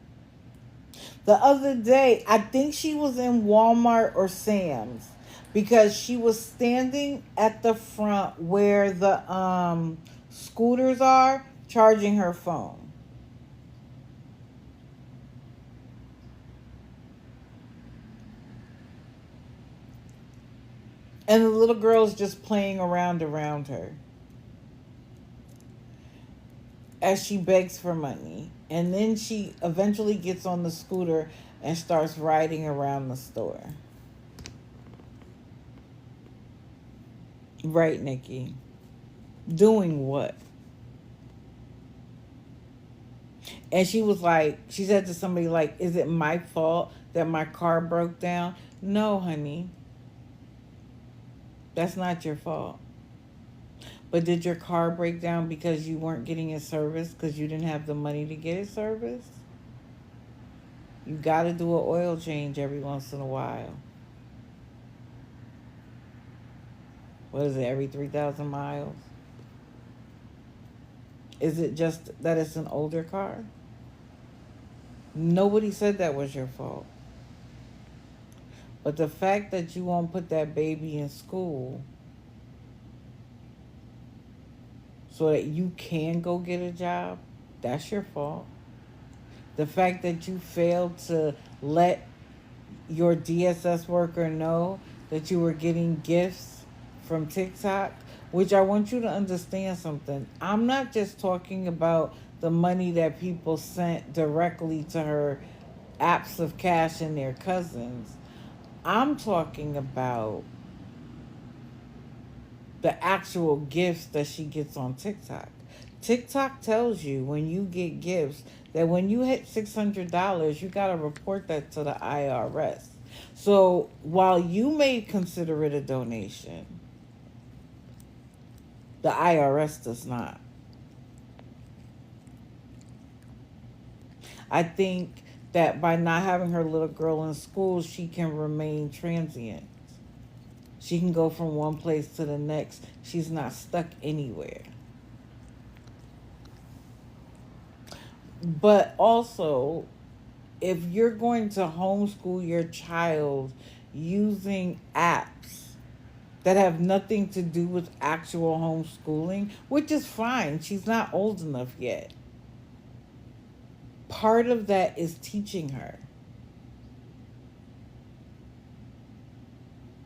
The other day, I think she was in Walmart or Sam's because she was standing at the front where the scooters are charging her phone. And the little girl's just playing around her as she begs for money. And then she eventually gets on the scooter and starts riding around the store. Right, Nikki? Doing what? And she was like, she said to somebody, like, is it my fault that my car broke down? No, honey, that's not your fault. But did your car break down because you weren't getting it serviced because you didn't have the money to get it serviced? You got to do an oil change every once in a while. What is it, every 3,000 miles? Is it just that it's an older car? Nobody said that was your fault. But the fact that you won't put that baby in school so that you can go get a job, that's your fault. The fact that you failed to let your DSS worker know that you were getting gifts from TikTok, which I want you to understand something. I'm not just talking about the money that people sent directly to her apps of cash and their cousins. I'm talking about the actual gifts that she gets on TikTok. TikTok tells you when you get gifts that when you hit $600, you got to report that to the IRS. So while you may consider it a donation, the IRS does not. I think that by not having her little girl in school, she can remain transient. She can go from one place to the next. She's not stuck anywhere. But also, if you're going to homeschool your child using apps that have nothing to do with actual homeschooling, which is fine, she's not old enough yet. Part of that is teaching her.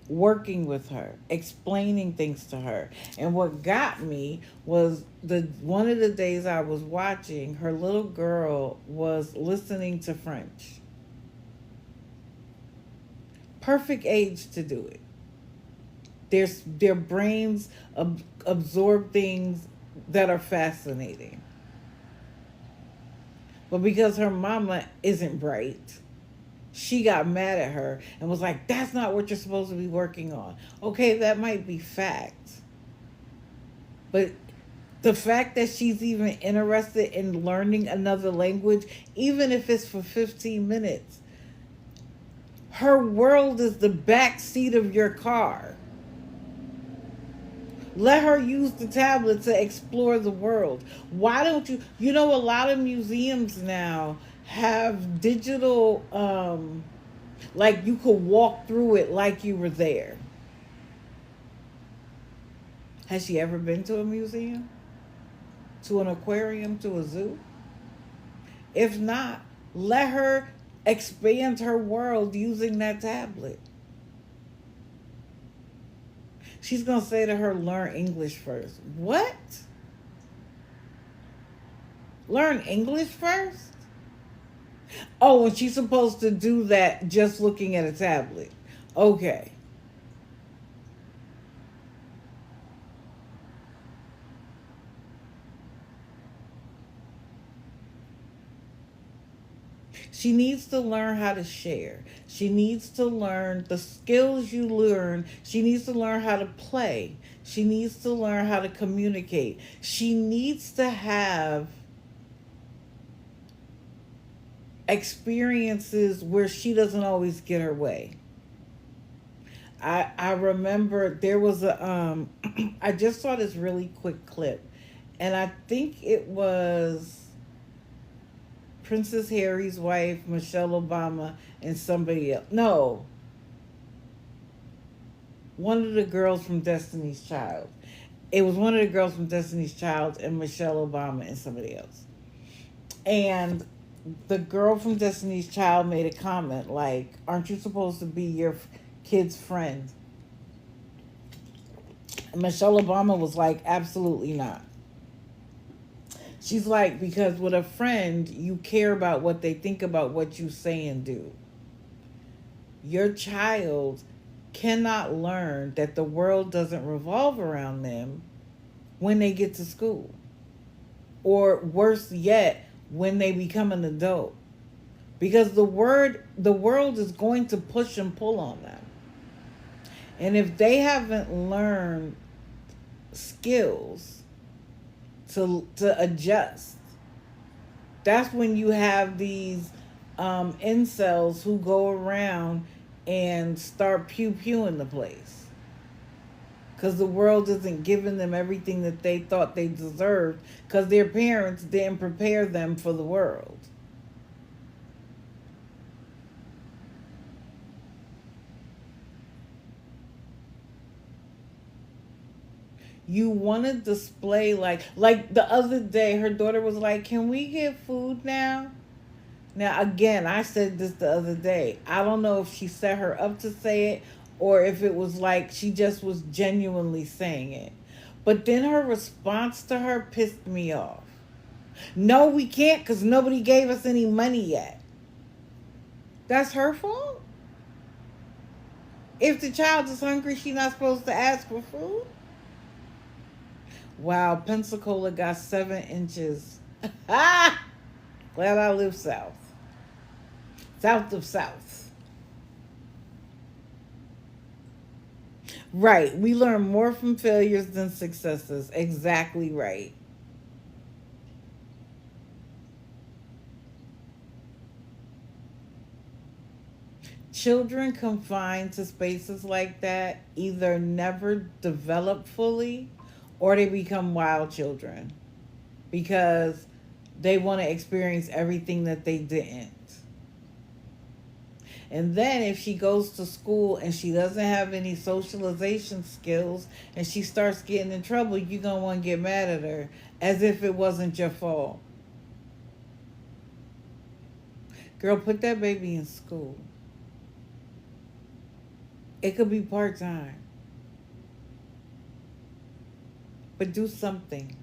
working with her, explaining things to her. And what got me was the one of the days I was watching, her little girl was listening to French. Perfect age to do it. Their brains absorb things that are fascinating. But because her mama isn't bright, she got mad at her and was like, "That's not what you're supposed to be working on." Okay, that might be fact. But the fact that she's even interested in learning another language, even if it's for 15 minutes, her world is the back seat of your car. Let her use the tablet to explore the world. Why don't you? You know, a lot of museums now have digital, like you could walk through it like you were there. Has she ever been to a museum? To an aquarium? To a zoo? If not, let her expand her world using that tablet. She's going to say to her, learn English first. What? Learn English first? Oh, and she's supposed to do that just looking at a tablet. Okay. She needs to learn how to share. She needs to learn the skills you learn. She needs to learn how to play. She needs to learn how to communicate. She needs to have experiences where she doesn't always get her way. I remember there was a I just saw this really quick clip, and I think it was Princess Harry's wife, Michelle Obama, and somebody else. No, one of the girls from Destiny's Child. It was one of the girls from Destiny's Child and Michelle Obama and somebody else. And the girl from Destiny's Child made a comment like, "Aren't you supposed to be your kid's friend?" And Michelle Obama was like, "Absolutely not." She's like, "Because with a friend, you care about what they think about what you say and do. Your child cannot learn that the world doesn't revolve around them when they get to school. Or worse yet, when they become an adult. Because the world is going to push and pull on them. And if they haven't learned skills to adjust, that's when you have these incels who go around and start pew pewing the place because the world isn't giving them everything that they thought they deserved because their parents didn't prepare them for the world. You want to display like the other day her daughter was like, "Can we get food now?" Now, again, I said this the other day. I don't know if she set her up to say it or if it was like she just was genuinely saying it. But then her response to her pissed me off. "No, we can't because nobody gave us any money yet." That's her fault? If the child is hungry, she's not supposed to ask for food? Wow, Pensacola got 7 inches. Ah! Glad I live south. South of South. Right. We learn more from failures than successes. Exactly right. Children confined to spaces like that either never develop fully or they become wild children because they want to experience everything that they didn't. And then if she goes to school and she doesn't have any socialization skills and she starts getting in trouble, you're going to want to get mad at her as if it wasn't your fault. Girl, put that baby in school. It could be part time, but do something.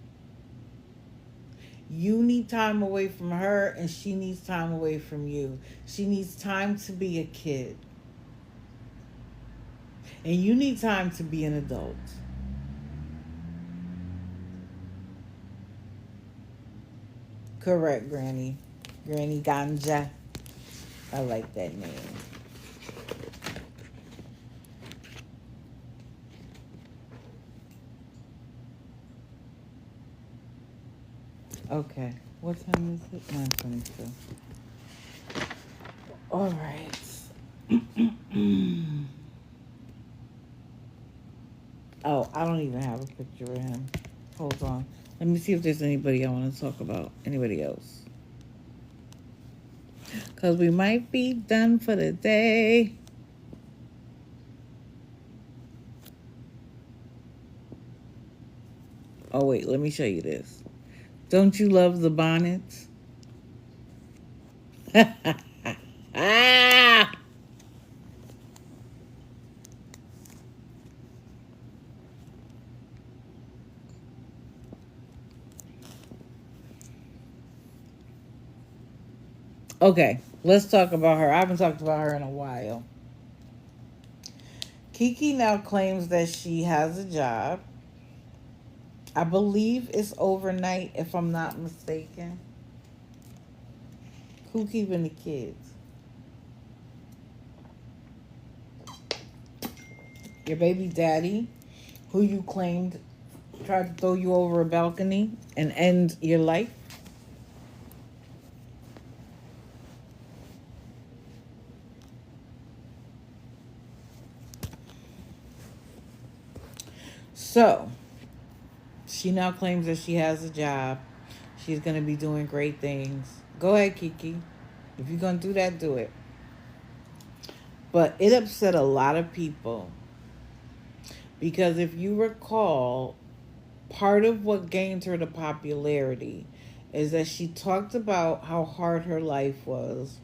You need time away from her, and she needs time away from you. She needs time to be a kid, and you need time to be an adult. Correct, Granny. Granny Ganja. I like that name. Okay. What time is it? 9:22. All right. Oh, I don't even have a picture of him. Hold on. Let me see if there's anybody I want to talk about. Anybody else? Because we might be done for the day. Oh, wait. Let me show you this. Don't you love the bonnets? Ah! Okay. Let's talk about her. I haven't talked about her in a while. Kiki now claims that she has a job. I believe it's overnight, if I'm not mistaken. Who keeping the kids? Your baby daddy, who you claimed tried to throw you over a balcony and end your life? So, she now claims that she has a job. She's going to be doing great things. Go ahead, Kiki. If you're going to do that, do it. But it upset a lot of people because if you recall, part of what gained her the popularity is that she talked about how hard her life was,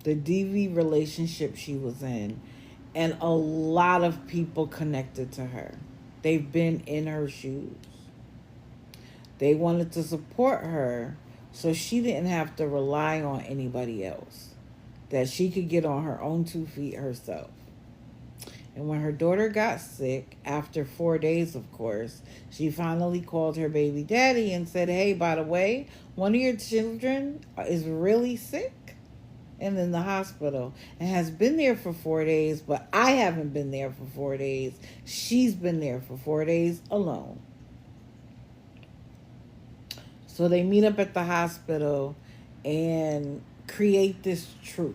the DV relationship she was in, and a lot of people connected to her. They've been in her shoes. They wanted to support her so she didn't have to rely on anybody else, that she could get on her own 2 feet herself. And when her daughter got sick, after 4 days, of course, she finally called her baby daddy and said, "Hey, by the way, one of your children is really sick and in the hospital and has been there for 4 days, but I haven't been there for 4 days. She's been there for 4 days alone." So they meet up at the hospital and create this truce.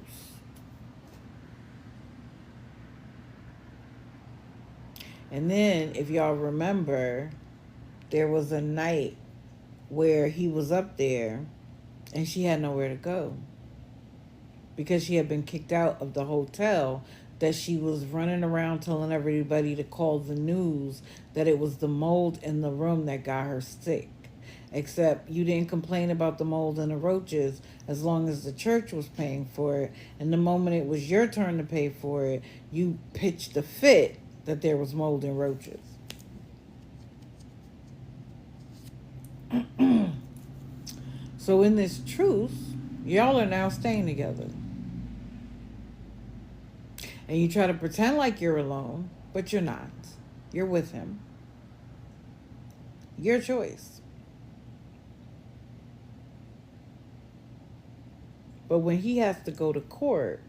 And then, if y'all remember, there was a night where he was up there and she had nowhere to go because she had been kicked out of the hotel, that she was running around telling everybody to call the news that it was the mold in the room that got her sick. Except you didn't complain about the mold and the roaches as long as the church was paying for it. And the moment it was your turn to pay for it, you pitched a fit that there was mold and roaches. So in this truce, y'all are now staying together. And you try to pretend like you're alone, but you're not. You're with him. Your choice. But when he has to go to court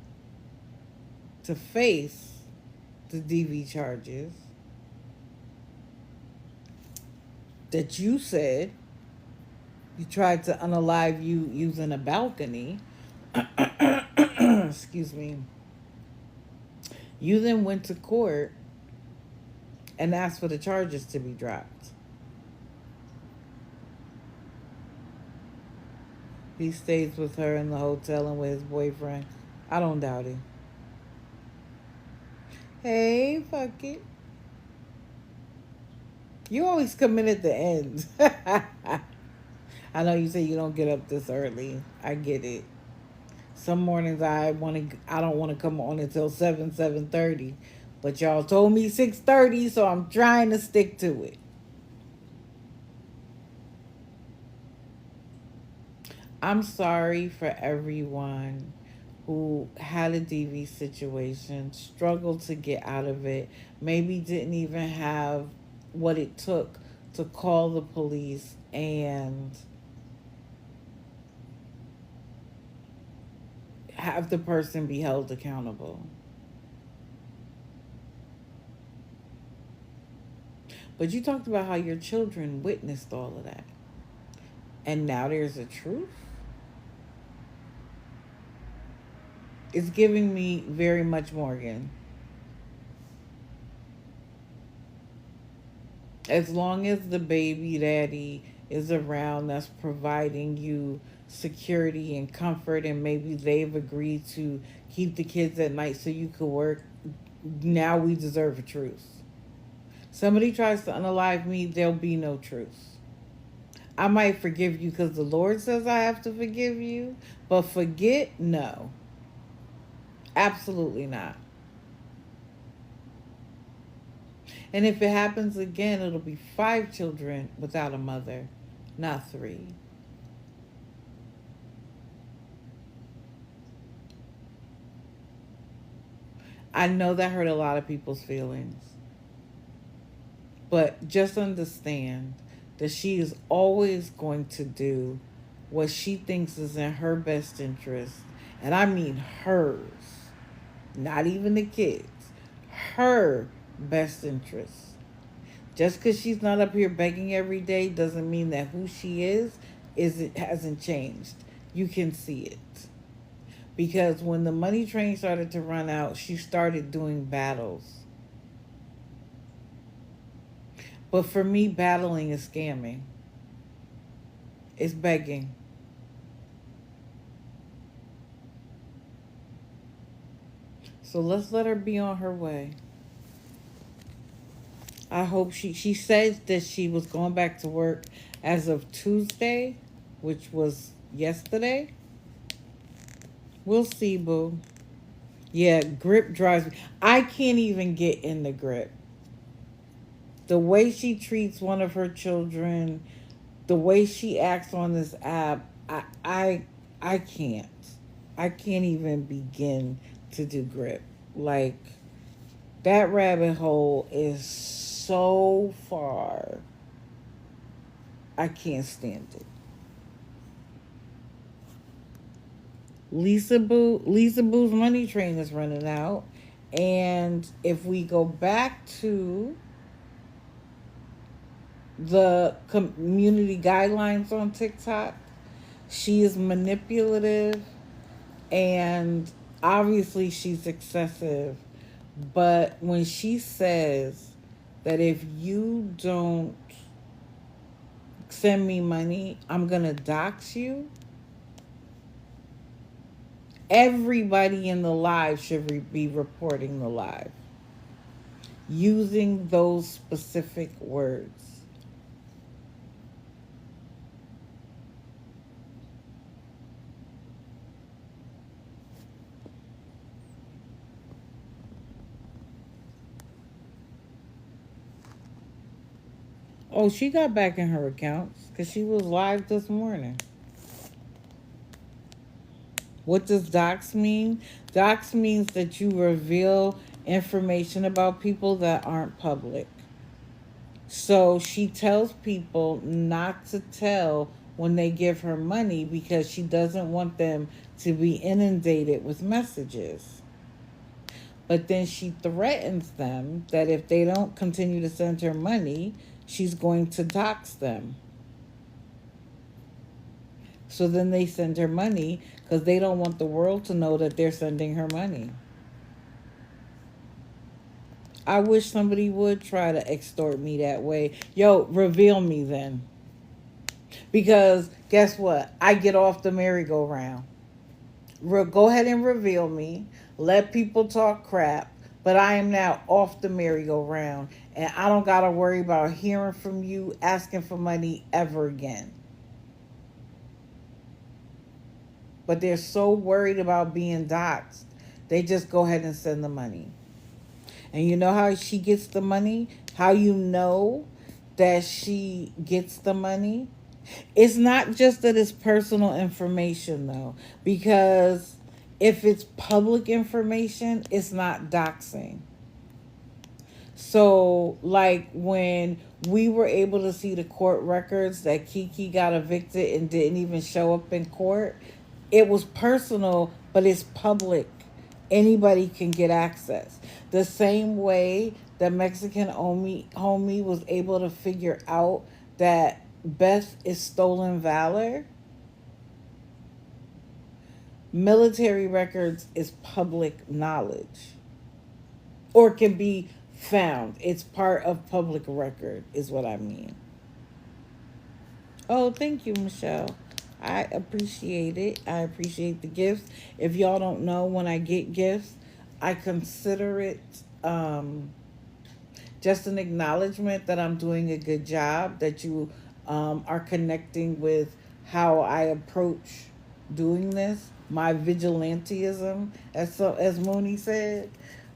to face the DV charges that you said you tried to unalive you using a balcony, excuse me, you then went to court and asked for the charges to be dropped. He stays with her in the hotel and with his boyfriend. I don't doubt it. Hey, fuck it. You always come in at the end. I know you say you don't get up this early. I get it. Some mornings I don't want to come on until 7:30. But y'all told me 6:30, so I'm trying to stick to it. I'm sorry for everyone who had a DV situation, struggled to get out of it, maybe didn't even have what it took to call the police and have the person be held accountable. But you talked about how your children witnessed all of that. And now there's a truth. It's giving me very much Morgan. As long as the baby daddy is around that's providing you security and comfort, and maybe they've agreed to keep the kids at night so you could work, now we deserve a truce. Somebody tries to unalive me, there'll be no truce. I might forgive you because the Lord says I have to forgive you, but forget, no. Absolutely not. And if it happens again, it'll be 5 children without a mother, not 3. I know that hurt a lot of people's feelings, but just understand that she is always going to do what she thinks is in her best interest. And I mean hers, not even the kids. Her best interest. Just because she's not up here begging every day doesn't mean that who she is it hasn't changed. You can see it. Because when the money train started to run out, she started doing battles. But for me, battling is scamming. It's begging. So let's let her be on her way. I hope she said that she was going back to work as of Tuesday, which was yesterday. We'll see, boo. Yeah, grip drives me. I can't even get in the grip. The way she treats one of her children, the way she acts on this app, I can't. I can't even begin to do grip. Like, that rabbit hole is so far. I can't stand it. Lisa Boo's money train is running out. And if we go back to the community guidelines on TikTok, she is manipulative and obviously she's excessive. But when she says that if you don't send me money, I'm going to dox you, everybody in the live should be reporting the live using those specific words. Oh, she got back in her accounts because she was live this morning. What does dox mean? Dox means that you reveal information about people that aren't public. So she tells people not to tell when they give her money because she doesn't want them to be inundated with messages. But then she threatens them that if they don't continue to send her money, she's going to dox them. So then they send her money because they don't want the world to know that they're sending her money. I wish somebody would try to extort me that way. Yo, reveal me then. Because guess what? I get off the merry-go-round. Go ahead and reveal me. Let people talk crap. But I am now off the merry-go-round. And I don't got to worry about hearing from you asking for money ever again. But they're so worried about being doxxed, they just go ahead and send the money. And you know how she gets the money? How you know that she gets the money? It's not just that it's personal information though, because if it's public information, it's not doxing. So, like when we were able to see the court records that Kiki got evicted and didn't even show up in court, it was personal, but it's public. Anybody can get access. The same way that Mexican homie was able to figure out that Beth is stolen valor, military records is public knowledge or can be found. It's part of public record, is what I mean. Oh, thank you, Michelle. I appreciate it. I appreciate the gifts. If y'all don't know, when I get gifts, I consider it just an acknowledgement that I'm doing a good job, that you are connecting with how I approach doing this, my vigilantism, as Mooney said.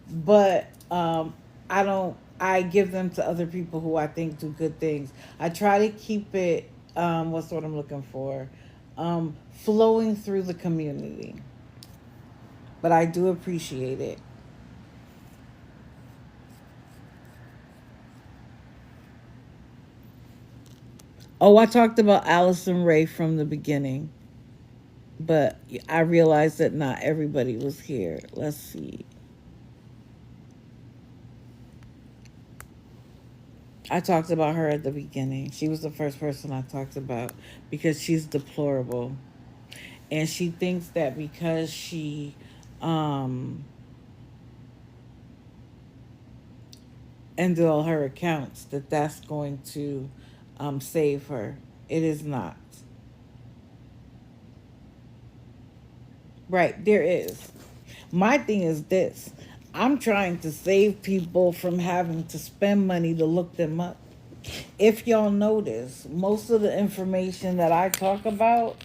But I don't. I give them to other people who I think do good things. I try to keep it. What's what I'm looking for? Flowing through the community. But I do appreciate it. Oh, I talked about Allison Ray from the beginning, but I realized that not everybody was here. Let's see. I talked about her at the beginning. She was the first person I talked about because she's deplorable. And she thinks that because she um, ended all her accounts, that that's going to save her. It is not. Right, there is. My thing is this: I'm trying to save people from having to spend money to look them up. If y'all notice, most of the information that I talk about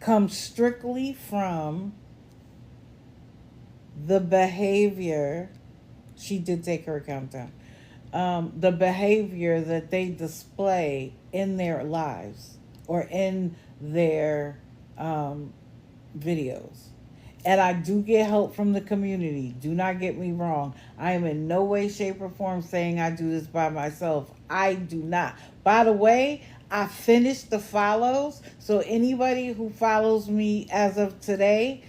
comes strictly from the behavior. She did take her account down. The behavior that they display in their lives or in their um, videos. And I do get help from the community. Do not get me wrong. I am in no way, shape, or form saying I do this by myself. I do not. By the way, I finished the follows. So anybody who follows me as of today,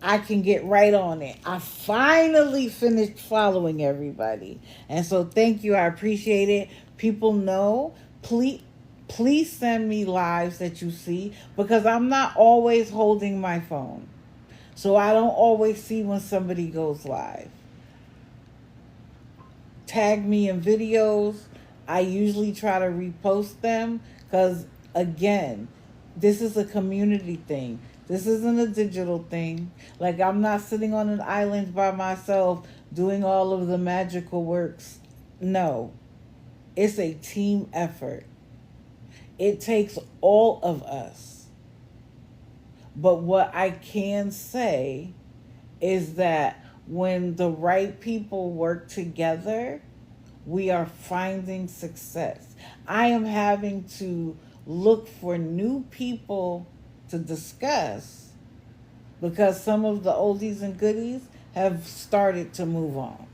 I can get right on it. I finally finished following everybody. And so thank you. I appreciate it. People know. Please send me lives that you see because I'm not always holding my phone. So I don't always see when somebody goes live. Tag me in videos. I usually try to repost them because, again, this is a community thing. This isn't a digital thing. Like, I'm not sitting on an island by myself doing all of the magical works. No, it's a team effort. It takes all of us. But what I can say is that when the right people work together, we are finding success. I am having to look for new people to discuss because some of the oldies and goodies have started to move on.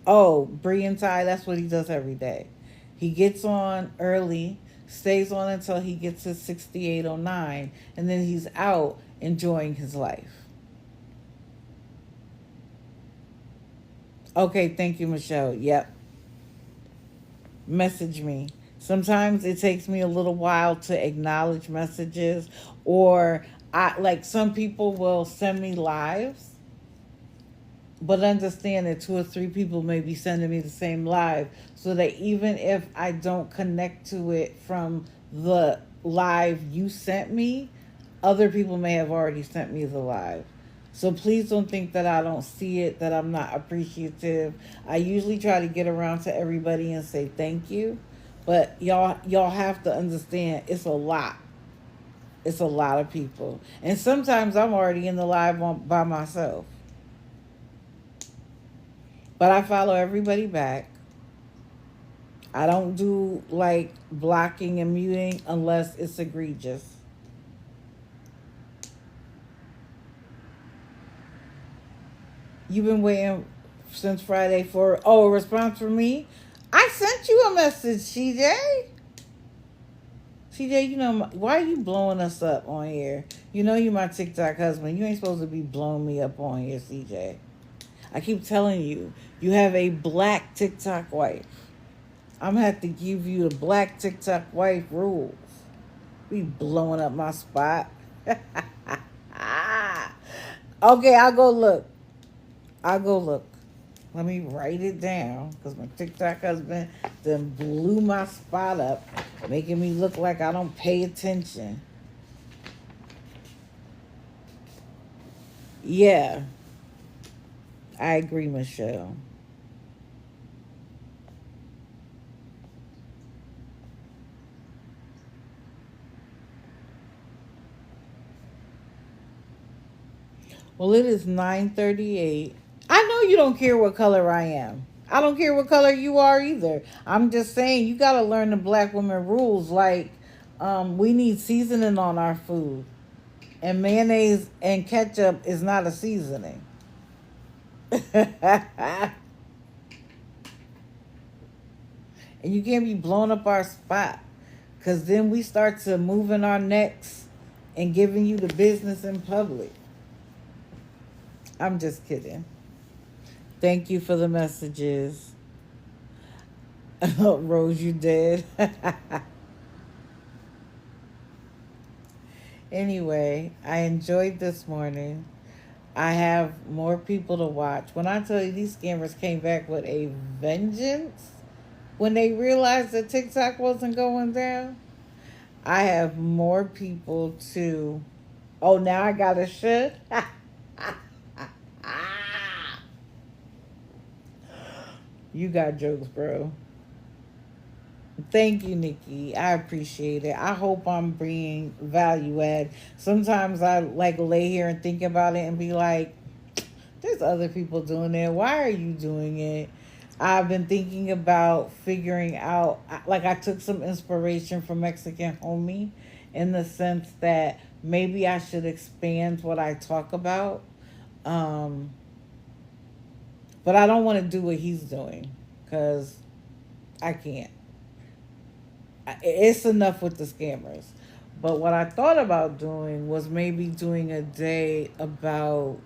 Oh, Brian Ty, that's what he does every day. He gets on early, stays on until he gets his 6809, and then he's out enjoying his life. Okay, thank you, Michelle. Yep. Message me. Sometimes it takes me a little while to acknowledge messages, or I like some people will send me lives, but understand that two or three people may be sending me the same live, so that even if I don't connect to it from the live you sent me, other people may have already sent me the live. So please don't think that I don't see it, that I'm not appreciative. I usually try to get around to everybody and say thank you, but y'all have to understand it's a lot. It's a lot of people. And sometimes I'm already in the live by myself. But I follow everybody back. I don't do like blocking and muting unless it's egregious. You've been waiting since Friday for a response from me. I sent you a message, CJ. CJ, you know why are you blowing us up on here? You know you my TikTok husband. You ain't supposed to be blowing me up on here, CJ. I keep telling you, you have a black TikTok wife. I'm gonna have to give you the black TikTok wife rules. Be blowing up my spot. Okay, I'll go look. I'll go look. Let me write it down because my TikTok husband then blew my spot up, making me look like I don't pay attention. Yeah, I agree, Michelle. Well, it is 9:38. I know you don't care what color I am. I don't care what color you are either. I'm just saying you got to learn the black woman rules. Like, we need seasoning on our food, and mayonnaise and ketchup is not a seasoning. And you can't be blowing up our spot, because then we start to moving our necks and giving you the business in public. I'm just kidding. Thank you for the messages. Rose, you dead. Anyway, I enjoyed this morning. I have more people to watch. When I tell you these scammers came back with a vengeance when they realized that TikTok wasn't going down, I have more people to. Oh, now I got a shit. You got jokes, bro. Thank you, Nikki. I appreciate it. I hope I'm bringing value add. Sometimes I like lay here and think about it and be like, there's other people doing it. Why are you doing it? I've been thinking about figuring out, like, I took some inspiration from Mexican Homie in the sense that maybe I should expand what I talk about. Um, but I don't want to do what he's doing because I can't. It's enough with the scammers. But what I thought about doing was maybe doing a day about,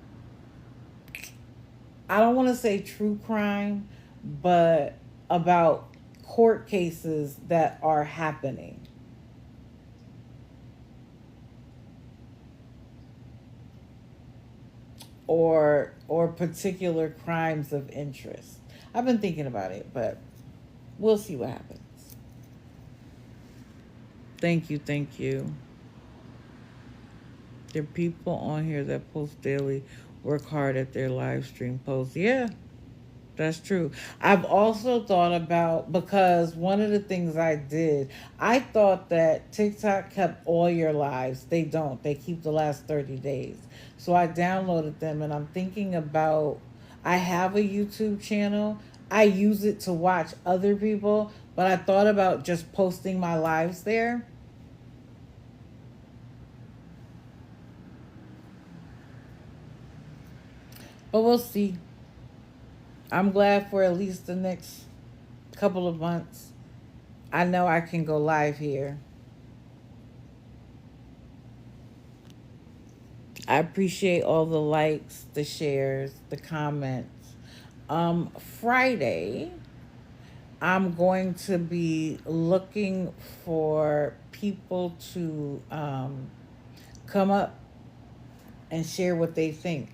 I don't want to say true crime, but about court cases that are happening, or particular crimes of interest. I've been thinking about it, but we'll see what happens. Thank you, thank you. There are people on here that post daily, work hard at their live stream posts. Yeah, that's true. I've also thought about, because one of the things I did, I thought that TikTok kept all your lives. They don't. They keep the last 30 days. So I downloaded them and I'm thinking about, I have a YouTube channel. I use it to watch other people, but I thought about just posting my lives there. But we'll see. I'm glad for at least the next couple of months. I know I can go live here. I appreciate all the likes, the shares, the comments. Friday, I'm going to be looking for people to come up and share what they think.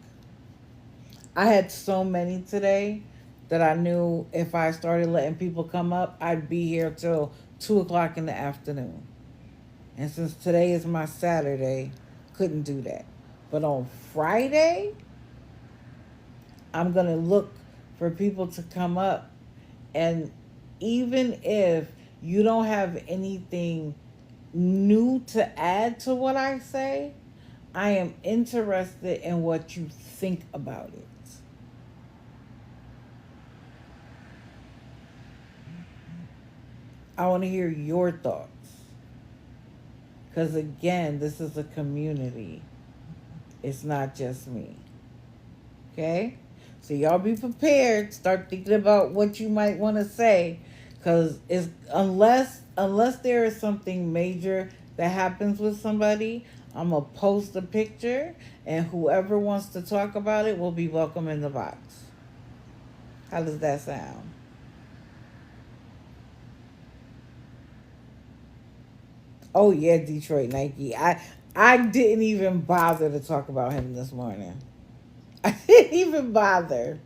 I had so many today that I knew if I started letting people come up, I'd be here till 2 o'clock in the afternoon. And since today is my Saturday, couldn't do that. But on Friday, I'm going to look for people to come up. And even if you don't have anything new to add to what I say. I am interested in what you think about it. I want to hear your thoughts. Because again, this is a community, it's not just me. Okay? So y'all be prepared. Start thinking about what you might want to say. Because it's unless there is something major that happens with somebody, I'm gonna post a picture, and whoever wants to talk about it will be welcome in the box. How does that sound? Oh yeah, Detroit Nike. I didn't even bother to talk about him this morning. I didn't even bother.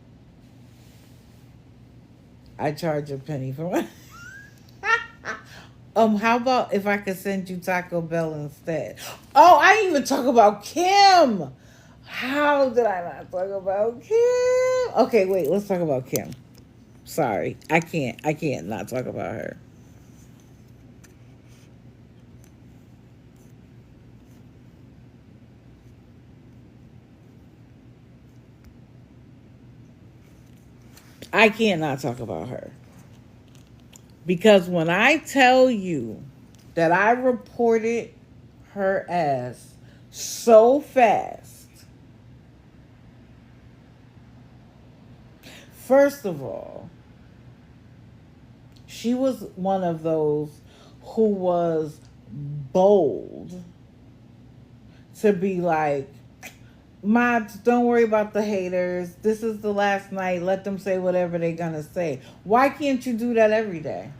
I charge a penny for my. How about if I could send you Taco Bell instead? Oh, I didn't even talk about Kim. How did I not talk about Kim? Okay, wait, let's talk about Kim. Sorry, I can't not talk about her. I can't not talk about her. Because when I tell you that I reported her ass so fast, first of all, she was one of those who was bold to be like, mods, don't worry about the haters. This is the last night. Let them say whatever they're going to say. Why can't you do that every day?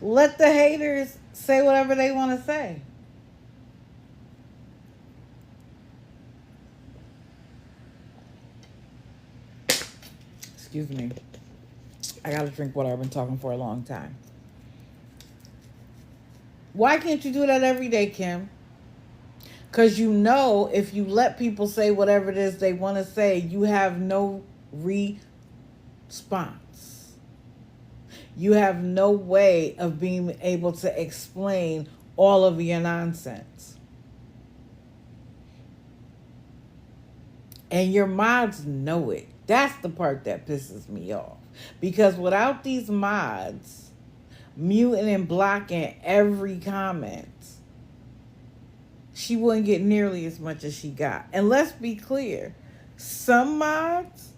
Let the haters say whatever they want to say. Excuse me. I got to drink water. I've been talking for a long time. Why can't you do that every day, Kim? Because you know if you let people say whatever it is they want to say, you have no response. You have no way of being able to explain all of your nonsense. And your mods know it. That's the part that pisses me off. Because without these mods muting and blocking every comment, she wouldn't get nearly as much as she got. And let's be clear, some mods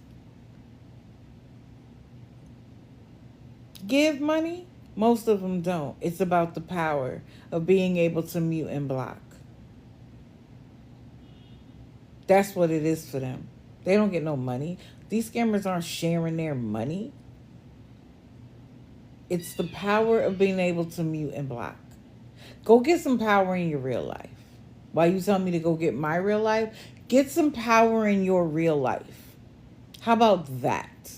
give money, most of them don't. It's about the power of being able to mute and block. That's what it is for them. They don't get no money. These scammers aren't sharing their money. It's the power of being able to mute and block. Go get some power in your real life. While you tell me to go get my real life, get some power in your real life. How about that?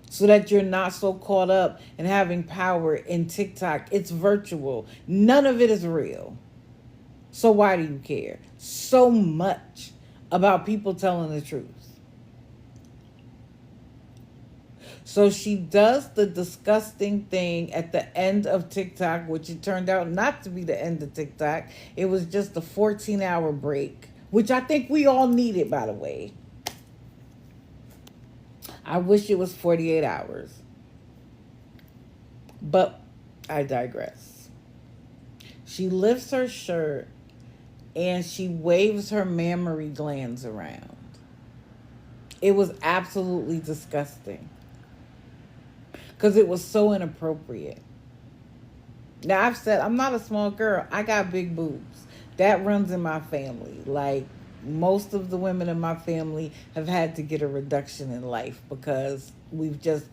So that you're not so caught up in having power in TikTok. It's virtual. None of it is real. So why do you care so much about people telling the truth? So she does the disgusting thing at the end of TikTok, which it turned out not to be the end of TikTok. It was just a 14-hour break, which I think we all needed, by the way. I wish it was 48 hours. But I digress. She lifts her shirt and she waves her mammary glands around. It was absolutely disgusting because it was so inappropriate. Now, I've said I'm not a small girl. I got big boobs. That runs in my family. Like, most of the women in my family have had to get a reduction in life because we've just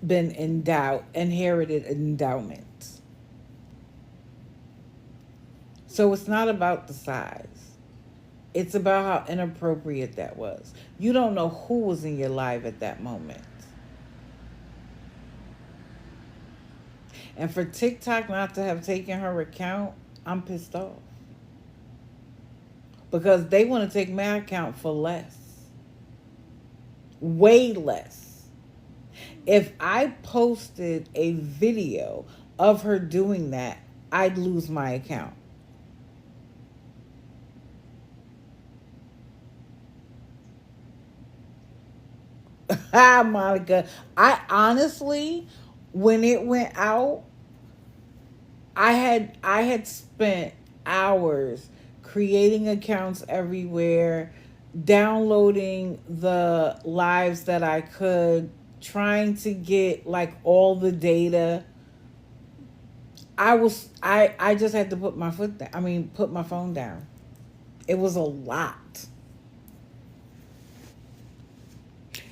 been inherited endowments. So it's not about the size. It's about how inappropriate that was. You don't know who was in your life at that moment. And for TikTok not to have taken her account, I'm pissed off. Because they want to take my account for less. Way less. If I posted a video of her doing that, I'd lose my account. Ah, Monica. I honestly, when it went out, I had spent hours creating accounts everywhere, downloading the lives that I could, trying to get like all the data. I just had to put my foot down. I mean, put my phone down. It was a lot.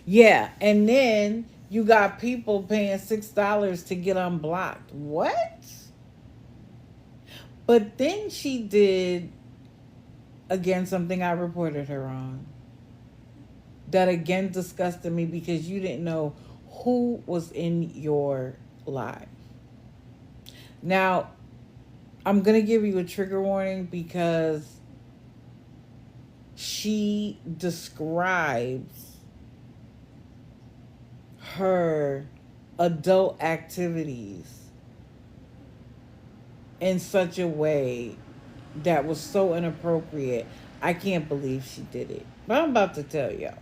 Yeah, and then you got people paying $6 to get unblocked. What? But then she did again something I reported her on. That again disgusted me because you didn't know who was in your life. Now, I'm going to give you a trigger warning because she describes her adult activities in such a way that was so inappropriate. I can't believe she did it. But I'm about to tell y'all.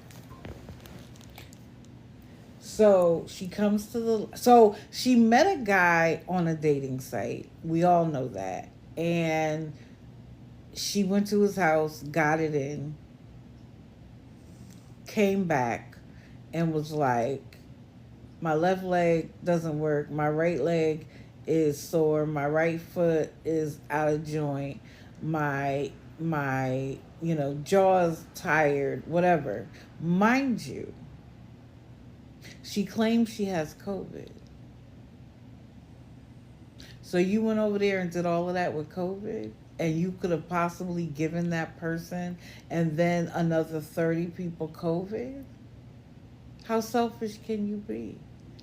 So she comes to the. So she met a guy on a dating site. We all know that. And she went to his house, got it in, came back, and was like, my left leg doesn't work. My right leg is sore. My right foot is out of joint. My jaw's tired, whatever. Mind you, she claims she has COVID. So you went over there and did all of that with COVID, and you could have possibly given that person and then another 30 people COVID? How selfish can you be?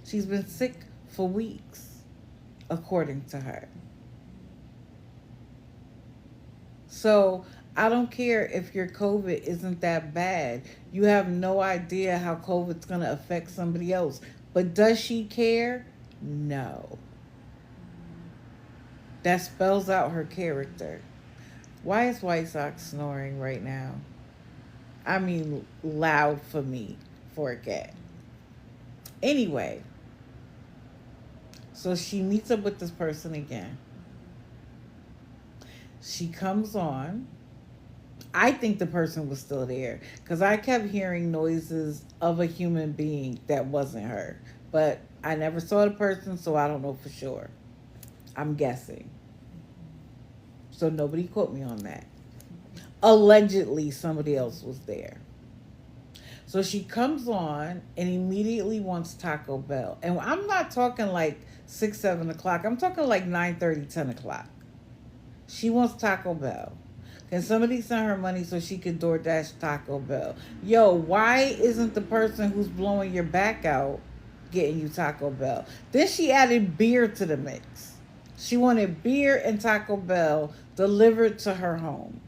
She's been sick for weeks, according to her. So I don't care if your COVID isn't that bad. You have no idea how COVID's going to affect somebody else. But does she care? No. That spells out her character. Why is White Sox snoring right now? I mean, loud for me, for a cat. Anyway, so she meets up with this person again. She comes on. I think the person was still there because I kept hearing noises of a human being that wasn't her. But I never saw the person, so I don't know for sure. I'm guessing. So nobody quote me on that. Allegedly, somebody else was there. So she comes on and immediately wants Taco Bell. And I'm not talking like 6, 7 o'clock. I'm talking like 9:30, 10 o'clock. She wants Taco Bell. Can somebody send her money so she could DoorDash Taco Bell? Yo, why isn't the person who's blowing your back out getting you Taco Bell? Then she added beer to the mix. She wanted beer and Taco Bell delivered to her home.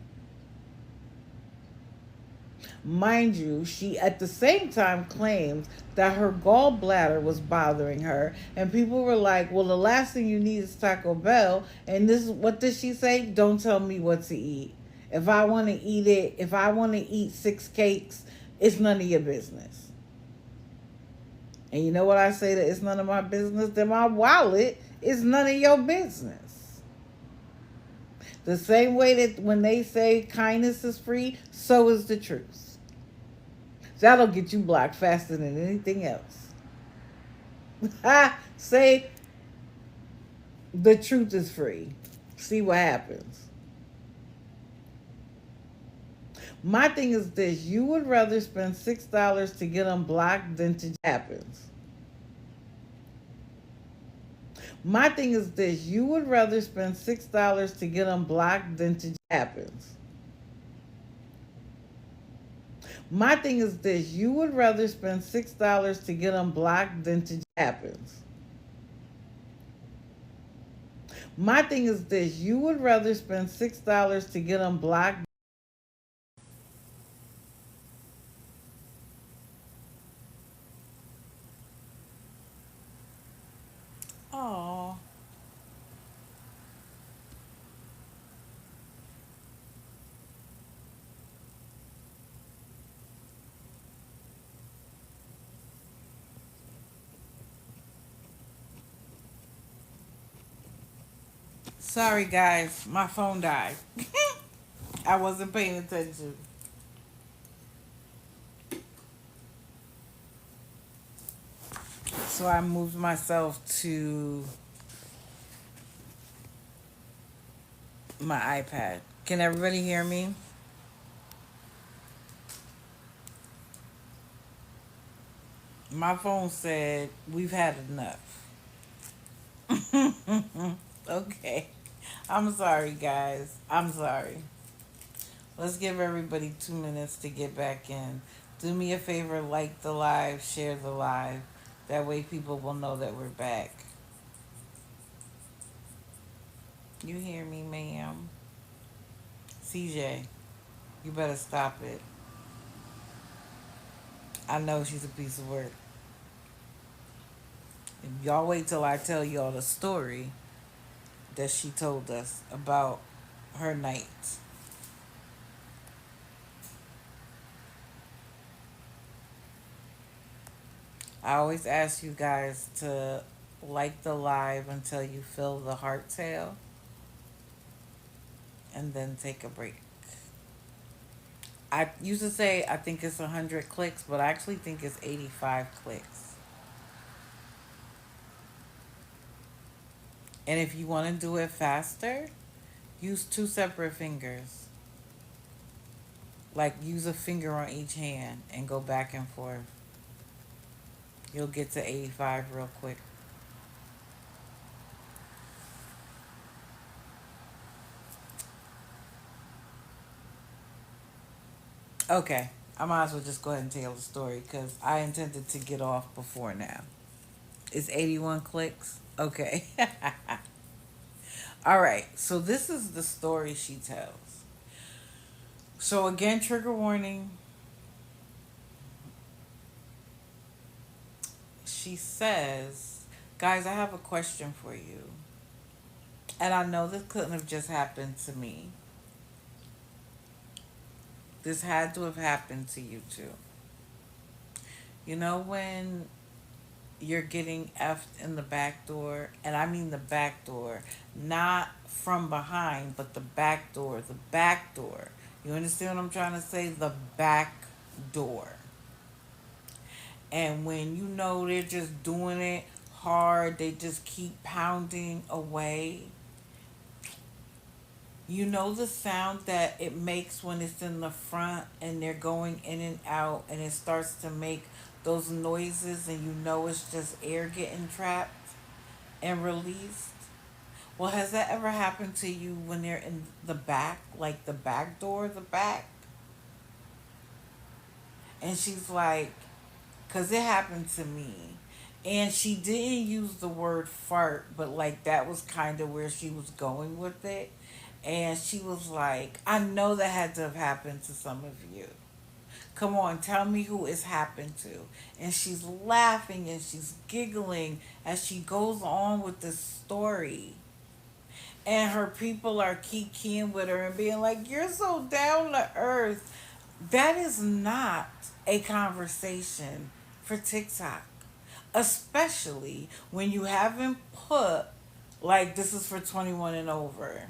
Mind you, she at the same time claims that her gallbladder was bothering her, and people were like, "Well, the last thing you need is Taco Bell." And this is what did she say? Don't tell me what to eat. If I want to eat it, if I want to eat 6 cakes, it's none of your business. And you know what I say that it's none of my business? Then my wallet is none of your business. The same way that when they say kindness is free, so is the truth. That'll get you blocked faster than anything else. Say the truth is free. See what happens. My thing is this: you would rather spend $6 to get unblocked than to happens. My thing is this: you would rather spend $6 to get unblocked than to happens. My thing is this: you would rather spend $6 to get unblocked than to happens. My thing is this: you would rather spend $6 to get unblocked. Sorry, guys. My phone died. I wasn't paying attention. So I moved myself to my iPad. Can everybody hear me? My phone said, we've had enough. Okay. I'm sorry, guys. I'm sorry. Let's give everybody 2 minutes to get back in. Do me a favor, like the live, share the live. That way people will know that we're back. You hear me, ma'am? CJ, you better stop it. I know she's a piece of work. If y'all wait till I tell y'all the story that she told us about her night. I always ask you guys to like the live until you feel the heart tail and then take a break. I used to say I think it's 100 clicks, but I actually think it's 85 clicks. And if you want to do it faster, use two separate fingers. Like use a finger on each hand and go back and forth. You'll get to 85 real quick. Okay, I might as well just go ahead and tell the story because I intended to get off before now. It's 81 clicks. Okay. All right, so this is the story she tells. So, again, trigger warning. She says, guys, I have a question for you. And I know this couldn't have just happened to me. This had to have happened to you too. You know when you're getting effed in the back door, and I mean the back door, not from behind, but the back door, the back door. You understand what I'm trying to say? The back door. And when you know they're just doing it hard, they just keep pounding away. You know the sound that it makes when it's in the front and they're going in and out and it starts to make those noises and you know it's just air getting trapped and released? Well, has that ever happened to you when they're in the back, like the back door, the back? And she's like, because it happened to me. And she didn't use the word fart, but like that was kind of where she was going with it. And she was like, I know that had to have happened to some of you. Come on, tell me who it's happened to. And she's laughing and she's giggling as she goes on with this story. And her people are kikiing with her and being like, you're so down to earth. That is not a conversation for TikTok. Especially when you haven't put, like, this is for 21 and over.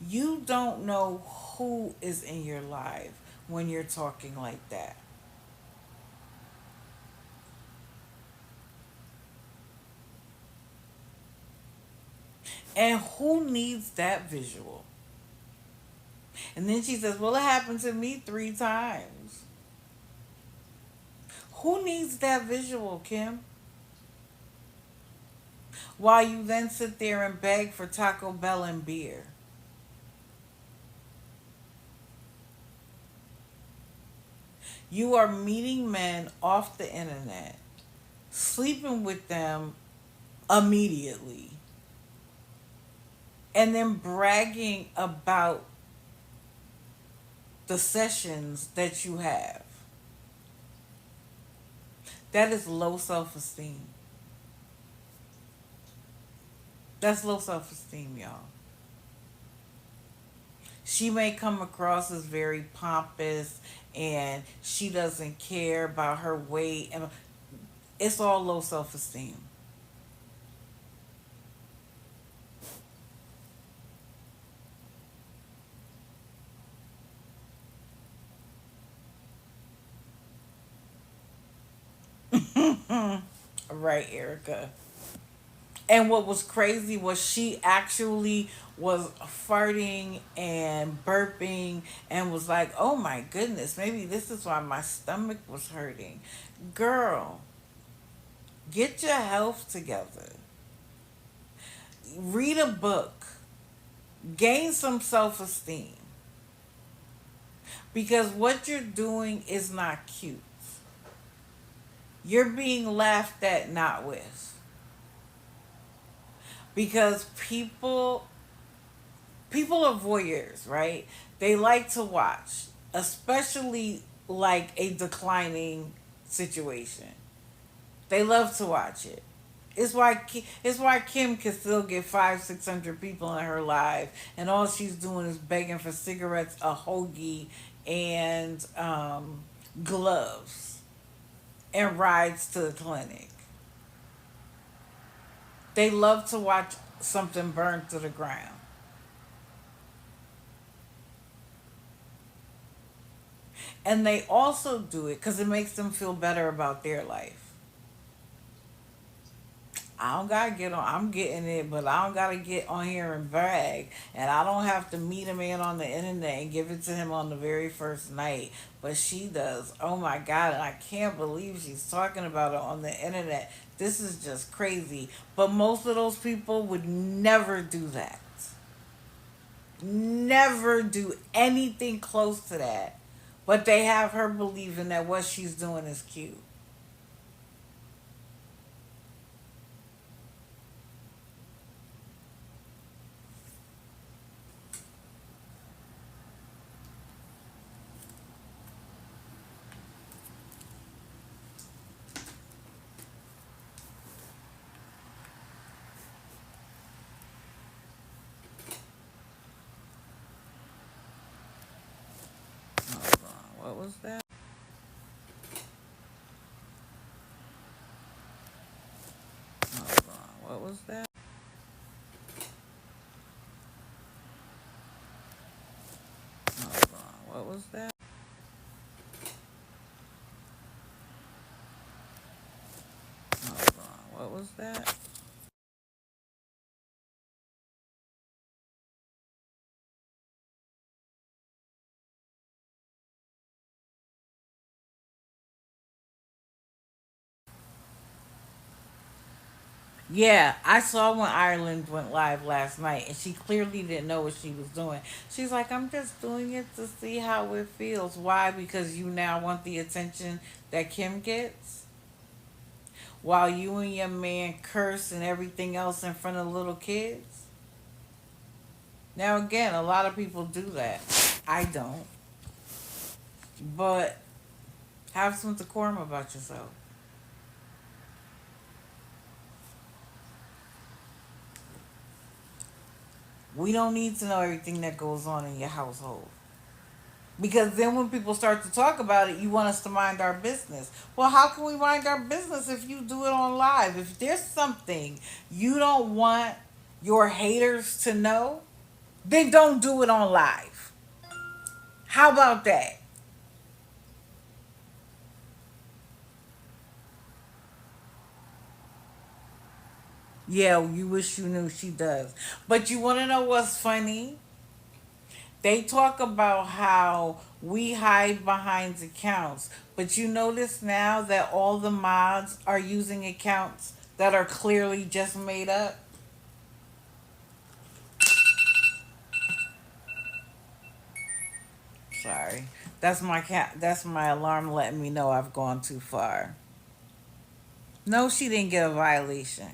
You don't know who is in your life when you're talking like that. And who needs that visual? And then she says, well, it happened to me 3 times. Who needs that visual, Kim? While you then sit there and beg for Taco Bell and beer. You are meeting men off the internet, sleeping with them immediately, and then bragging about the sessions that you have. That is low self esteem. That's low self esteem, y'all. She may come across as very pompous and she doesn't care about her weight, and it's all low self esteem. Right, Erica. And what was crazy was she actually was farting and burping and was like, oh my goodness, maybe this is why my stomach was hurting. Girl, get your health together. Read a book. Gain some self esteem. Because what you're doing is not cute. You're being laughed at, not with. Because people are voyeurs, right? They like to watch, especially like a declining situation. They love to watch it. It's why Kim can still get 500-600 people in her live, and all she's doing is begging for cigarettes, a hoagie, and gloves, and rides to the clinic. They love to watch something burn to the ground. And they also do it because it makes them feel better about their life. I don't gotta get on. I'm getting it, but I don't gotta get on here and brag, and I don't have to meet a man on the internet and give it to him on the very first night. But she does. Oh my god! And I can't believe she's talking about it on the internet. This is just crazy. But most of those people would never do that. Never do anything close to that. But they have her believing that what she's doing is cute. Hold on. What was that? Hold on. What was that? Hold on. What was that? Hold on. What was that? Yeah, I saw when Ireland went live last night, and she clearly didn't know what she was doing. She's like, I'm just doing it to see how it feels. Why? Because you now want the attention that Kim gets? While you and your man curse and everything else in front of little kids? Now, again, a lot of people do that. I don't. But have some decorum about yourself. We don't need to know everything that goes on in your household. Because then when people start to talk about it, you want us to mind our business. Well, how can we mind our business if you do it on live? If there's something you don't want your haters to know, then don't do it on live. How about that? Yeah, you wish you knew she does. But you want to know what's funny? They talk about how we hide behind accounts, but you notice now that all the mods are using accounts that are clearly just made up. Sorry. That's my alarm letting me know I've gone too far. No, she didn't get a violation.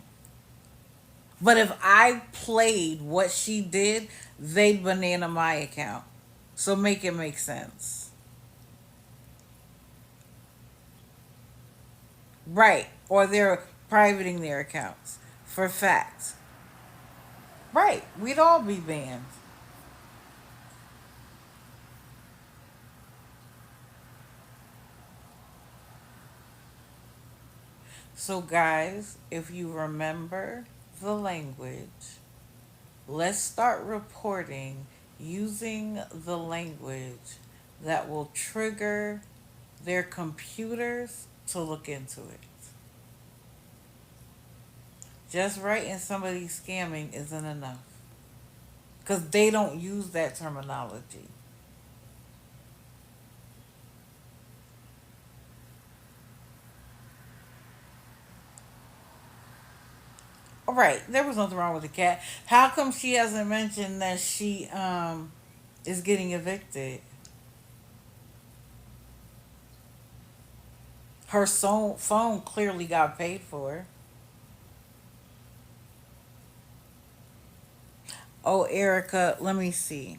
But if I played what she did, they'd banana my account. So make it make sense. Right. Or they're privating their accounts. For facts. Right. We'd all be banned. So, guys, if you remember the language, let's start reporting using the language that will trigger their computers to look into it. Just writing somebody scamming isn't enough because they don't use that terminology. All right, there was nothing wrong with the cat. How come she hasn't mentioned that she is getting evicted? Her phone clearly got paid for. Oh, Erica, let me see.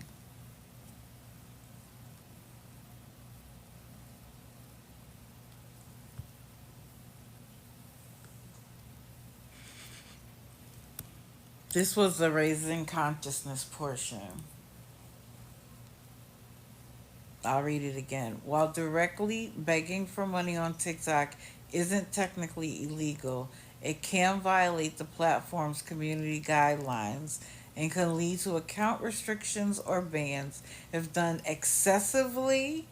This was the raising consciousness portion. I'll read it again. While directly begging for money on TikTok isn't technically illegal, it can violate the platform's community guidelines and can lead to account restrictions or bans if done excessively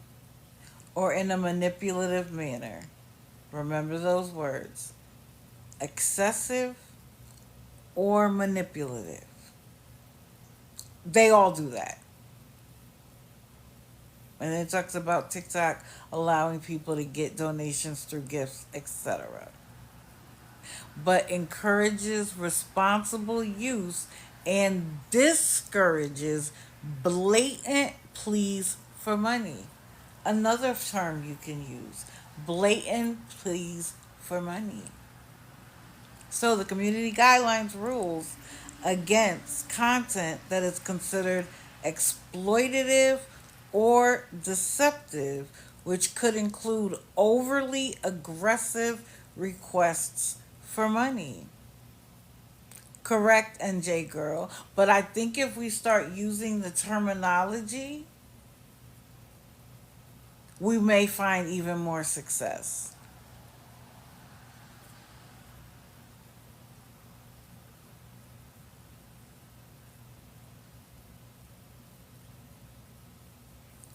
or in a manipulative manner. Remember those words: excessive or manipulative. They all do that. And it talks about TikTok allowing people to get donations through gifts, etc. But encourages responsible use and discourages blatant pleas for money. Another term you can use: blatant pleas for money. So the community guidelines rules against content that is considered exploitative or deceptive, which could include overly aggressive requests for money. Correct, NJ girl. But I think if we start using the terminology, we may find even more success.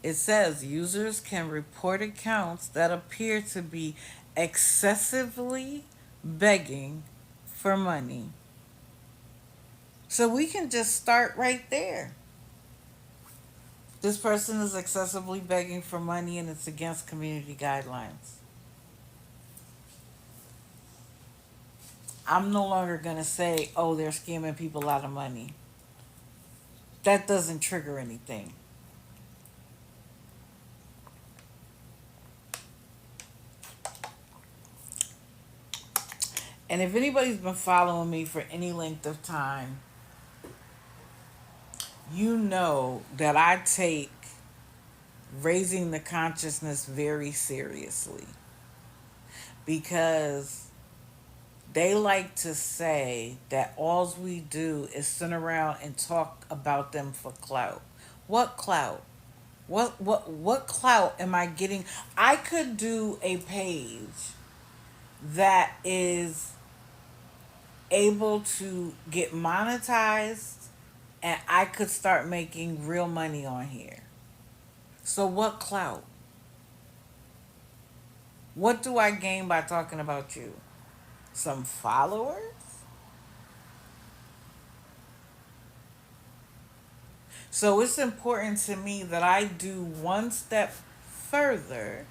It says users can report accounts that appear to be excessively begging for money. So we can just start right there. This person is excessively begging for money and it's against community guidelines. I'm no longer going to say, oh, they're scamming people out of money. That doesn't trigger anything. And if anybody's been following me for any length of time, you know that I take raising the consciousness very seriously because they like to say that all we do is sit around and talk about them for clout. What clout? What clout am I getting? I could do a page that is able to get monetized and I could start making real money on here. So what clout? What do I gain by talking about you? Some followers? So it's important to me that I do one step further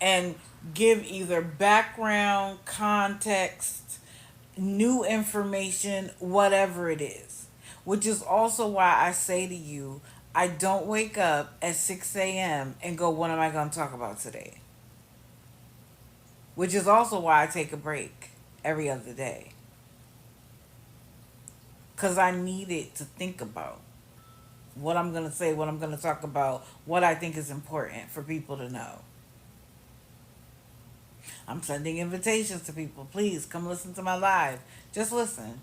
and give either background, context, new information, whatever it is. Which is also why I say to you, I don't wake up at 6 a.m. and go, what am I going to talk about today? Which is also why I take a break every other day. Because I need it to think about what I'm going to say, what I'm going to talk about, what I think is important for people to know. I'm sending invitations to people. Please come listen to my live. Just listen.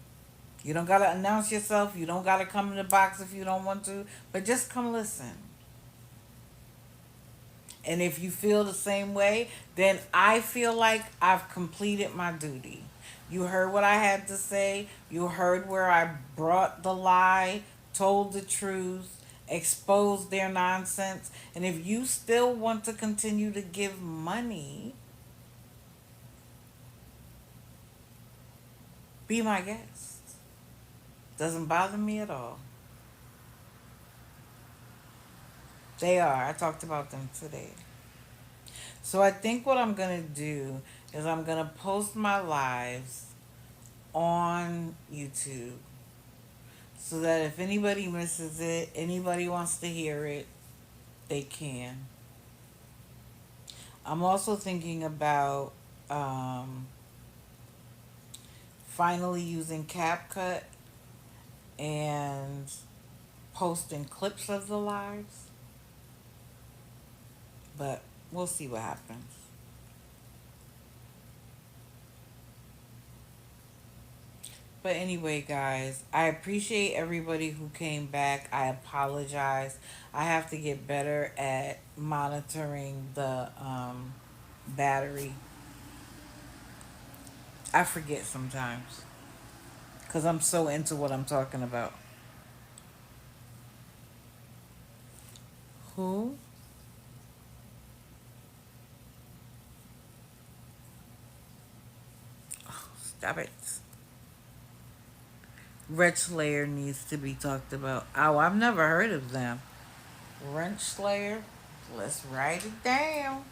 You don't got to announce yourself. You don't got to come in the box if you don't want to. But just come listen. And if you feel the same way, then I feel like I've completed my duty. You heard what I had to say. You heard where I brought the lie, told the truth, exposed their nonsense. And if you still want to continue to give money, Be my guest. Doesn't bother me at all. They are. I talked about them today. So I think what I'm gonna do is I'm gonna post my lives on YouTube so that if anybody misses it, anybody wants to hear it, they can. I'm also thinking about um, finally using CapCut and posting clips of the lives, but we'll see what happens. But anyway, guys, I appreciate everybody who came back. I apologize. I have to get better at monitoring the battery. I forget sometimes because I'm so into what I'm talking about. Who? Stop it. Wrench Slayer needs to be talked about. Oh, I've never heard of them. Wrench Slayer. Let's write it down.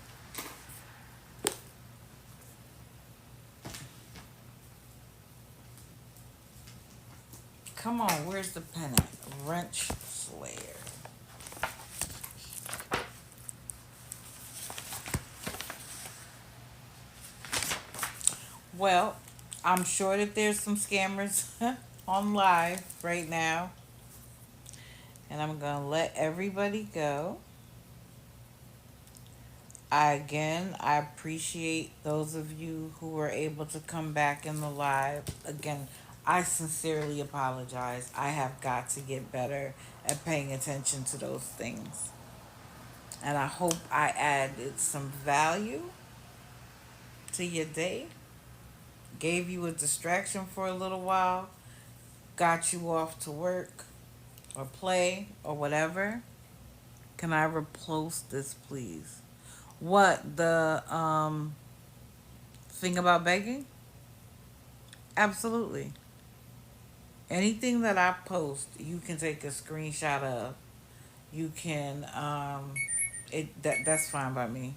Come on, where's the pen at? Wrench Slayer. Well, I'm sure that there's some scammers on live right now, and I'm gonna let everybody go. I appreciate those of you who were able to come back in the live. Again, I sincerely apologize. I have got to get better at paying attention to those things. And I hope I added some value to your day, gave you a distraction for a little while, got you off to work or play or whatever. Can I repost this, please? What, the thing about begging? Absolutely. Anything that I post, you can take a screenshot of. You can that's fine by me.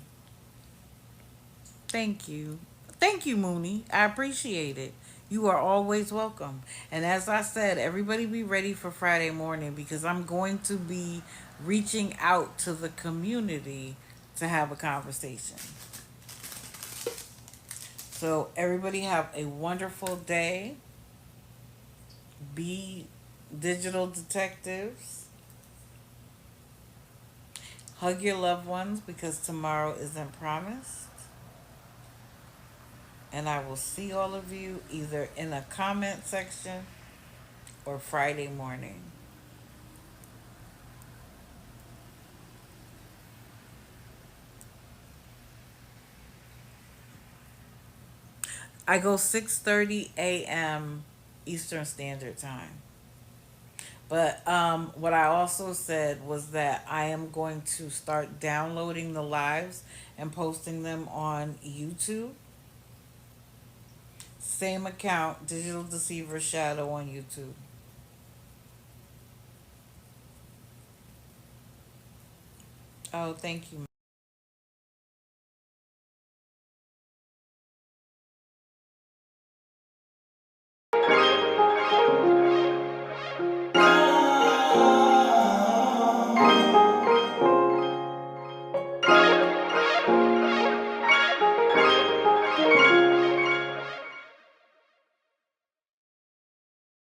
Thank you. Thank you, Mooney. I appreciate it. You are always welcome. And as I said, everybody be ready for Friday morning because I'm going to be reaching out to the community to have a conversation. So, everybody have a wonderful day. Be digital detectives. Hug your loved ones because tomorrow isn't promised. And I will see all of you either in a comment section or Friday morning. I go 6:30 a.m. Eastern Standard Time. But what I also said was that I am going to start downloading the lives and posting them on YouTube. Same account, Digital Deceiver Shadow on YouTube. Oh, thank you.